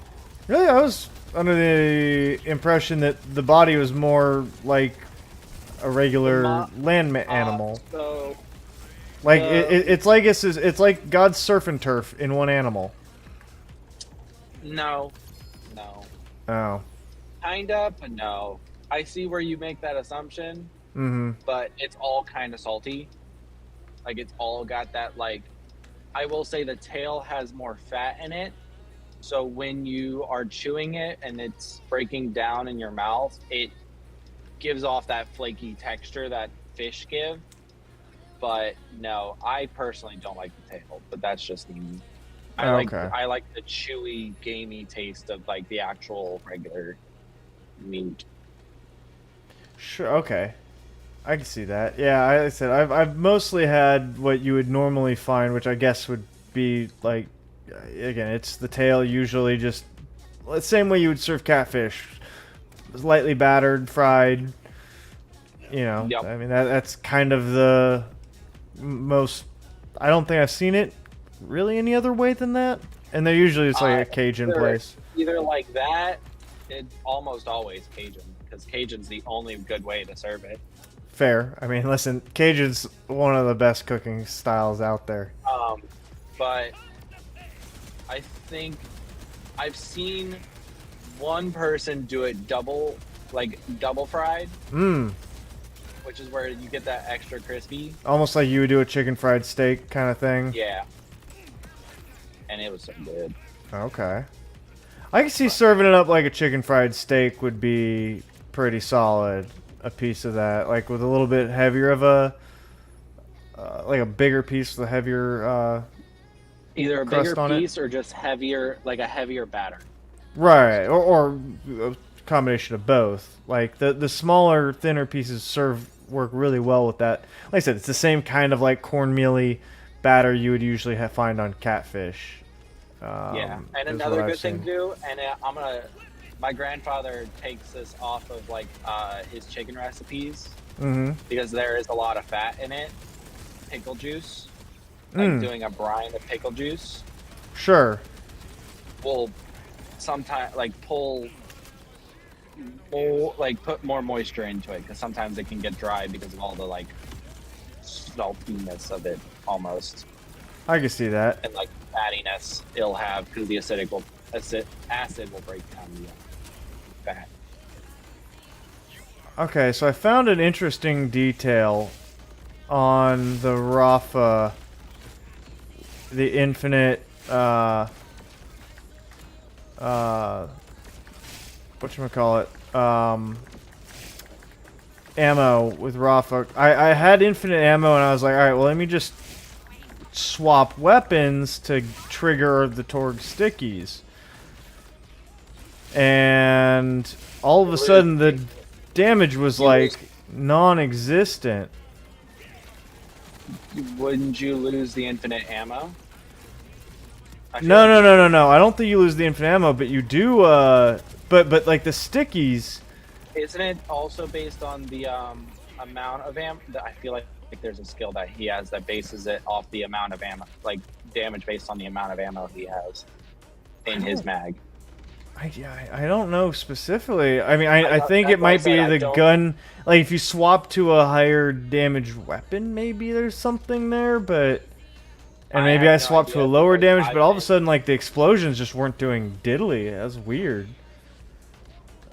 Really, I was under the impression that the body was more like a regular land animal. So Like it's like it's like God's surf and turf in one animal. no, Oh. kinda, but no. I see where you make that assumption, Mm-hmm. but it's all kind of salty. Like it's all got that like. I will say the tail has more fat in it, so when you are chewing it and it's breaking down in your mouth, it gives off that flaky texture that fish give. But no, I personally don't like the tail, but that's just me. Okay. I like the chewy, gamey taste of like the actual regular meat. Sure. Okay. I can see that. Yeah, I said I've mostly had what you would normally find, which I guess would be like, again, it's the tail usually just the same way you would serve catfish, lightly battered, fried. You know, Yep. I mean that's kind of the most. I don't think I've seen it really any other way than that. And they're usually it's like a Cajun place. Either like that, it's almost always Cajun, because Cajun's the only good way to serve it. Fair. I mean, listen, Cajun's one of the best cooking styles out there. But I think I've seen one person do it double fried, which is where you get that extra crispy. Almost like you would do a chicken fried steak kind of thing. Yeah. And it was so good. Okay. I can see serving it up like a chicken fried steak would be pretty solid. A piece of that, like with a little bit heavier of a, like a bigger piece with a heavier, either a crust bigger on it. piece or just heavier, like a heavier batter. Right, or a combination of both. Like the smaller, thinner pieces work really well with that. Like I said, it's the same kind of like cornmealy batter you would usually find on catfish. Yeah, and another good thing to do, and my grandfather takes this off of like his chicken recipes because there is a lot of fat in it. Pickle juice, like doing a brine of pickle juice. Sure. Will sometimes like put more moisture into it because sometimes it can get dry because of all the like saltiness of it almost. I can see that. And like fattiness it'll have because the acid will break down the fat. Okay, so I found an interesting detail on the Rafa, the infinite, whatchamacallit, ammo with Rafa. I had infinite ammo and I was like, alright, well let me just swap weapons to trigger the Torg stickies. And all of a sudden the damage was like non-existent. Wouldn't you lose the infinite ammo? No. I don't think you lose the infinite ammo, but you do. But like the stickies. Isn't it also based on the amount of ammo? I feel like there's a skill that he has that bases it off the amount of ammo, like damage based on the amount of ammo he has in his mag. I don't know specifically. I mean, I think it might be the gun. Like, if you swap to a higher damage weapon, maybe there's something there, but... And maybe I swapped to a lower damage, but all of a sudden, like, the explosions just weren't doing diddly. That's weird.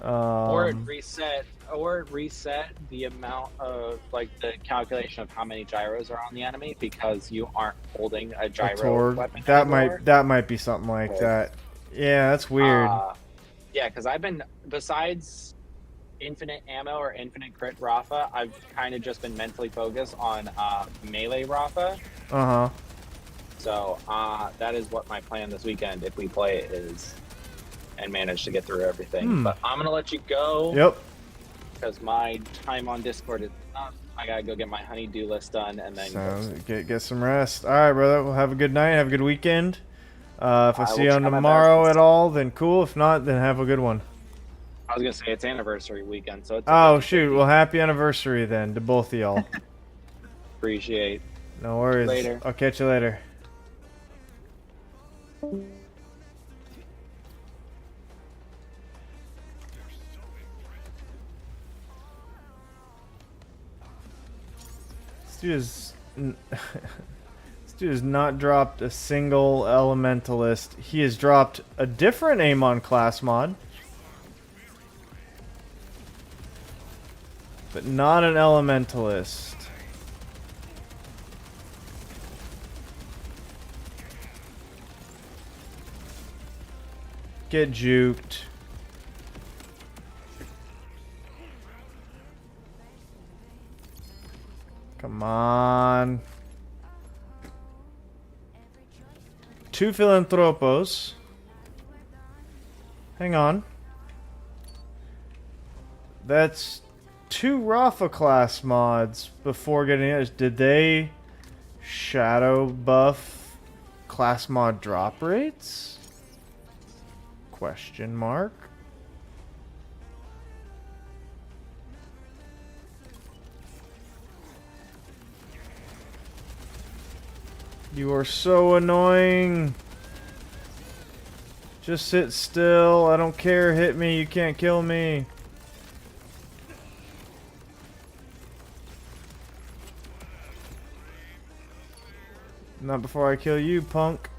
Or it reset the amount of, like, the calculation of how many gyros are on the enemy because you aren't holding a gyro weapon anymore. That might be something like that. Yeah, that's weird. Yeah, because I've been, besides infinite ammo or infinite crit Rafa, I've kind of just been mentally focused on melee Rafa. Uh-huh. So that is what my plan this weekend, if we play it, is, and manage to get through everything. But I'm going to let you go. Yep. Because my time on Discord is up. I got to go get my honey-do list done and then get some rest. All right, brother. Well, have a good night. Have a good weekend. If I see you on try my tomorrow best. at all, then cool. If not, then have a good one. I was going to say it's anniversary weekend, so it's Oh, shoot. Well, happy anniversary then to both of y'all. Appreciate. No worries. Later. I'll catch you later. This dude has not dropped a single elementalist. He has dropped a different Amon class mod, but not an elementalist. Get juked. Come on. 2 Philanthropos. Hang on. That's 2 Rafa class mods before getting it. Did they shadow buff class mod drop rates? Question mark. You are so annoying. Just sit still. I don't care. Hit me. You can't kill me. Not before I kill you, punk.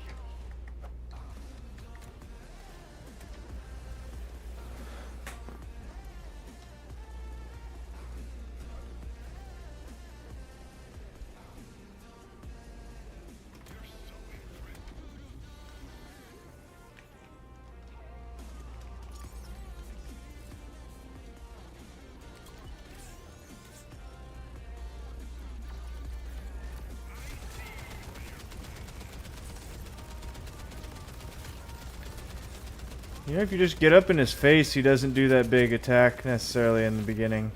You know, if you just get up in his face, he doesn't do that big attack necessarily in the beginning.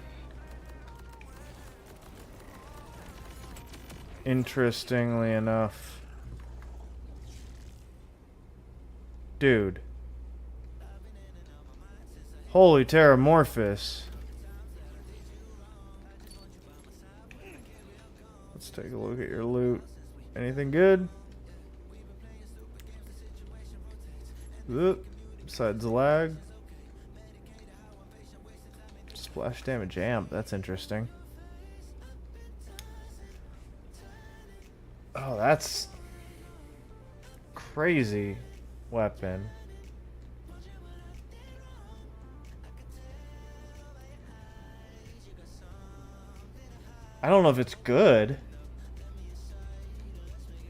Interestingly enough. Dude. Holy Terramorphous. Let's take a look at your loot. Anything good? Oop. Besides the lag. Splash damage amp. That's interesting. Oh, that's crazy weapon. I don't know if it's good.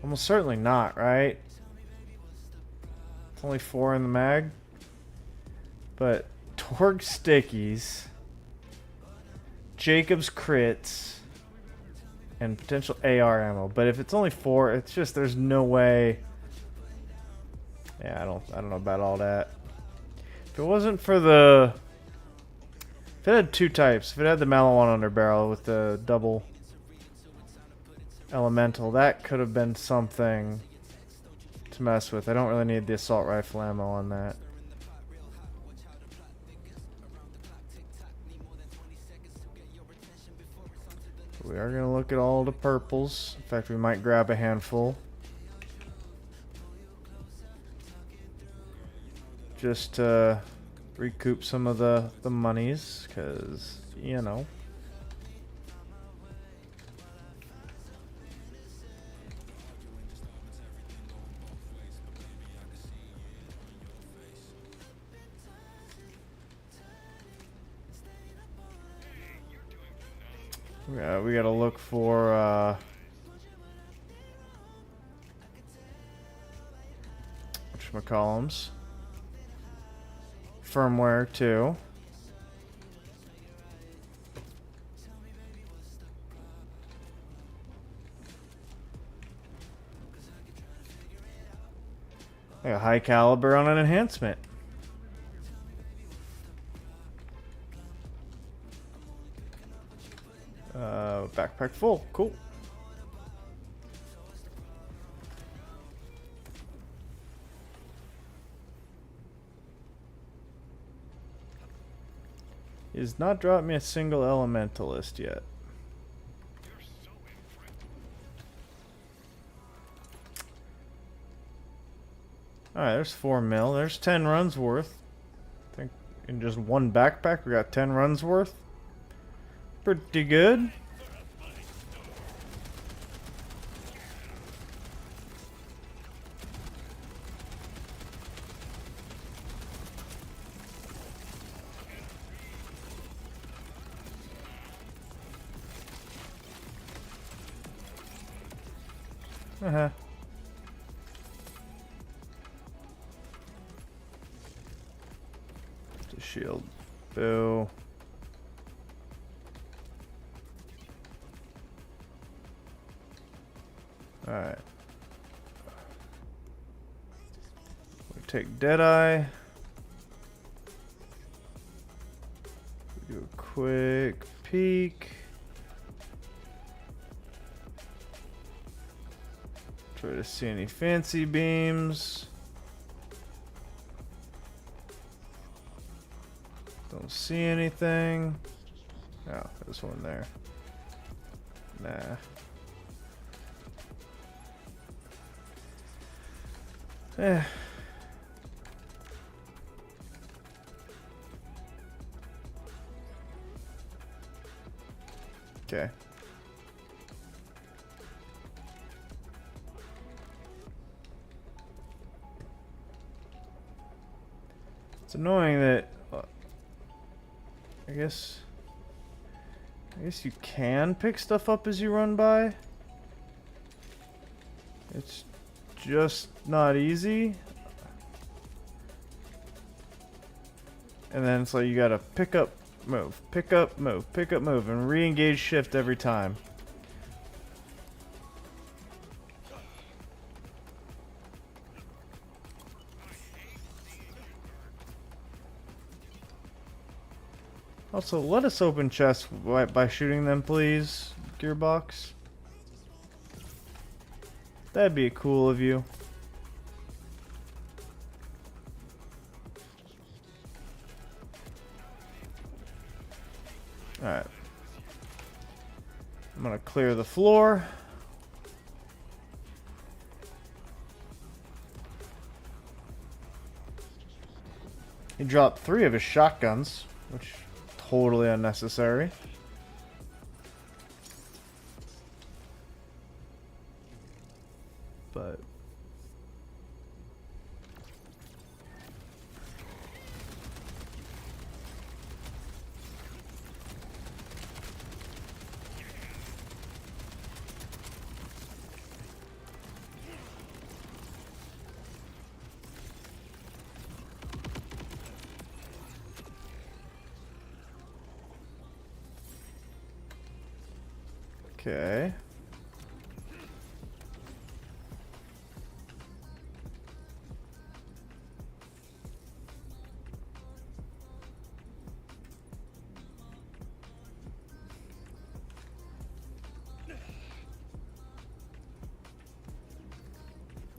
Almost certainly not, right? It's only 4 in the mag. But Torgue Stickies, Jacob's crits, and potential AR ammo. But if it's only 4, it's just there's no way. Yeah, I don't know about all that. If it wasn't for the, if it had 2 types, if it had the Malawan underbarrel with the double elemental, that could have been something to mess with. I don't really need the assault rifle ammo on that. We are going to look at all the purples. In fact, we might grab a handful. Just to recoup some of the monies, because, you know. Yeah, we gotta look for whatchamacallums. Firmware too. Like a high caliber on an enhancement. Backpack full. Cool. He has not dropped me a single elementalist yet. Alright, there's 4 mil. There's 10 runs worth. I think in just one backpack we got 10 runs worth. Pretty good. Uh-huh. Just a shield. Boo. Alright. We take Deadeye. We do a quick peek. Try to see any fancy beams. Don't see anything. Oh, there's one there. Nah. Eh. Okay. It's annoying that I guess you can pick stuff up as you run by. It's just not easy. And then it's like you gotta pick up, move, pick up, move, pick up, move, and re-engage shift every time. Also, let us open chests by shooting them, please, Gearbox. That'd be cool of you. Alright. I'm gonna clear the floor. He dropped 3 of his shotguns, which totally unnecessary. But okay.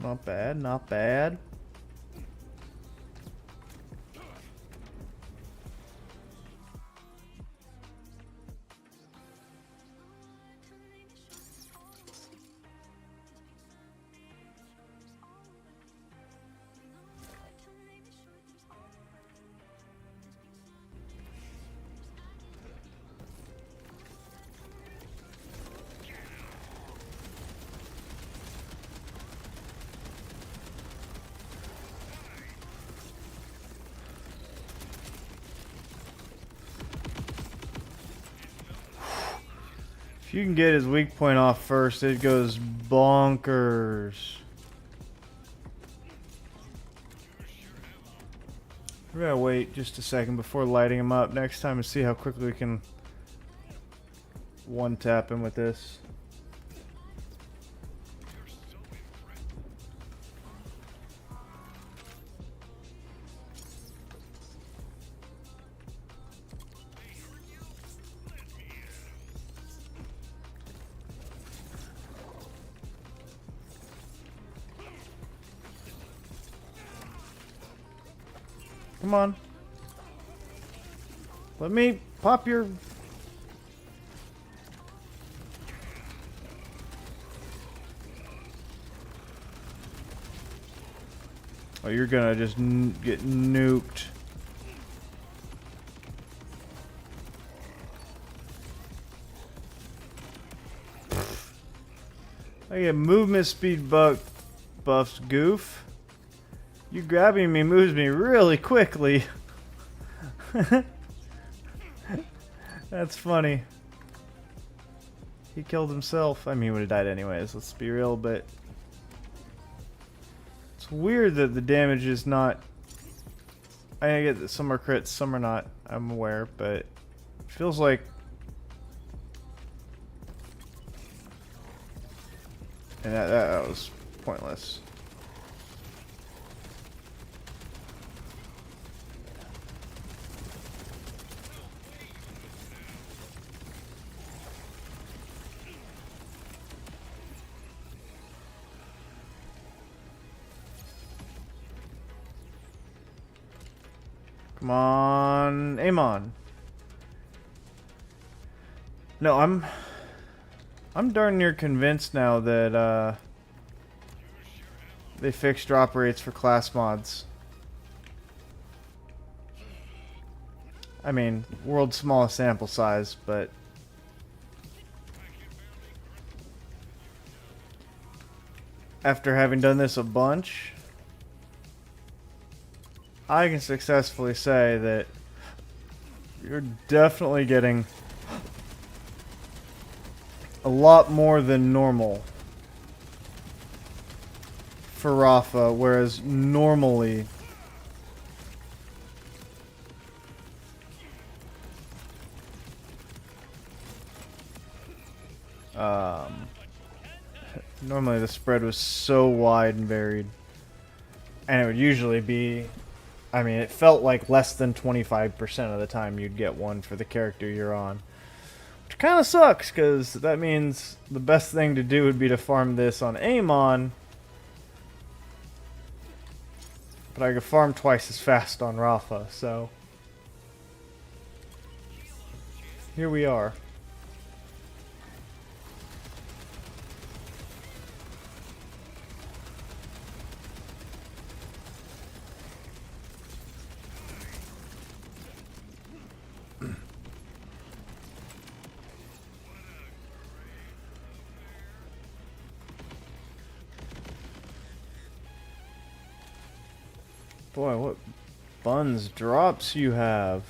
Not bad, not bad. If you can get his weak point off first, it goes bonkers. We're gonna wait just a second before lighting him up next time and see how quickly we can one-tap him with this. Come on. Let me pop your... Oh, you're gonna just get nuked. I get movement speed buffs, goof. You grabbing me moves me really quickly. That's funny. He killed himself. I mean, he would have died anyways, let's be real, but... It's weird that the damage is not... I get that some are crits, some are not, I'm aware, but... It feels like... And that was pointless. Come on, Amon. No, I'm darn near convinced now that they fixed drop rates for class mods. I mean, world's smallest sample size, but after having done this a bunch, I can successfully say that you're definitely getting a lot more than normal for Rafa, whereas normally normally the spread was so wide and varied, and it would usually be, I mean, it felt like less than 25% of the time you'd get one for the character you're on. Which kind of sucks, because that means the best thing to do would be to farm this on Amon, but I could farm twice as fast on Rafa, so here we are. Boy, what buns drops you have.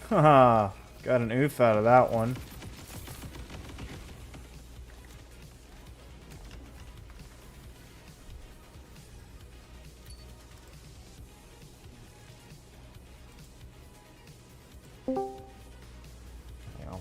Haha, got an oof out of that one. Yeah.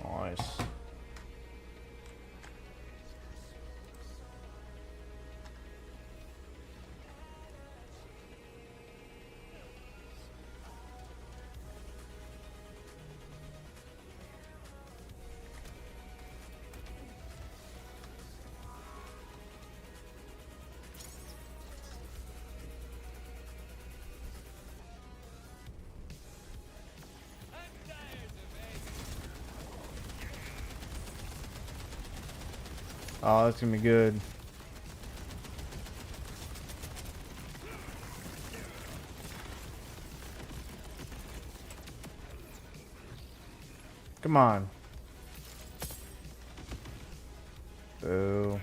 Nice. Oh, that's gonna be good. Come on. Boo.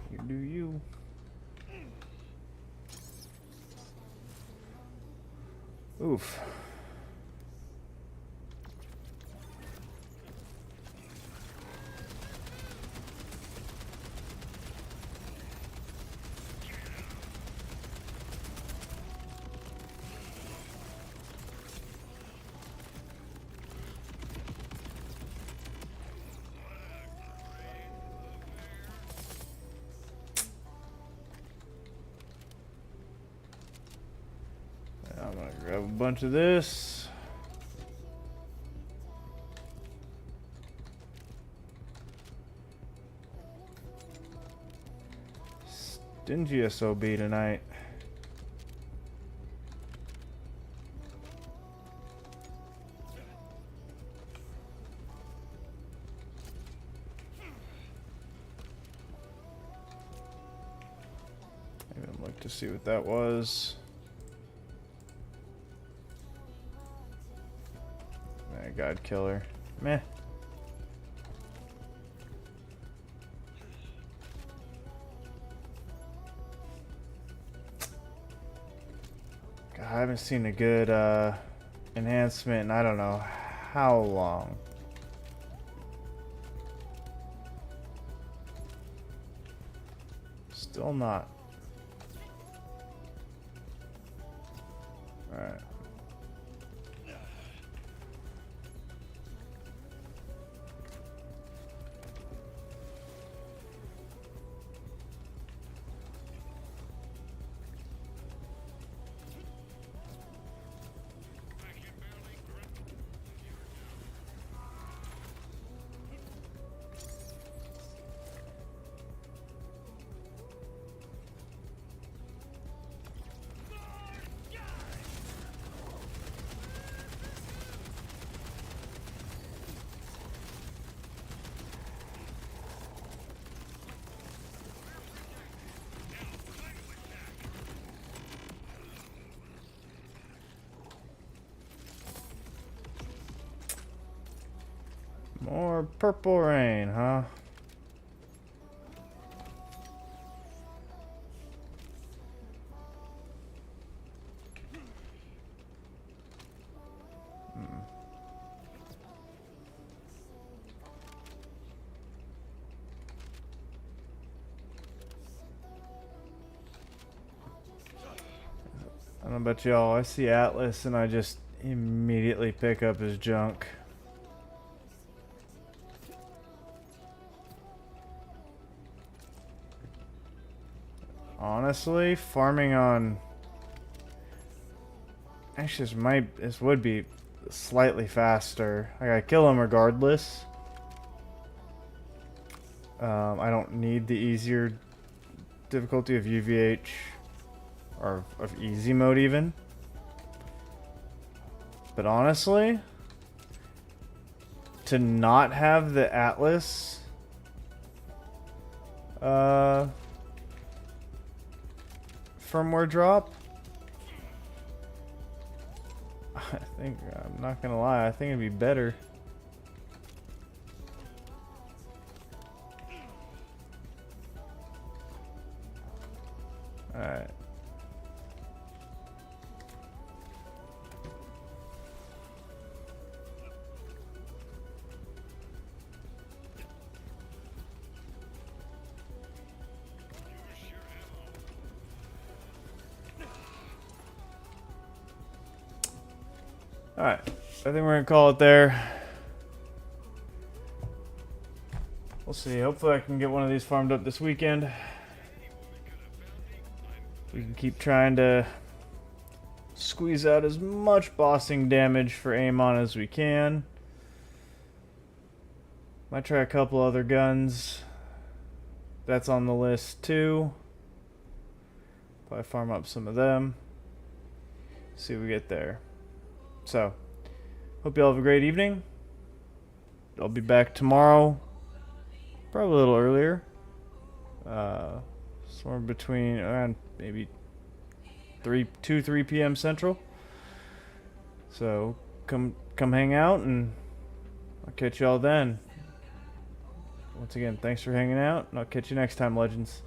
You do you. Oof. gonna grab a bunch of this. Stingy SOB tonight. Even look to see what that was. God killer. Meh. God, I haven't seen a good enhancement in I don't know how long. Still not. Alright. More purple rain, huh? I don't know about y'all, I see Atlas and I just immediately pick up his junk. Honestly, farming on... Actually, this would be slightly faster. I gotta kill him regardless. I don't need the easier difficulty of UVH. Or of easy mode even. But honestly, to not have the Atlas firmware drop, I think, I'm not gonna lie, I think it'd be better. Alright. Alright, I think we're gonna call it there. We'll see. Hopefully I can get one of these farmed up this weekend. We can keep trying to squeeze out as much bossing damage for Amon as we can. Might try a couple other guns. That's on the list too. Probably farm up some of them. See what we get there. So, hope you all have a great evening. I'll be back tomorrow, probably a little earlier. Somewhere between around maybe 3 p.m. Central. So come hang out, and I'll catch y'all then. Once again, thanks for hanging out, and I'll catch you next time, Legends.